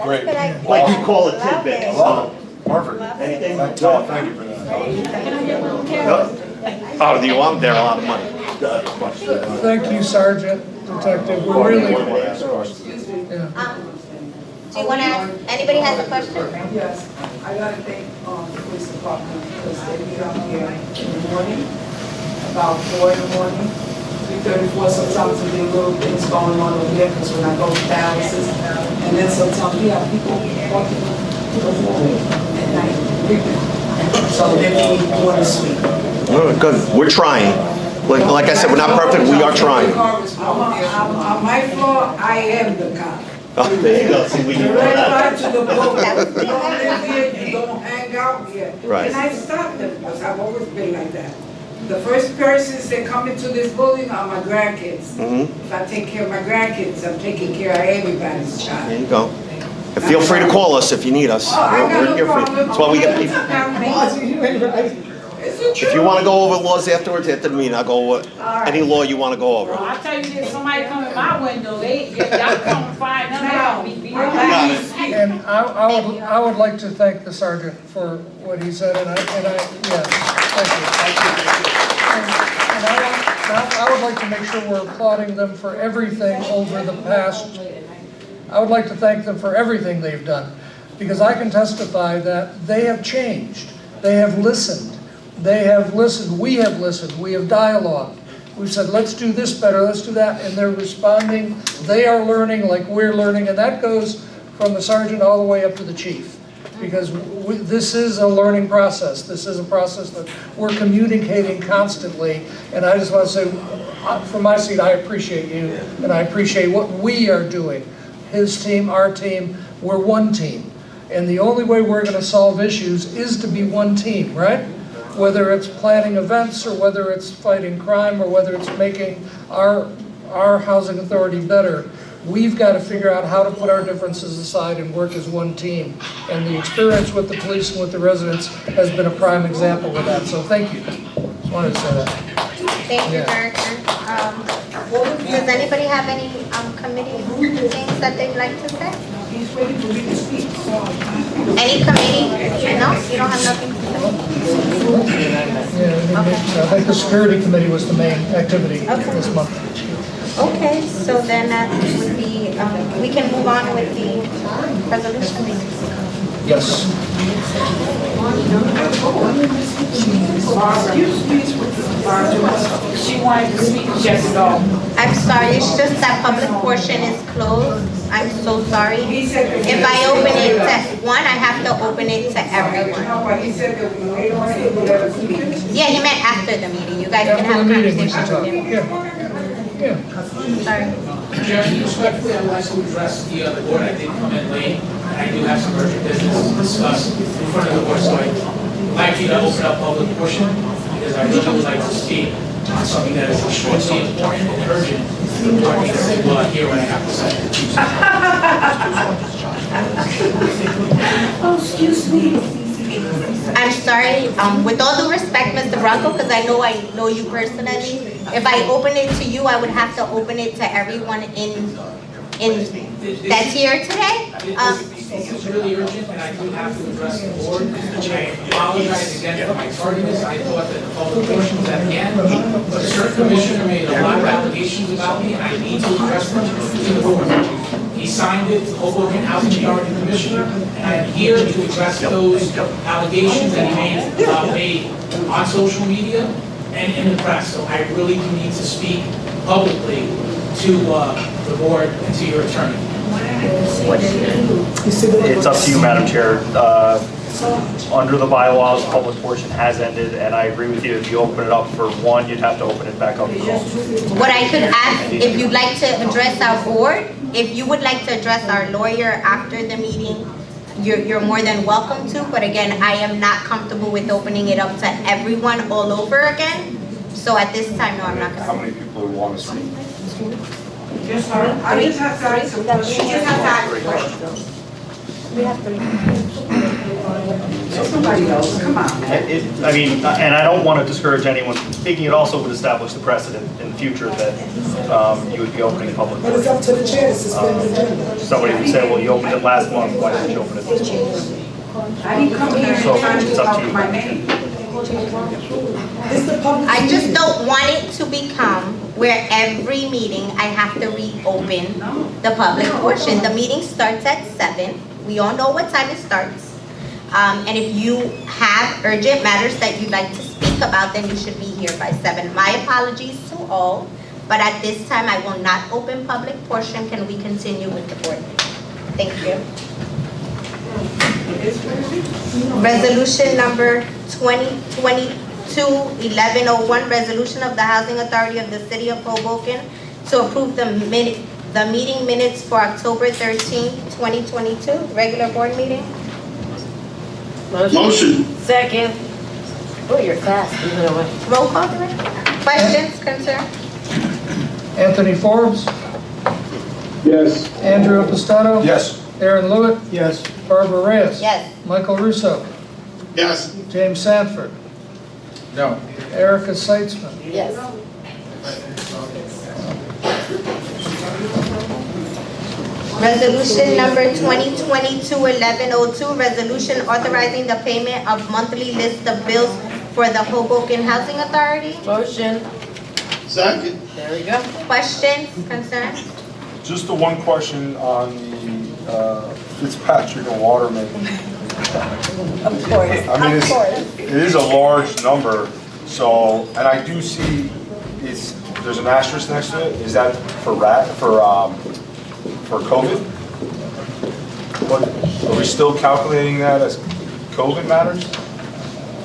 Speaker 8: Great.
Speaker 14: like you call it tidbit. So.
Speaker 8: Perfect.
Speaker 14: Anything?
Speaker 8: No, thank you for that.
Speaker 14: Oh, do you want? They're a lot of money.
Speaker 3: Thank you, Sergeant, Detective. We're really.
Speaker 2: Do you want to ask, anybody has a question?
Speaker 11: Yes, I gotta thank the police department because they be out here in the morning, about 4 in the morning, 3:34, sometimes we get little things going on over there because when I go to dialysis, and then sometimes we have people walking to the wall at night, so they need water sweep.
Speaker 14: Good. We're trying. Like I said, we're not perfect. We are trying.
Speaker 11: On my floor, I am the cop.
Speaker 14: Oh, there you go. See, we
Speaker 11: The
Speaker 14: can
Speaker 11: red
Speaker 14: that.
Speaker 11: light to the boat. You don't live here, you don't hang out here.
Speaker 14: Right.
Speaker 11: And I stop them because I've always been like that. The first persons that come into this building are my grandkids. If I take care of my grandkids, I'm taking care of everybody's child.
Speaker 14: There you go. And feel free to call us if you need us. We're here for you. That's why we get people. If you want to go over laws afterwards, after the meeting, I'll go over any law you want to go over.
Speaker 6: I tell you this, somebody come in my window, y'all come and find them out.
Speaker 3: And I would like to thank the sergeant for what he said, and yes, thank you. And I would like to make sure we're applauding them for everything over the past. I would like to thank them for everything they've done, because I can testify that they have changed. They have listened. They have listened. We have listened. We have dialogued. We've said, let's do this better, let's do that, and they're responding. They are learning like we're learning, and that goes from the sergeant all the way up to the chief, because this is a learning process. This is a process that we're communicating constantly, and I just want to say, from my seat, I appreciate you, and I appreciate what we are doing. His team, our team, we're one team, and the only way we're going to solve issues is to be one team, right? whether it's planning events, or whether it's fighting crime, or whether it's making our housing authority better. We've got to figure out how to put our differences aside and work as one team. And the experience with the police and with the residents has been a prime example of that. So thank you. Just wanted to say that.
Speaker 2: Thank you, Director. Does anybody have any committee things that they'd like to say? Any committee? No? You don't have nothing to say?
Speaker 3: Yeah, I think the security committee was the main activity this month.
Speaker 2: Okay, so then that would be, we can move on with the resolution.
Speaker 3: Yes.
Speaker 6: She wanted to speak, just go.
Speaker 2: I'm sorry, it's just that public portion is closed. I'm so sorry. If I open it to one, I have to open it to everyone. Yeah, he meant after the meeting. You guys can have a conversation with him. Sorry.
Speaker 15: Chairman, respectfully, I'd like to address the board. I did come in late, and I do have some urgent business to discuss in front of the board, so I'd like you to open up public portion, because I really would like to speak on something that is extremely important and urgent. The board needs to hear what I have to say.
Speaker 11: Oh, excuse me.
Speaker 2: I'm sorry, with all due respect, Mr. Bronco, because I know you personally. If I open it to you, I would have to open it to everyone that's here today.
Speaker 15: This is really urgent, and I do have to address the board. I apologize again for my tardiness. I thought that the public portion was at the end, but a certain commissioner made a lot of allegations about me, and I need to address them to the board. He signed it, the Hoboken Housing Authority Commissioner, and I am here to address those allegations that he made on social media and in the press. So I really do need to speak publicly to the board and to your attorney.
Speaker 4: It's up to you, Madam Chair. Under the bylaws, public portion has ended, and I agree with you. If you open it up for one, you'd have to open it back up for all.
Speaker 2: What I could ask, if you'd like to address our board, if you would like to address our lawyer after the meeting, you're more than welcome to. But again, I am not comfortable with opening it up to everyone all over again. So at this time, no, I'm not.
Speaker 8: How many people want to speak?
Speaker 11: Yes, sir. I just have to ask some questions.
Speaker 2: We have three.
Speaker 11: Somebody else, come on.
Speaker 4: I mean, and I don't want to discourage anyone from speaking. It also would establish the precedent in the future that you would be opening public
Speaker 11: But it's up to the chair to suspend the agenda.
Speaker 4: Somebody would say, well, you opened it last month, why didn't you open it this month?
Speaker 11: I didn't come here and
Speaker 4: So,
Speaker 11: try to
Speaker 4: it's up to
Speaker 11: talk
Speaker 4: you.
Speaker 11: my name. It's the public.
Speaker 2: I just don't want it to become where every meeting I have to reopen the public portion. The meeting starts at 7. We all know what time it starts. And if you have urgent matters that you'd like to speak about, then you should be here by 7. My apologies to all, but at this time I will not open public portion. Can we continue with the board? Thank you. Resolution number 2022-1101, resolution of the Housing Authority of the City of Hoboken to approve the meeting minutes for October 13, 2022, regular board meeting.
Speaker 10: Motion.
Speaker 1: Second. Oh, you're fast.
Speaker 2: Roll call, Director. Questions, concerns?
Speaker 3: Anthony Forbes,
Speaker 9: Yes.
Speaker 3: Andrew Impastato.
Speaker 8: Yes.
Speaker 3: Aaron Lewitt,
Speaker 5: Yes.
Speaker 3: Barbara Reyes.
Speaker 2: Yes.
Speaker 3: Michael Russo,
Speaker 10: Yes.
Speaker 3: James Sanford,
Speaker 5: No.
Speaker 3: Erica Seitzman.
Speaker 1: Yes.
Speaker 2: Resolution number 2022-1102, resolution authorizing the payment of monthly list of bills for the Hoboken Housing Authority.
Speaker 1: Motion.
Speaker 10: Second.
Speaker 1: There we go.
Speaker 2: Questions, concerns?
Speaker 8: Just the one question on the Fitzpatrick and Waterman.
Speaker 1: Of course.
Speaker 8: I mean,
Speaker 1: Of course.
Speaker 8: it is a large number, so, and I do see there's an asterisk next to it. Is that for COVID? But are we still calculating that as COVID matters?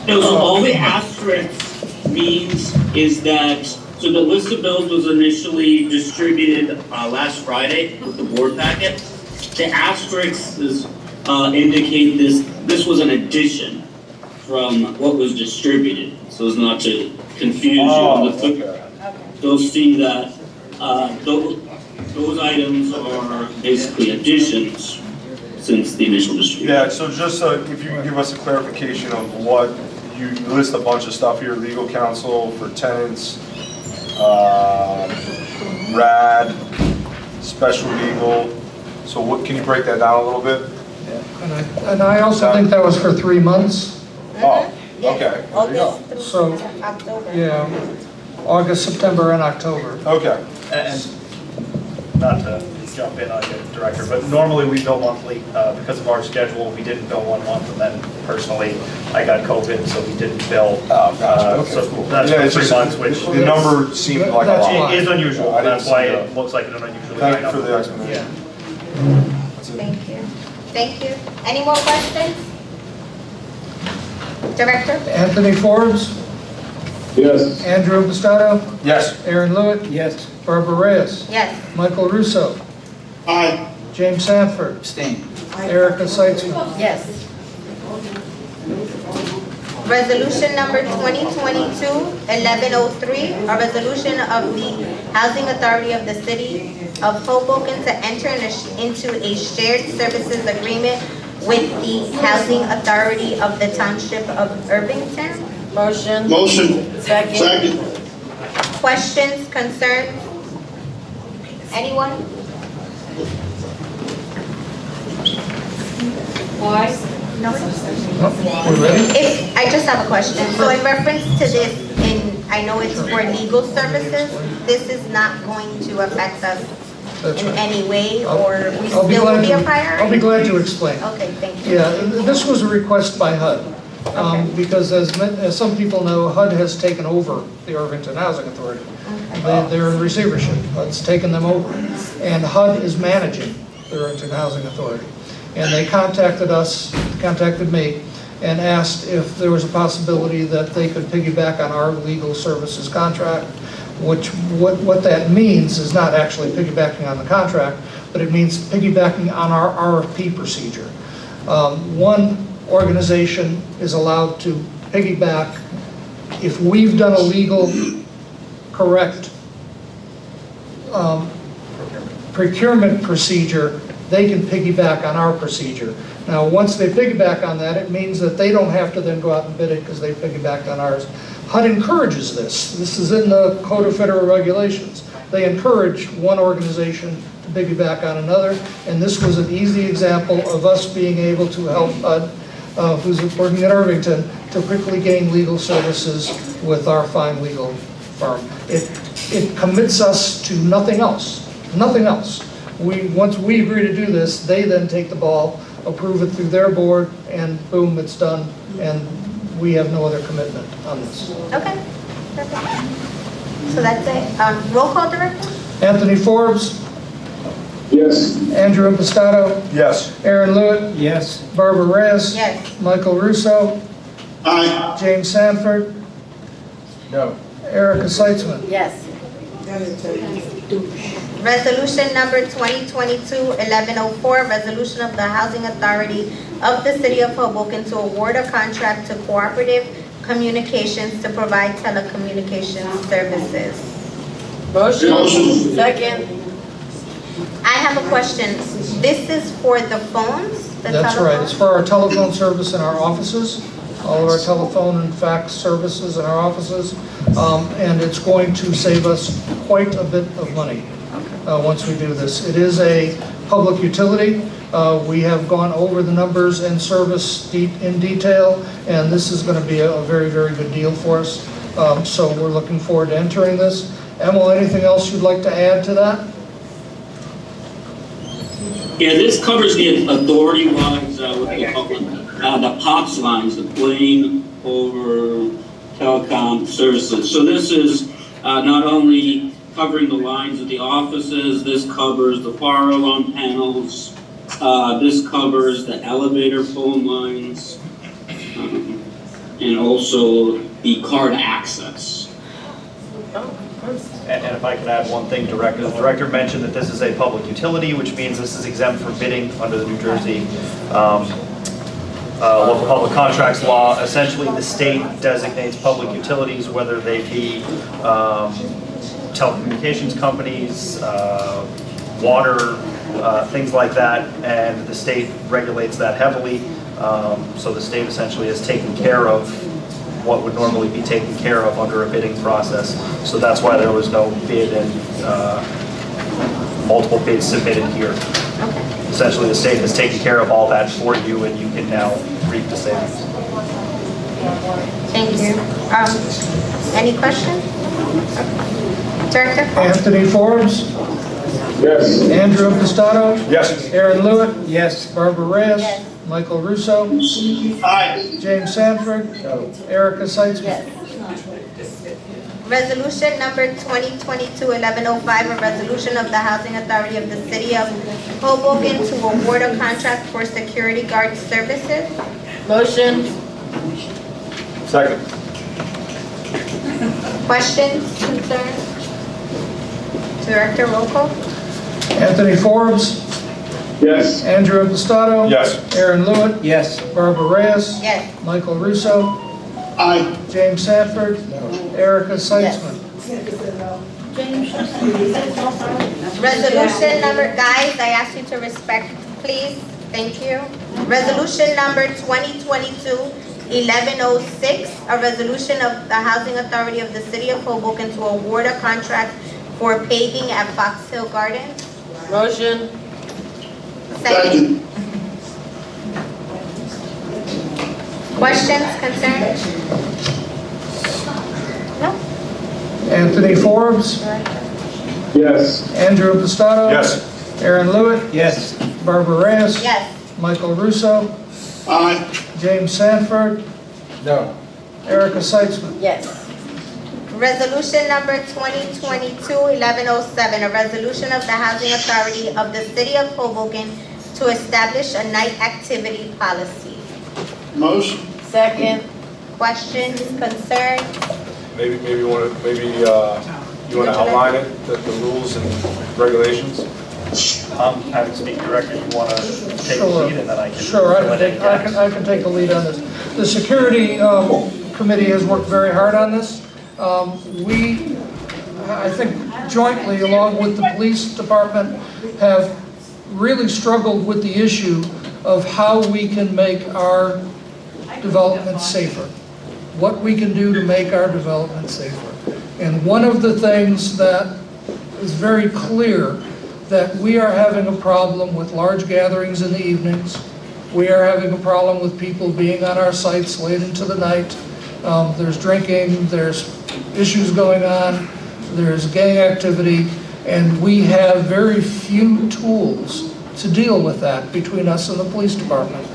Speaker 13: No, so all the asterisks means is that, so the list of bills was initially distributed last Friday with the board packet. The asterisks indicate this was an addition from what was distributed, so as not to confuse you.
Speaker 8: Okay.
Speaker 13: You'll see that those items are basically additions since the initial distribution.
Speaker 8: Yeah, so just if you can give us a clarification of what, you list a bunch of stuff here, legal counsel for tenants, RAD, special legal. So what, can you break that down a little bit?
Speaker 3: And I also think that was for 3 months.
Speaker 8: Oh, okay.
Speaker 2: August through
Speaker 3: So,
Speaker 2: October.
Speaker 3: yeah, August, September, and October.
Speaker 8: Okay.
Speaker 4: And not to jump in on you, Director, but normally we bill monthly. Because of our schedule, we didn't bill 1 month, and then personally, I got COVID, so we didn't bill.
Speaker 8: Okay,
Speaker 4: so
Speaker 8: cool.
Speaker 4: that's
Speaker 8: Yeah,
Speaker 4: for
Speaker 8: it's
Speaker 4: 3
Speaker 8: just-
Speaker 4: months, which
Speaker 8: the number seemed like a lot.
Speaker 4: it is unusual.
Speaker 8: I didn't
Speaker 4: That's why
Speaker 8: see
Speaker 4: it
Speaker 8: that.
Speaker 4: looks like an unusually high
Speaker 8: Thank you for
Speaker 4: number.
Speaker 8: the explanation.
Speaker 2: Thank you. Thank you. Any more questions? Director?
Speaker 3: Anthony Forbes,
Speaker 9: Yes.
Speaker 3: Andrew Impastato,
Speaker 8: Yes.
Speaker 3: Aaron Lewitt,
Speaker 5: Yes.
Speaker 3: Barbara Reyes,
Speaker 2: Yes.
Speaker 3: Michael Russo,
Speaker 10: Aye.
Speaker 3: James Sanford,
Speaker 5: Abstain.
Speaker 3: Erica Seitzman.
Speaker 2: Yes. Resolution number 2022-1103, a resolution of the Housing Authority of the City of Hoboken to enter into a shared services agreement with the Housing Authority of the Township of Irvington.
Speaker 1: Motion.
Speaker 10: Motion.
Speaker 1: Second.
Speaker 10: Second.
Speaker 2: Questions, concerns? Anyone?
Speaker 1: Why?
Speaker 2: No.
Speaker 3: We're ready?
Speaker 2: If, I just have a question. So in reference to this, and I know it's for legal services, this is not going to affect us
Speaker 3: That's
Speaker 2: in
Speaker 3: right.
Speaker 2: any way, or we
Speaker 3: I'll be
Speaker 2: still
Speaker 3: glad
Speaker 2: will be a
Speaker 3: to-
Speaker 2: priority?
Speaker 3: I'll be glad to explain.
Speaker 2: Okay, thank you.
Speaker 3: Yeah, this was a request by HUD. Because as some people know, HUD has taken over the Irvington Housing Authority. They're in receivership. HUD's taken them over. And HUD is managing the Irvington Housing Authority. And they contacted me, and asked if there was a possibility that they could piggyback on our legal services contract, which what that means is not actually piggybacking on the contract, but it means piggybacking on our RFP procedure. One organization is allowed to piggyback if we've done a legal correct procurement procedure. They can piggyback on our procedure. Now, once they piggyback on that, it means that they don't have to then go out and bid it because they piggybacked on ours. HUD encourages this. This is in the Code of Federal Regulations. They encourage one organization to piggyback on another, and this was an easy example of us being able to help HUD, who's working at Irvington, to quickly gain legal services with our fine legal firm. It commits us to nothing else, nothing else. Once we agree to do this, they then take the ball, approve it through their board, and boom, it's done, and we have no other commitment on this.
Speaker 2: Okay, perfect. So that's it. Roll call, Director?
Speaker 3: Anthony Forbes,
Speaker 9: Yes.
Speaker 3: Andrew Impastato,
Speaker 8: Yes.
Speaker 3: Aaron Lewitt,
Speaker 5: Yes.
Speaker 3: Barbara Reyes,
Speaker 2: Yes.
Speaker 3: Michael Russo,
Speaker 10: Aye.
Speaker 3: James Sanford,
Speaker 5: No.
Speaker 3: Erica Seitzman.
Speaker 1: Yes.
Speaker 2: Resolution number 2022-1104, resolution of the Housing Authority of the City of Hoboken to award a contract to Cooperative Communications to provide telecommunications services.
Speaker 1: Motion.
Speaker 10: Motion.
Speaker 1: Second.
Speaker 2: I have a question. This is for the phones? The
Speaker 3: That's right, it's
Speaker 2: telephones?
Speaker 3: for our telephone service in our offices, all of our telephone and fax services in our offices, and it's going to save us quite a bit of money once we do this. It is a public utility. We have gone over the numbers and service in detail, and this is going to be a very, very good deal for us. So we're looking forward to entering this. Emil, anything else you'd like to add to that?
Speaker 13: Yeah, this covers the authority lines with the POPs lines, the plane over telecom services. So this is not only covering the lines of the offices, this covers the fire alarm panels, this covers the elevator phone lines, and also the card access.
Speaker 4: And if I could add one thing, Director. The Director mentioned that this is a public utility, which means this is exempt from bidding under the New Jersey local public contracts law. Essentially, the state designates public utilities, whether they be telecommunications companies, water, things like that, and the state regulates that heavily. So the state essentially is taking care of what would normally be taken care of under a bidding process. So that's why there was no bid and multiple bids submitted here. Essentially, the state has taken care of all that for you, and you can now reap the savings.
Speaker 2: Thank you. Any questions? Director?
Speaker 3: Anthony Forbes?
Speaker 9: Yes.
Speaker 3: Andrew Impastato?
Speaker 8: Yes.
Speaker 3: Aaron Lewitt?
Speaker 5: Yes.
Speaker 3: Barbara Reyes?
Speaker 2: Yes.
Speaker 3: Michael Russo?
Speaker 10: Aye.
Speaker 3: James Sanford? Erica Seitzman?
Speaker 2: Resolution number 2022-1105, a resolution of the Housing Authority of the City of Hoboken to award a contract for security guard services.
Speaker 1: Motion.
Speaker 8: Second.
Speaker 2: Questions, concerns? Director, roll call.
Speaker 3: Anthony Forbes?
Speaker 9: Yes.
Speaker 3: Andrew Impastato?
Speaker 8: Yes.
Speaker 3: Aaron Lewitt?
Speaker 5: Yes.
Speaker 3: Barbara Reyes?
Speaker 2: Yes.
Speaker 3: Michael Russo?
Speaker 10: Aye.
Speaker 3: James Sanford? Erica Seitzman?
Speaker 2: Resolution number, guys, I ask you to respect, please. Thank you. Resolution number 2022-1106, a resolution of the Housing Authority of the City of Hoboken to award a contract for paving at Fox Hill Gardens.
Speaker 1: Motion.
Speaker 2: Second. Questions, concerns? No?
Speaker 3: Anthony Forbes?
Speaker 9: Yes.
Speaker 3: Andrew Impastato?
Speaker 8: Yes.
Speaker 3: Aaron Lewitt?
Speaker 5: Yes.
Speaker 3: Barbara Reyes?
Speaker 2: Yes.
Speaker 3: Michael Russo?
Speaker 10: Aye.
Speaker 3: James Sanford?
Speaker 5: No.
Speaker 3: Erica Seitzman?
Speaker 2: Yes. Resolution number 2022-1107, a resolution of the Housing Authority of the City of Hoboken to establish a night activity policy.
Speaker 10: Motion.
Speaker 1: Second.
Speaker 2: Questions, concerns?
Speaker 8: Maybe you want to outline it, the rules and regulations?
Speaker 4: I'm happy to speak directly. You want to take the lead, and then I can.
Speaker 3: Sure, I can take the lead on this. The Security Committee has worked very hard on this. We, I think jointly, along with the police department, have really struggled with the issue of how we can make our development safer. What we can do to make our development safer. And one of the things that is very clear, that we are having a problem with large gatherings in the evenings. We are having a problem with people being on our sites late into the night. There's drinking, there's issues going on, there's gang activity, and we have very few tools to deal with that between us and the police department.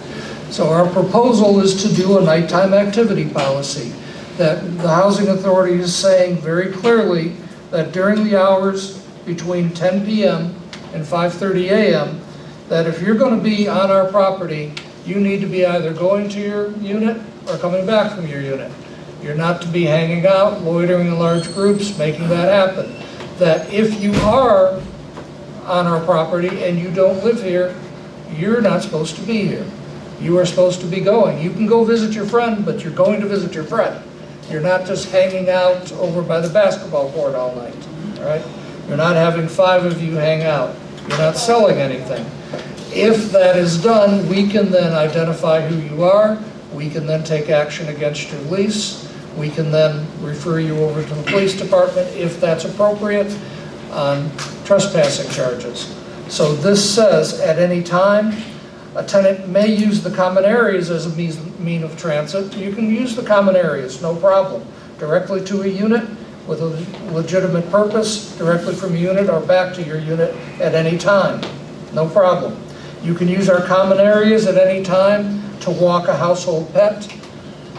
Speaker 3: So our proposal is to do a nighttime activity policy, that the Housing Authority is saying very clearly that during the hours between 10 p.m. and 5:30 a.m., that if you're going to be on our property, you need to be either going to your unit or coming back from your unit. You're not to be hanging out, loitering in large groups, making that happen. That if you are on our property and you don't live here, you're not supposed to be here. You are supposed to be going. You can go visit your friend, but you're going to visit your friend. You're not just hanging out over by the basketball court all night, all right? You're not having 5 of you hang out. You're not selling anything. If that is done, we can then identify who you are. We can then take action against your lease. We can then refer you over to the police department if that's appropriate on trespassing charges. So this says at any time, a tenant may use the common areas as a mean of transit. You can use the common areas, no problem, directly to a unit with a legitimate purpose, directly from a unit or back to your unit at any time, no problem. You can use our common areas at any time to walk a household pet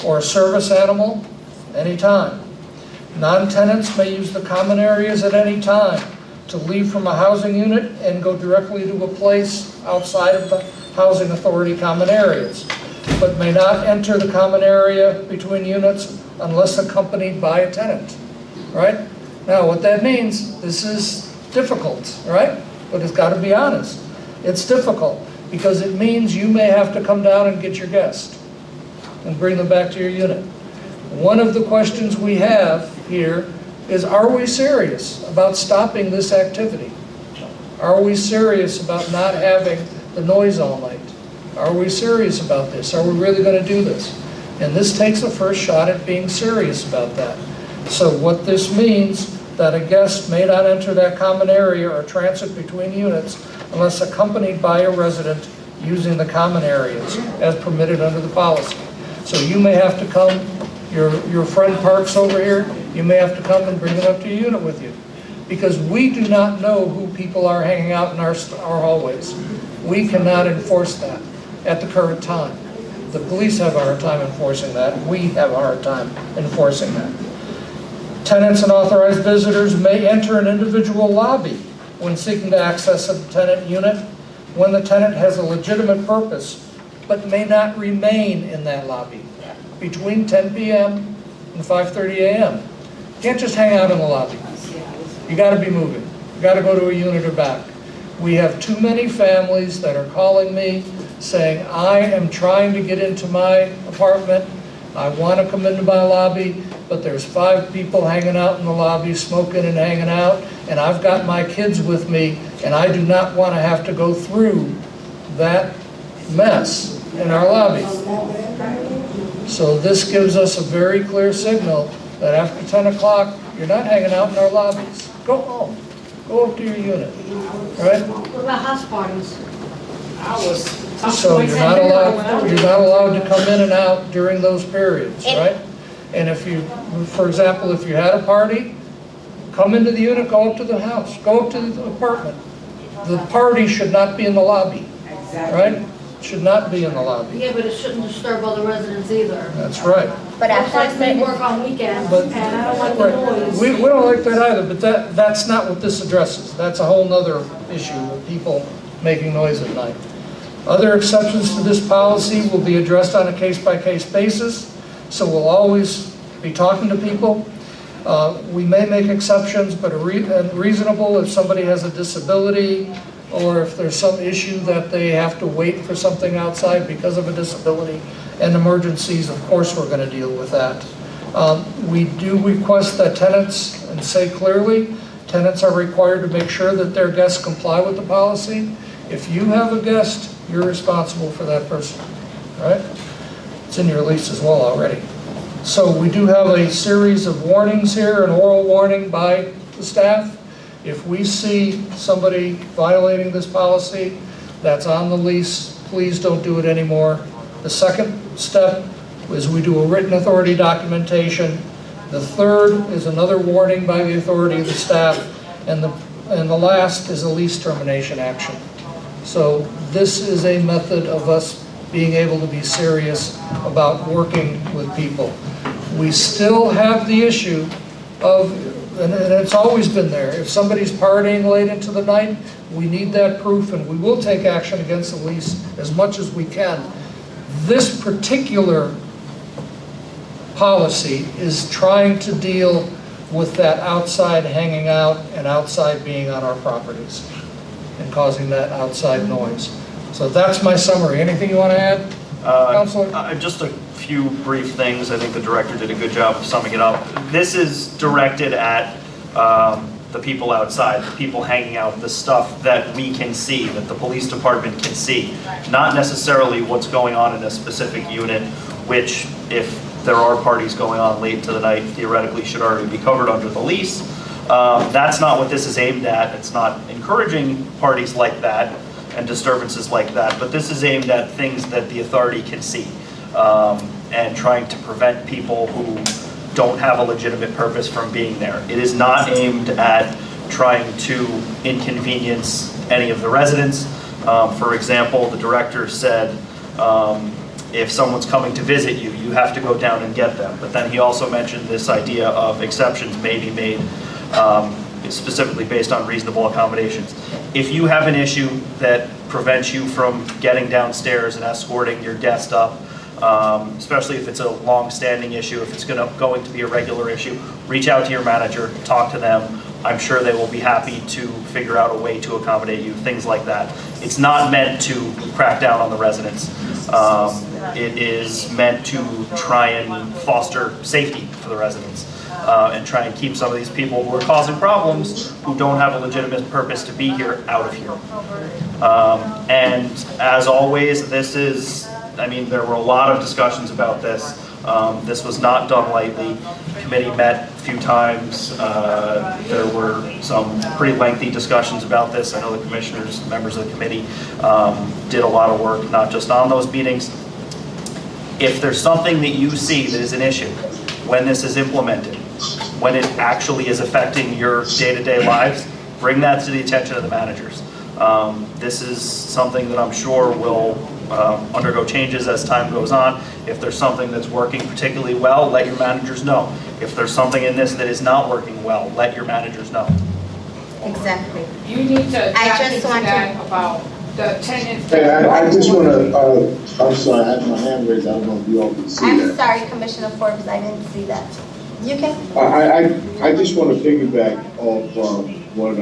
Speaker 3: or a service animal, anytime. Non-tenants may use the common areas at any time to leave from a housing unit and go directly to a place outside of the Housing Authority common areas, but may not enter the common area between units unless accompanied by a tenant, right? Now, what that means, this is difficult, right? But it's got to be honest. It's difficult. because it means you may have to come down and get your guest and bring them back to your unit. One of the questions we have here is, are we serious about stopping this activity? Are we serious about not having the noise all night? Are we serious about this? Are we really going to do this? And this takes a first shot at being serious about that. So what this means, that a guest may not enter that common area or transit between units unless accompanied by a resident using the common areas as permitted under the policy. So you may have to come, your friend parks over here, you may have to come and bring them up to your unit with you. Because we do not know who people are hanging out in our hallways. We cannot enforce that at the current time. The police have a hard time enforcing that. We have a hard time enforcing that. Tenants and authorized visitors may enter an individual lobby when seeking to access a tenant unit when the tenant has a legitimate purpose, but may not remain in that lobby between 10 p.m. and 5:30 a.m. You can't just hang out in the lobby. You got to be moving. You got to go to a unit or back. We have too many families that are calling me saying, I am trying to get into my apartment. I want to come into my lobby, but there's 5 people hanging out in the lobby, smoking and hanging out, and I've got my kids with me, and I do not want to have to go through that mess in our lobby. So this gives us a very clear signal that after 10 o'clock, you're not hanging out in our lobbies. Go home. Go up to your unit, right?
Speaker 1: What about house parties?
Speaker 3: So you're not allowed to come in and out during those periods, right? And if you, for example, if you had a party, come into the unit, go up to the house, go up to the apartment. The party should not be in the lobby, right? Should not be in the lobby.
Speaker 1: Yeah, but it shouldn't disturb other residents either.
Speaker 3: That's right.
Speaker 2: But
Speaker 1: Sometimes they work on weekends, and I don't like the noise.
Speaker 3: We don't like that either, but that's not what this addresses. That's a whole nother issue of people making noise at night. Other exceptions to this policy will be addressed on a case-by-case basis, so we'll always be talking to people. We may make exceptions, but reasonable if somebody has a disability or if there's some issue that they have to wait for something outside because of a disability and emergencies. Of course we're going to deal with that. We do request that tenants, and say clearly, tenants are required to make sure that their guests comply with the policy. If you have a guest, you're responsible for that person, right? It's in your lease as well already. So we do have a series of warnings here, an oral warning by the staff. If we see somebody violating this policy that's on the lease, please don't do it anymore. The second step is we do a written authority documentation. The third is another warning by the authority of the staff. And the last is a lease termination action. So this is a method of us being able to be serious about working with people. We still have the issue of, and it's always been there, if somebody's partying late into the night, we need that proof, and we will take action against the lease as much as we can. This particular policy is trying to deal with that outside hanging out and outside being on our properties and causing that outside noise. So that's my summary. Anything you want to add, Councilor?
Speaker 4: Just a few brief things. I think the director did a good job of summing it up. This is directed at the people outside, the people hanging out, the stuff that we can see, that the police department can see. Not necessarily what's going on in a specific unit, which, if there are parties going on late into the night, theoretically should already be covered under the lease. That's not what this is aimed at. It's not encouraging parties like that and disturbances like that, but this is aimed at things that the authority can see, and trying to prevent people who don't have a legitimate purpose from being there. It is not aimed at trying to inconvenience any of the residents. For example, the director said, if someone's coming to visit you, you have to go down and get them. But then he also mentioned this idea of exceptions may be made, specifically based on reasonable accommodations. If you have an issue that prevents you from getting downstairs and escorting your guest up, especially if it's a long-standing issue, if it's going to be a regular issue, reach out to your manager, talk to them. I'm sure they will be happy to figure out a way to accommodate you, things like that. It's not meant to crack down on the residents. It is meant to try and foster safety for the residents and try and keep some of these people who are causing problems, who don't have a legitimate purpose to be here, out of here. And as always, this is, I mean, there were a lot of discussions about this. This was not done lightly. The committee met a few times. There were some pretty lengthy discussions about this. I know the commissioners, members of the committee, did a lot of work, not just on those meetings. If there's something that you see that is an issue when this is implemented, when it actually is affecting your day-to-day lives, bring that to the attention of the managers. This is something that I'm sure will undergo changes as time goes on. If there's something that's working particularly well, let your managers know. If there's something in this that is not working well, let your managers know.
Speaker 2: Exactly.
Speaker 6: You need to
Speaker 2: I just want
Speaker 6: that
Speaker 2: to
Speaker 6: about the attendance.
Speaker 9: Hey, I just want to, I'm sorry, I had my hand raised, I don't know if you all can see
Speaker 2: I'm
Speaker 9: that.
Speaker 2: sorry, Commissioner Forbes, I didn't see that. You can?
Speaker 9: I just want to piggyback off what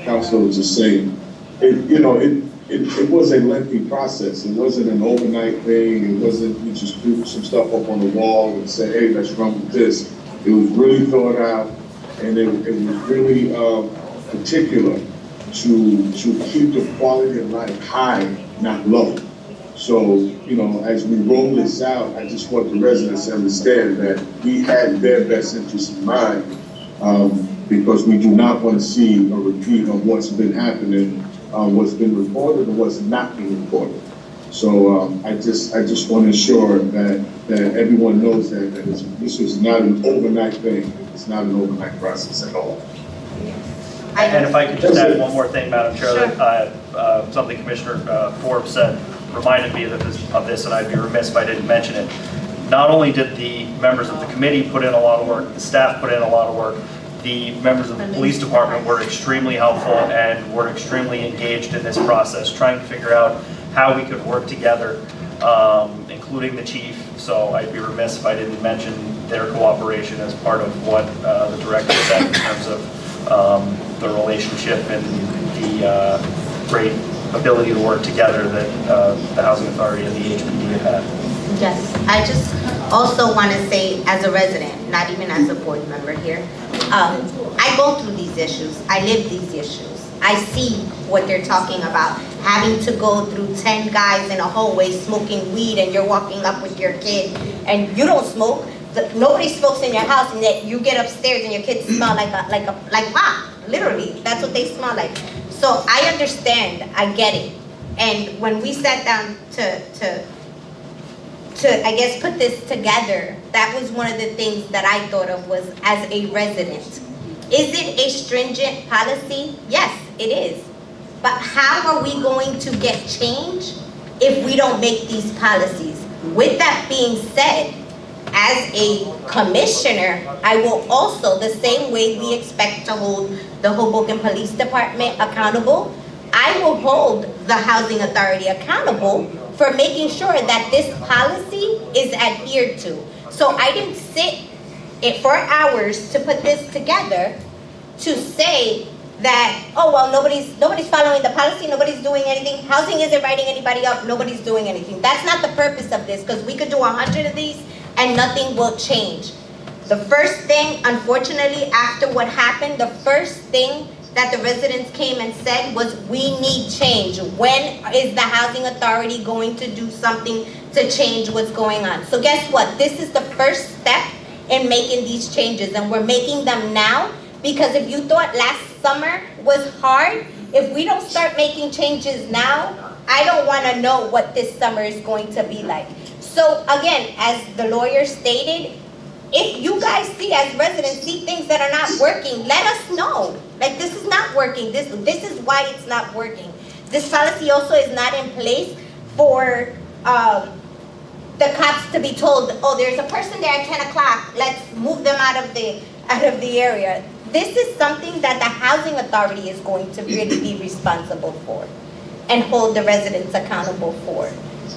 Speaker 9: Councilor was just saying. It was a lengthy process. It wasn't an overnight thing. It wasn't you just do some stuff up on the wall and say, hey, let's run with this. It was really thought out, and it was really particular to keep the quality of life high, not low. So, as we roll this out, I just want the residents to understand that we had their best interests in mind, because we do not want to see a repeat of what's been happening, what's been reported and what's not being reported. So I just want to ensure that everyone knows that this was not an overnight thing. It's not an overnight process at all.
Speaker 4: And if I could just add one more thing, Madam Chair, that something Commissioner Forbes said reminded me of this, and I'd be remiss if I didn't mention it. Not only did the members of the committee put in a lot of work, the staff put in a lot of work, the members of the police department were extremely helpful and were extremely engaged in this process, trying to figure out how we could work together, including the chief. So I'd be remiss if I didn't mention their cooperation as part of what the director said in terms of the relationship and the great ability to work together that the Housing Authority and the HPD have had.
Speaker 2: Yes, I just also want to say, as a resident, not even as a board member here, I go through these issues. I live these issues. I see what they're talking about, having to go through 10 guys in a hallway smoking weed, and you're walking up with your kid, and you don't smoke. Nobody smokes in your house, and yet you get upstairs and your kids smell like pop. Literally, that's what they smell like. So I understand, I get it. And when we sat down to I guess put this together, that was one of the things that I thought of was as a resident. Is it a stringent policy? Yes, it is. But how are we going to get change if we don't make these policies? With that being said, as a commissioner, I will also, the same way we expect to hold the Hoboken Police Department accountable, I will hold the Housing Authority accountable for making sure that this policy is adhered to. So I didn't sit for hours to put this together to say that, oh, well, nobody's following the policy, nobody's doing anything, housing isn't writing anybody up, nobody's doing anything. That's not the purpose of this, because we could do 100 of these and nothing will change. The first thing, unfortunately, after what happened, the first thing that the residents came and said was, we need change. When is the Housing Authority going to do something to change what's going on? So guess what? This is the first step in making these changes, and we're making them now, because if you thought last summer was hard, if we don't start making changes now, I don't want to know what this summer is going to be like. So again, as the lawyer stated, if you guys see, as residents, see things that are not working, let us know. Like, this is not working. This is why it's not working. This policy also is not in place for the cops to be told, oh, there's a person there at 10 o'clock, let's move them out of the area. This is something that the Housing Authority is going to really be responsible for and hold the residents accountable for.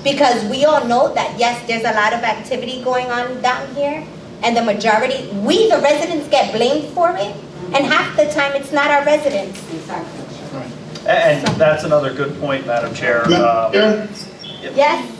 Speaker 2: Because we all know that, yes, there's a lot of activity going on down here, and the majority, we the residents get blamed for it, And half the time, it's not our residents.
Speaker 4: And that's another good point, Madam Chair.
Speaker 2: Yes?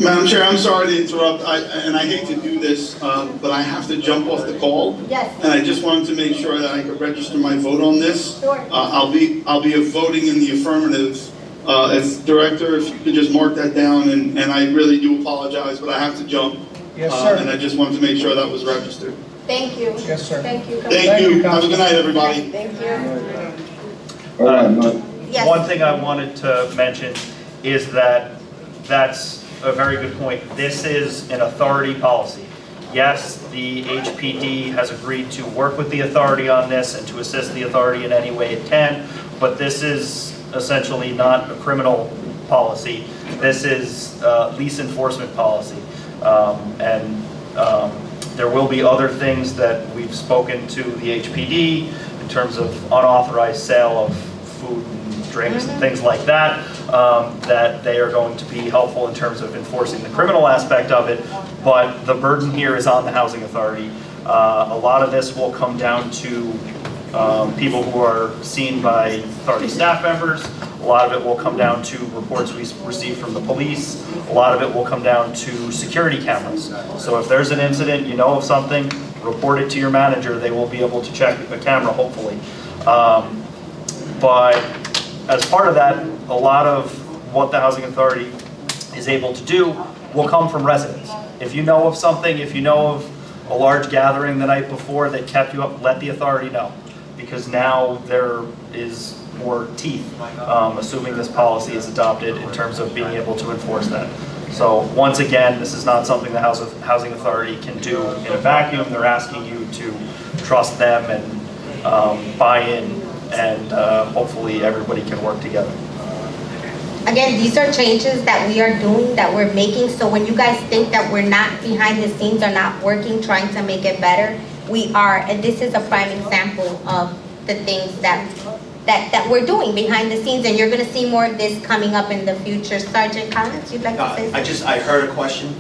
Speaker 10: Madam Chair, I'm sorry to interrupt, and I hate to do this, but I have to jump off the call.
Speaker 2: Yes.
Speaker 10: And I just wanted to make sure that I could register my vote on this.
Speaker 2: Sure.
Speaker 10: I'll be voting in the affirmative. If Director, if you could just mark that down, and I really do apologize, but I have to jump.
Speaker 3: Yes, sir.
Speaker 10: And I just wanted to make sure that was registered.
Speaker 2: Thank you.
Speaker 3: Yes, sir.
Speaker 2: Thank you.
Speaker 10: Thank you. Have a good night, everybody.
Speaker 2: Thank you.
Speaker 9: All right, Mike.
Speaker 2: Yes.
Speaker 4: One thing I wanted to mention is that that's a very good point. This is an authority policy. Yes, the HPD has agreed to work with the authority on this and to assist the authority in any way it can, but this is essentially not a criminal policy. This is lease enforcement policy. There will be other things that we've spoken to the HPD in terms of unauthorized sale of food and drinks and things like that, that they are going to be helpful in terms of enforcing the criminal aspect of it, but the burden here is on the housing authority. A lot of this will come down to people who are seen by authority staff members. A lot of it will come down to reports we receive from the police. A lot of it will come down to security cameras. So if there's an incident, you know of something, report it to your manager. They will be able to check the camera, hopefully. But as part of that, a lot of what the housing authority is able to do will come from residents. If you know of something, if you know of a large gathering the night before that kept you up, let the authority know. Because now there is more teeth, assuming this policy is adopted in terms of being able to enforce that. So once again, this is not something the housing authority can do in a vacuum. They're asking you to trust them and buy in, and hopefully everybody can work together.
Speaker 2: Again, these are changes that we are doing, that we're making, so when you guys think that we're not behind the scenes or not working, trying to make it better, we are, and this is a prime example of the things that we're doing behind the scenes, and you're going to see more of this coming up in the future. Sergeant Collins, you'd like to say something?
Speaker 14: I heard a question.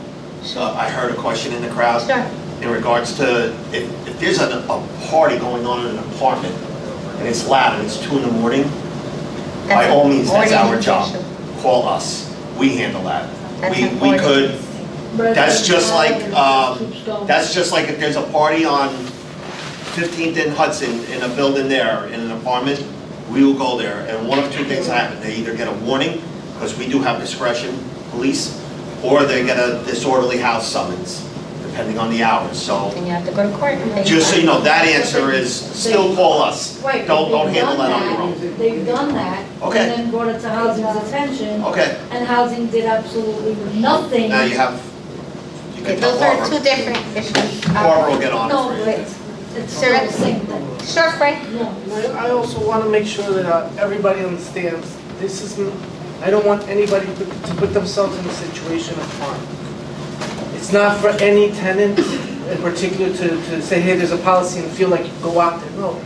Speaker 14: I heard a question in the crowd.
Speaker 2: Sure.
Speaker 14: In regards to if there's a party going on in an apartment and it's loud and it's 2 in the morning, by all means, that's our job. Call us. We handle that. We could. That's just like if there's a party on 15th and Hudson in a building there in an apartment, we will go there, and one of two things happen. They either get a warning, because we do have discretion, police, or they get a disorderly house summons, depending on the hours. So
Speaker 2: And you have to go to court.
Speaker 14: just so you know, that answer is still call us.
Speaker 16: Right,
Speaker 14: Don't handle that on your own.
Speaker 16: They've done that,
Speaker 14: Okay.
Speaker 16: and then brought it to housing's attention.
Speaker 14: Okay.
Speaker 16: And housing did absolutely nothing.
Speaker 14: Now you have. You can tell
Speaker 2: Those are
Speaker 14: Barbara.
Speaker 2: two different issues.
Speaker 14: Barbara will get on
Speaker 16: No,
Speaker 14: it for
Speaker 16: but
Speaker 14: you.
Speaker 16: it's
Speaker 2: Sure.
Speaker 16: the same thing.
Speaker 2: Sure, Frank.
Speaker 12: I also want to make sure that everybody understands, this isn't, I don't want anybody to put themselves in a situation of harm. It's not for any tenant in particular to say, hey, there's a policy and feel like you go out there. No.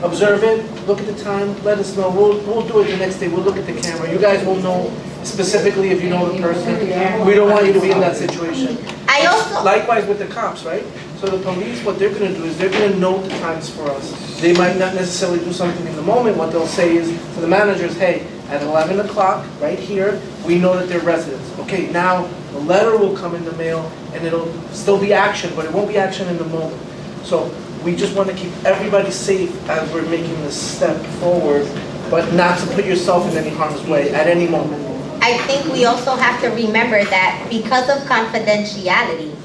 Speaker 12: Observe it, look at the time, let us know. We'll do it the next day. We'll look at the camera. You guys will know specifically if you know the person. We don't want you to be in that situation.
Speaker 2: I also...
Speaker 12: Likewise with the cops, right? So the police, what they're going to do is they're going to note the times for us. They might not necessarily do something in the moment. What they'll say is to the managers, hey, at 11 o'clock, right here, we know that they're residents. Okay, now the letter will come in the mail and it'll still be action, but it won't be action in the moment. So we just want to keep everybody safe as we're making this step forward, but not to put yourself in any harm's way at any moment.
Speaker 2: I think we also have to remember that because of confidentiality,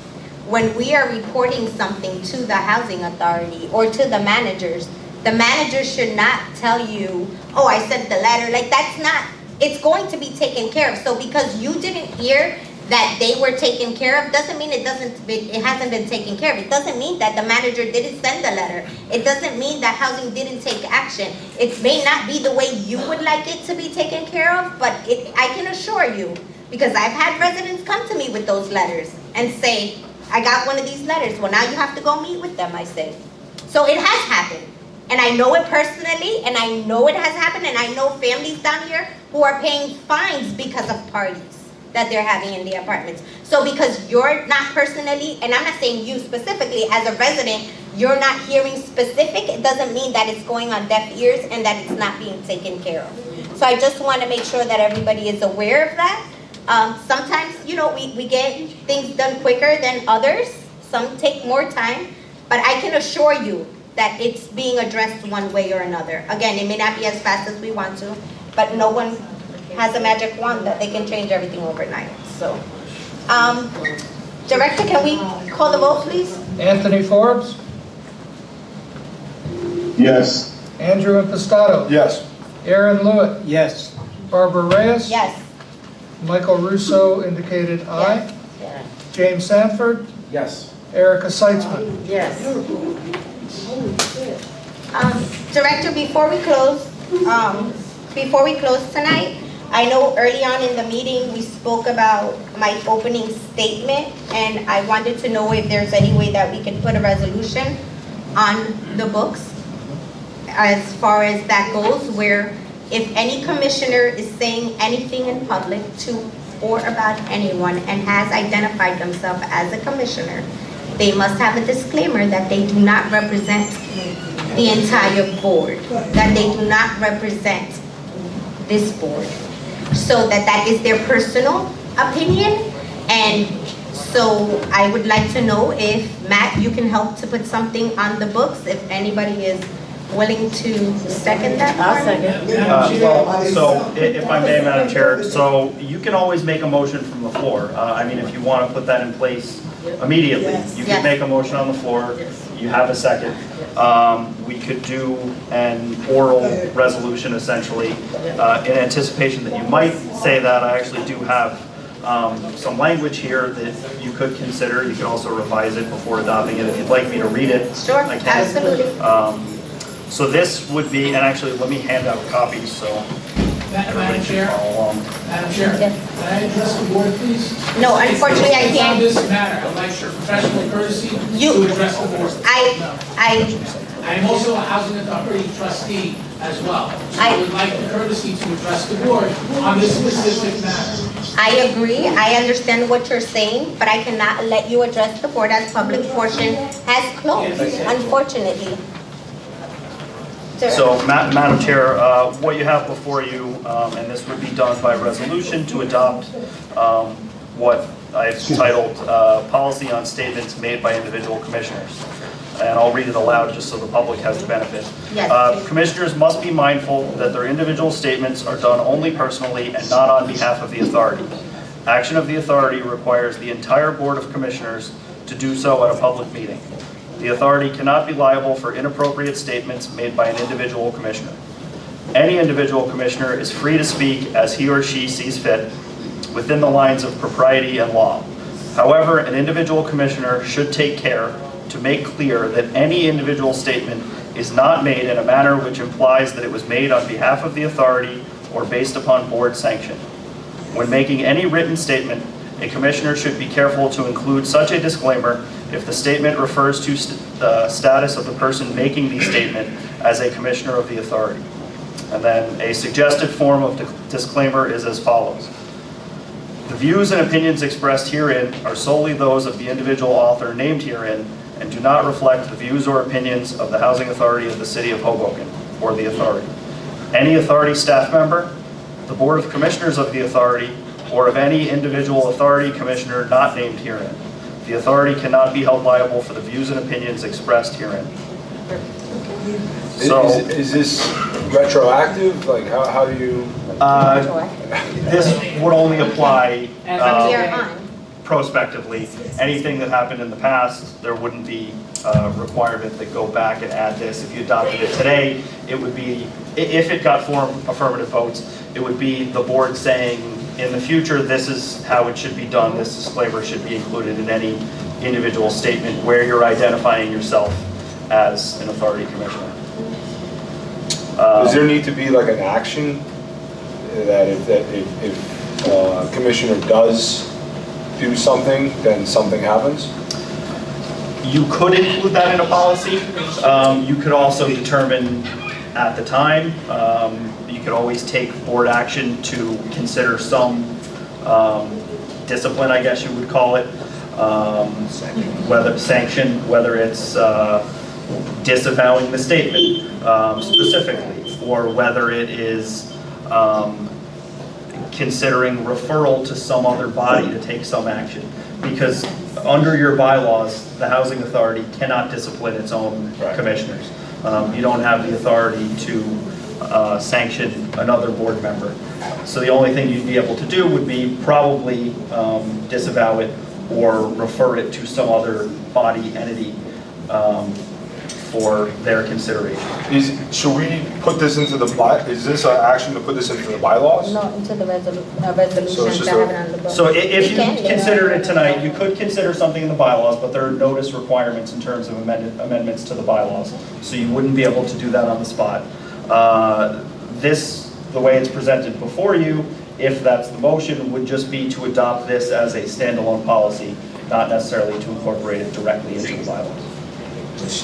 Speaker 2: when we are reporting something to the housing authority or to the managers should not tell you, oh, I sent the letter. Like, that's not, it's going to be taken care of. So because you didn't hear that they were taken care of doesn't mean it hasn't been taken care of. It doesn't mean that the manager didn't send the letter. It doesn't mean that housing didn't take action. It may not be the way you would like it to be taken care of, but I can assure you, because I've had residents come to me with those letters and say, I got one of these letters. Well, now you have to go meet with them, I say. So it has happened. And I know it personally, and I know it has happened, and I know families down here who are paying fines because of parties. that they're having in the apartments. So because you're not personally, and I'm not saying you specifically, as a resident, you're not hearing specific, it doesn't mean that it's going on deaf ears and that it's not being taken care of. So I just want to make sure that everybody is aware of that. Sometimes, you know, we get things done quicker than others. Some take more time, but I can assure you that it's being addressed one way or another. Again, it may not be as fast as we want to, but no one has a magic wand that they can change everything overnight. So, Director, can we call the vote, please?
Speaker 3: Anthony Forbes?
Speaker 9: Yes.
Speaker 3: Andrew Impastato?
Speaker 8: Yes.
Speaker 3: Aaron Lewitt?
Speaker 5: Yes.
Speaker 3: Barbara Reyes?
Speaker 2: Yes.
Speaker 3: Michael Russo indicated aye.
Speaker 2: Yes.
Speaker 3: James Sanford?
Speaker 5: Yes.
Speaker 3: Erica Seitzman?
Speaker 1: Yes.
Speaker 2: Director, before we close tonight, I know early on in the meeting we spoke about my opening statement, and I wanted to know if there's any way that we can put a resolution on the books as far as that goes, where if any commissioner is saying anything in public to or about anyone and has identified themselves as a commissioner, they must have a disclaimer that they do not represent the entire board, that they do not represent this board, so that is their personal opinion. And so I would like to know if, Matt, you can help to put something on the books, if anybody is willing to second that?
Speaker 1: I'll second.
Speaker 4: So if I may, Madam Chair, so you can always make a motion from the floor. I mean, if you want to put that in place immediately, you can make a motion on the floor. You have a second. We could do an oral resolution essentially in anticipation that you might say that. I actually do have some language here that you could consider. You can also revise it before adopting it. If you'd like me to read it,
Speaker 2: sure,
Speaker 4: I can.
Speaker 2: absolutely.
Speaker 4: So this would be, and actually let me hand out copies so everybody can follow along.
Speaker 15: Madam Chair, can I address the board, please?
Speaker 2: No, unfortunately I
Speaker 15: It's on
Speaker 2: can't.
Speaker 15: this matter, I'd like your professional courtesy to address the board. I am also a housing authority trustee as well. So I would like the courtesy to address the board on this specific matter.
Speaker 2: I agree, I understand what you're saying, but I cannot let you address the board as public portion has closed, unfortunately.
Speaker 4: So, Madam Chair, what you have before you, and this would be done by resolution to adopt what I've titled Policy on Statements Made by Individual Commissioners. And I'll read it aloud just so the public has the benefit.
Speaker 2: Yes.
Speaker 4: Commissioners must be mindful that their individual statements are done only personally and not on behalf of the authority. Action of the authority requires the entire Board of Commissioners to do so at a public meeting. The authority cannot be liable for inappropriate statements made by an individual commissioner. Any individual commissioner is free to speak as he or she sees fit within the lines of propriety and law. However, an individual commissioner should take care to make clear that any individual statement is not made in a manner which implies that it was made on behalf of the authority or based upon board sanction. When making any written statement, a commissioner should be careful to include such a disclaimer if the statement refers to the status of the person making the statement as a commissioner of the authority. And then a suggested form of disclaimer is as follows. The views and opinions expressed herein are solely those of the individual author named herein and do not reflect the views or opinions of the Housing Authority of the City of Hoboken or the authority. Any authority staff member, the Board of Commissioners of the authority, or of any individual authority commissioner not named herein. The authority cannot be held liable for the views and opinions expressed herein. So,
Speaker 8: is this retroactive? Like, how do you?
Speaker 4: This would only apply
Speaker 2: From here on.
Speaker 4: prospectively. Anything that happened in the past, there wouldn't be a requirement to go back and add this. If you adopted it today, it would be, if it got affirmative votes, it would be the board saying, in the future, this is how it should be done. This disclaimer should be included in any individual statement where you're identifying yourself as an authority commissioner.
Speaker 8: Does there need to be like an action that if a commissioner does do something, then something happens?
Speaker 4: You could include that in a policy. You could also determine at the time, you could always take board action to consider some discipline, I guess you would call it, whether sanction, whether it's disavowing the statement specifically, or whether it is considering referral to some other body to take some action. Because under your bylaws, the housing authority cannot discipline its own commissioners. You don't have the authority to sanction another board member. So the only thing you'd be able to do would be probably disavow it or refer it to some other body entity for their consideration.
Speaker 8: Should we put this into the is this an action to put this into the bylaws?
Speaker 2: No, into the resolution
Speaker 8: So it's just
Speaker 2: to have it on the book.
Speaker 4: So if you consider it tonight, you could consider something in the bylaws, but there are notice requirements in terms of amendments to the bylaws. So you wouldn't be able to do that on the spot. The way it's presented before you, if that's the motion, would just be to adopt this as a standalone policy, not necessarily to incorporate it directly into the bylaws.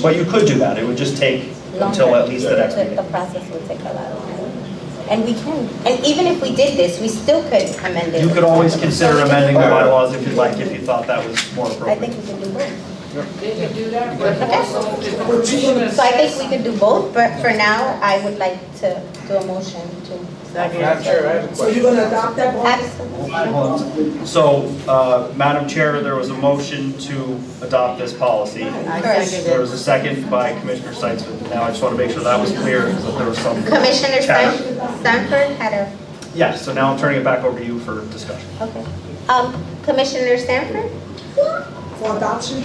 Speaker 4: But you could do that. It would just take until at least the next meeting.
Speaker 2: The process would take a lot of time. And we can, and even if we did this, we still could amend it.
Speaker 4: You could always consider amending the bylaws if you'd like, if you thought that was more
Speaker 2: I
Speaker 4: appropriate.
Speaker 2: think we can do both.
Speaker 6: They can do that, but also the commissioners.
Speaker 2: So I think we could do both, but for now, I would like to do a motion to.
Speaker 12: Madam Chair, I have a question.
Speaker 11: So you're gonna adopt that one?
Speaker 2: Absolutely.
Speaker 4: So, Madam Chair, there was a motion to adopt this policy. There was a second by Commissioner Seitzman. Now, I just want to make sure that was clear, because there was some
Speaker 2: Commissioner
Speaker 4: chatter.
Speaker 2: Stanford had a,
Speaker 4: Yes, so now I'm turning it back over to you for discussion.
Speaker 2: okay. Commissioner Stanford?
Speaker 11: For adoption?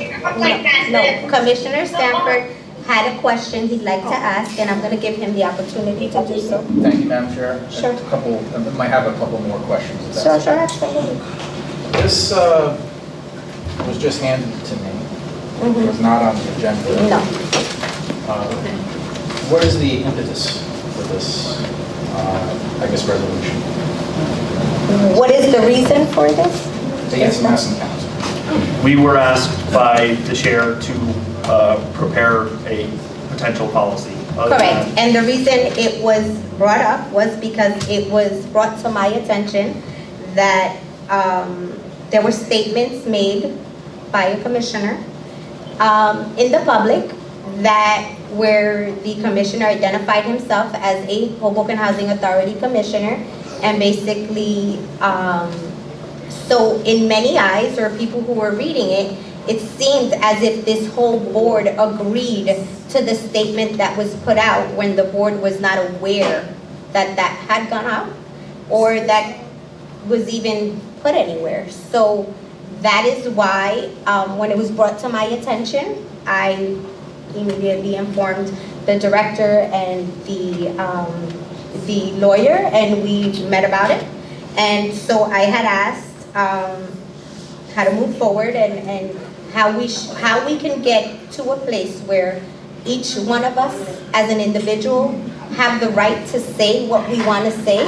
Speaker 2: No, Commissioner Stanford had a question he'd like to ask, and I'm going to give him the opportunity to do so.
Speaker 17: Thank you, Madam Chair.
Speaker 2: Sure.
Speaker 17: I might have a couple more questions. if
Speaker 2: Sure,
Speaker 17: that's
Speaker 2: sure,
Speaker 17: okay.
Speaker 2: absolutely.
Speaker 17: This was just handed to me. It was not on the agenda.
Speaker 2: No.
Speaker 17: What is the impetus for this, I guess, resolution?
Speaker 2: What is the reason for this?
Speaker 17: Yes, I'm asking council.
Speaker 4: We were asked by the chair to prepare a potential policy.
Speaker 2: Correct, and the reason it was brought up was because it was brought to my attention that there were statements made by a commissioner in the public that where the commissioner identified himself as a Hoboken Housing Authority commissioner, and basically, so in many eyes, or people who were reading it, it seemed as if this whole board agreed to the statement that was put out when the board was not aware that that had gone out or that was even put anywhere. So that is why when it was brought to my attention, I immediately informed the director and the lawyer, and we met about it. And so I had asked how to move forward and how we can get to a place where each one of us as an individual have the right to say what we want to say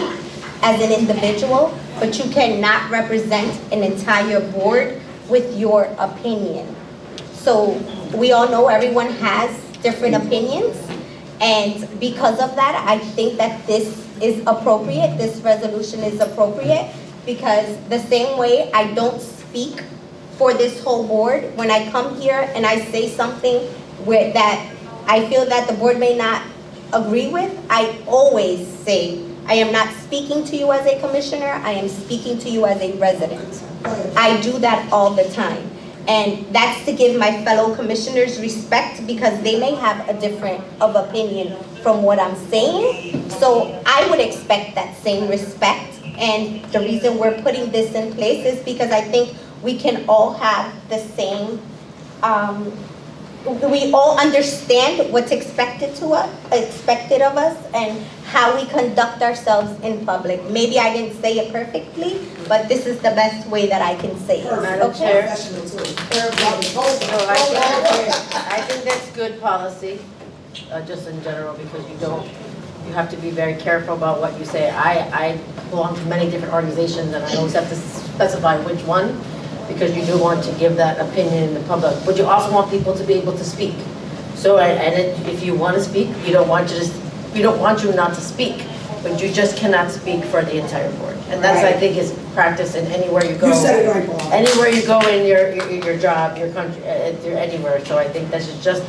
Speaker 2: as an individual, but you cannot represent an entire board with your opinion. So we all know everyone has different opinions, and because of that, I think that this is appropriate, this resolution is appropriate, because the same way I don't speak for this whole board, when I come here and I say something that I feel that the board may not agree with, I always say, I am not speaking to you as a commissioner, I am speaking to you as a resident. I do that all the time. And that's to give my fellow commissioners respect, because they may have a different of opinion from what I'm saying. So I would expect that same respect. And the reason we're putting this in place is because I think we can all have the same, we all understand what's expected of us, and how we conduct ourselves in public. Maybe I didn't say it perfectly, but this is the best way that I can say it.
Speaker 18: Madam Chair.
Speaker 11: I
Speaker 18: think that's good policy, just in general, because you have to be very careful about what you say. I belong to many different organizations, and I always have to specify which one, because you do want to give that opinion in the public, but you also want people to be able to speak. So, if you want to speak, we don't want you not to speak, but you just cannot speak for the entire board. And that's, I think, is practice in anywhere you go.
Speaker 7: You said it right, Bob.
Speaker 18: Anywhere you go in your job, your country, anywhere. So I think that's just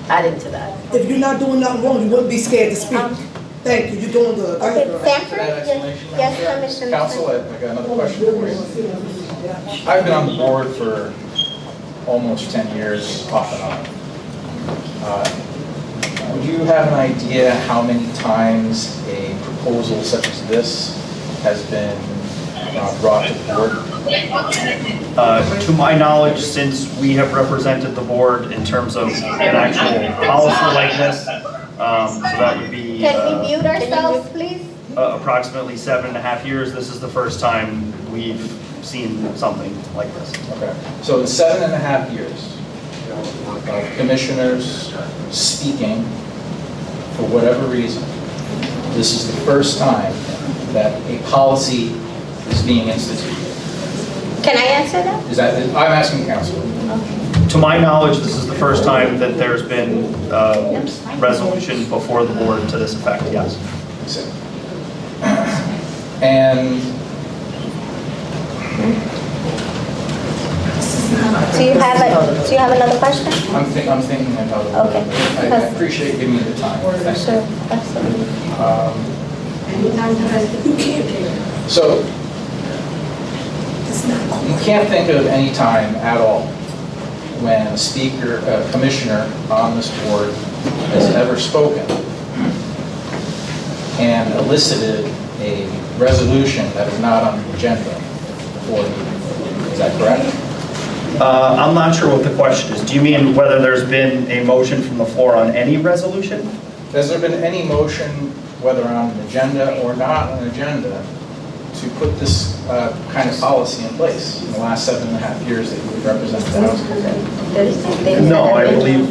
Speaker 18: adding to that.
Speaker 7: If you're not doing nothing wrong, you wouldn't be scared to speak. Thank you, you're doing good. Go ahead, girl.
Speaker 2: Sanford?
Speaker 12: That explanation.
Speaker 2: Yes, Commissioner.
Speaker 12: Council, I got another question for you. I've been on the board for almost 10 years, off and on. Would you have an idea how many times a proposal such as this has been brought to the board?
Speaker 4: To my knowledge, since we have represented the board in terms of an actual policy like this, so that would be
Speaker 2: Can we mute ourselves, please?
Speaker 4: approximately 7.5 years. This is the first time we've seen something like this.
Speaker 12: Okay, so in 7.5 years, commissioners speaking, for whatever reason, this is the first time that a policy is being instituted.
Speaker 2: Can I answer that?
Speaker 12: Is that, I'm asking council.
Speaker 4: To my knowledge, this is the first time that there's been a resolution before the board to this effect, yes.
Speaker 12: And
Speaker 2: Do you have another question?
Speaker 12: I'm thinking about it.
Speaker 2: Okay.
Speaker 12: I appreciate giving me the time. Thank you.
Speaker 2: Sure, absolutely.
Speaker 12: So, you can't think of any time at all when a speaker, a commissioner on this board has ever spoken and elicited a resolution that is not on the agenda for the meeting. Is that correct?
Speaker 4: I'm not sure what the question is. Do you mean whether there's been a motion from the floor on any resolution?
Speaker 12: Has there been any motion, whether on an agenda or not on an agenda, to put this kind of policy in place in the last 7.5 years that you represent the House?
Speaker 4: No, I believe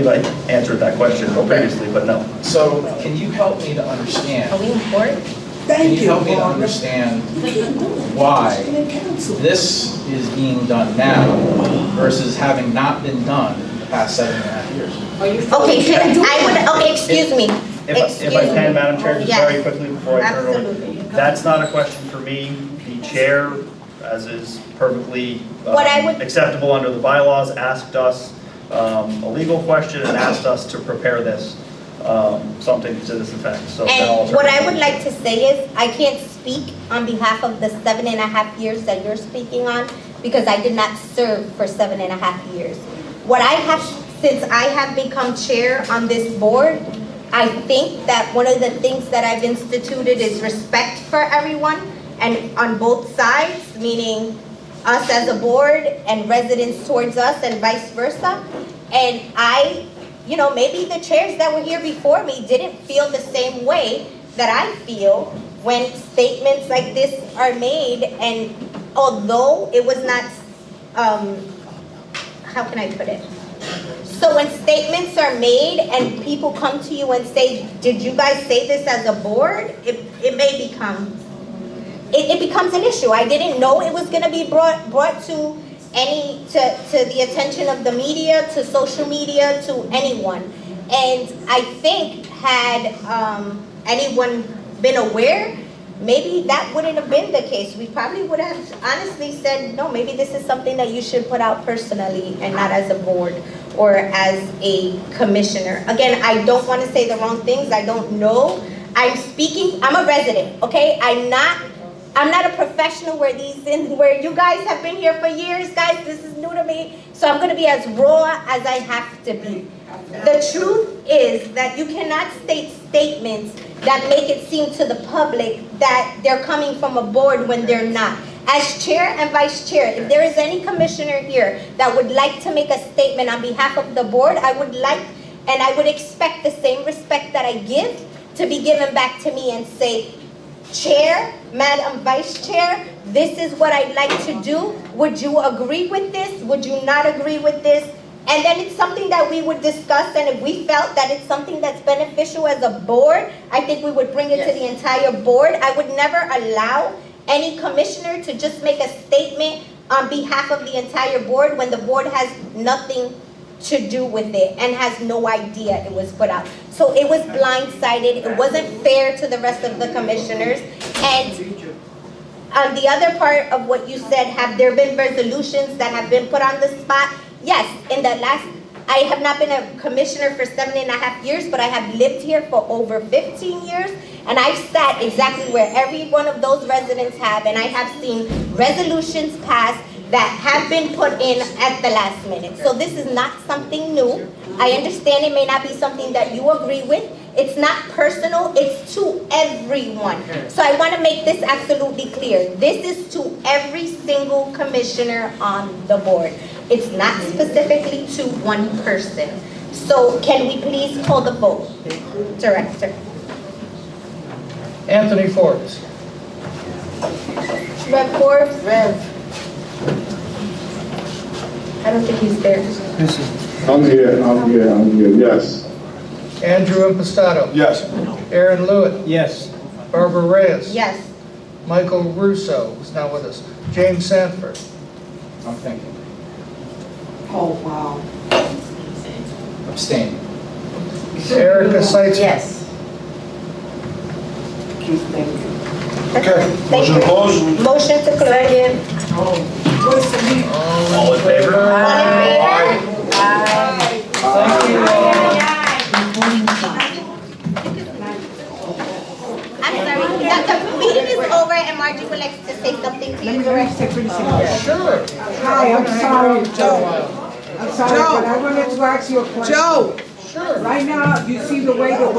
Speaker 4: I answered that question previously, but no.
Speaker 12: So, can you help me to understand?
Speaker 2: Are we in court?
Speaker 12: Can you help me to understand why this is being done now versus having not been done in the past 7.5 years?
Speaker 2: Okay, excuse me.
Speaker 4: If I can, Madam Chair, just
Speaker 2: Yes.
Speaker 4: very quickly before I turn it over.
Speaker 2: Absolutely.
Speaker 4: That's not a question for me. The chair, as is perfectly acceptable under the bylaws, asked us a legal question and asked us to prepare this, something to this effect. So then I'll
Speaker 2: And
Speaker 4: turn
Speaker 2: what
Speaker 4: it
Speaker 2: I
Speaker 4: over.
Speaker 2: would like to say is, I can't speak on behalf of the 7.5 years that you're speaking on, because I did not serve for 7.5 years. What I have, since I have become chair on this board, I think that one of the things that I've instituted is respect for everyone, and on both sides, meaning us as a board and residents towards us and vice versa. And maybe the chairs that were here before me didn't feel the same way that I feel when statements like this are made, and although it was not, how can I put it? So when statements are made and people come to you and say, did you guys say this as a board? It may become, it becomes an issue. I didn't know it was gonna be brought to the attention of the media, to social media, to anyone. And I think had anyone been aware, maybe that wouldn't have been the case. We probably would have honestly said, no, maybe this is something that you should put out personally and not as a board or as a commissioner. Again, I don't want to say the wrong things. I don't know. I'm a resident, okay? I'm not a professional where you guys have been here for years, guys. This is new to me. So I'm going to be as raw as I have to be. The truth is that you cannot state statements that make it seem to the public that they're coming from a board when they're not. As chair and vice chair, if there is any commissioner here that would like to make a statement on behalf of the board, I would like and I would expect the same respect that I give to be given back to me and say, Chair, Madam Vice Chair, this is what I'd like to do. Would you agree with this? Would you not agree with this? And then it's something that we would discuss, and if we felt that it's something that's beneficial as a board, I think we would bring it to the entire board. I would never allow any commissioner to just make a statement on behalf of the entire board when the board has nothing to do with it and has no idea it was put out. So it was blindsided, it wasn't fair to the rest of the commissioners. And on the other part of what you said, have there been resolutions that have been put on the spot? Yes, I have not been a commissioner for 7.5 years, but I have lived here for over 15 years, and I've sat exactly where every one of those residents have, and I have seen resolutions passed that have been put in at the last minute. So this is not something new. I understand it may not be something that you agree with. It's not personal, it's to everyone. So I want to make this absolutely clear. This is to every single commissioner on the board. It's not specifically to one person. So can we please call the vote, Director?
Speaker 3: Anthony Forbes.
Speaker 2: Rev. Forbes? Rev. I don't think he's there.
Speaker 9: I'm here, yes.
Speaker 3: Andrew Impastato.
Speaker 8: Yes.
Speaker 3: Aaron Lewitt. Yes. Barbara Reyes.
Speaker 2: Yes.
Speaker 3: Michael Russo is not with us. James Sanford.
Speaker 17: I'm thinking.
Speaker 11: Oh, wow.
Speaker 17: Abstain.
Speaker 3: Erica Seitzman.
Speaker 18: Yes.
Speaker 11: Keep thinking.
Speaker 8: Okay, motion to close?
Speaker 2: Motion to close.
Speaker 11: What's the meeting?
Speaker 4: All in favor?
Speaker 2: I'm sorry, the meeting is over and Margie would like to say something to you, Director.
Speaker 3: Sure.
Speaker 19: Hi, I'm sorry, Joe. I'm sorry, but I wanted to ask you a question.
Speaker 11: Joe!
Speaker 19: Right now, you see the way the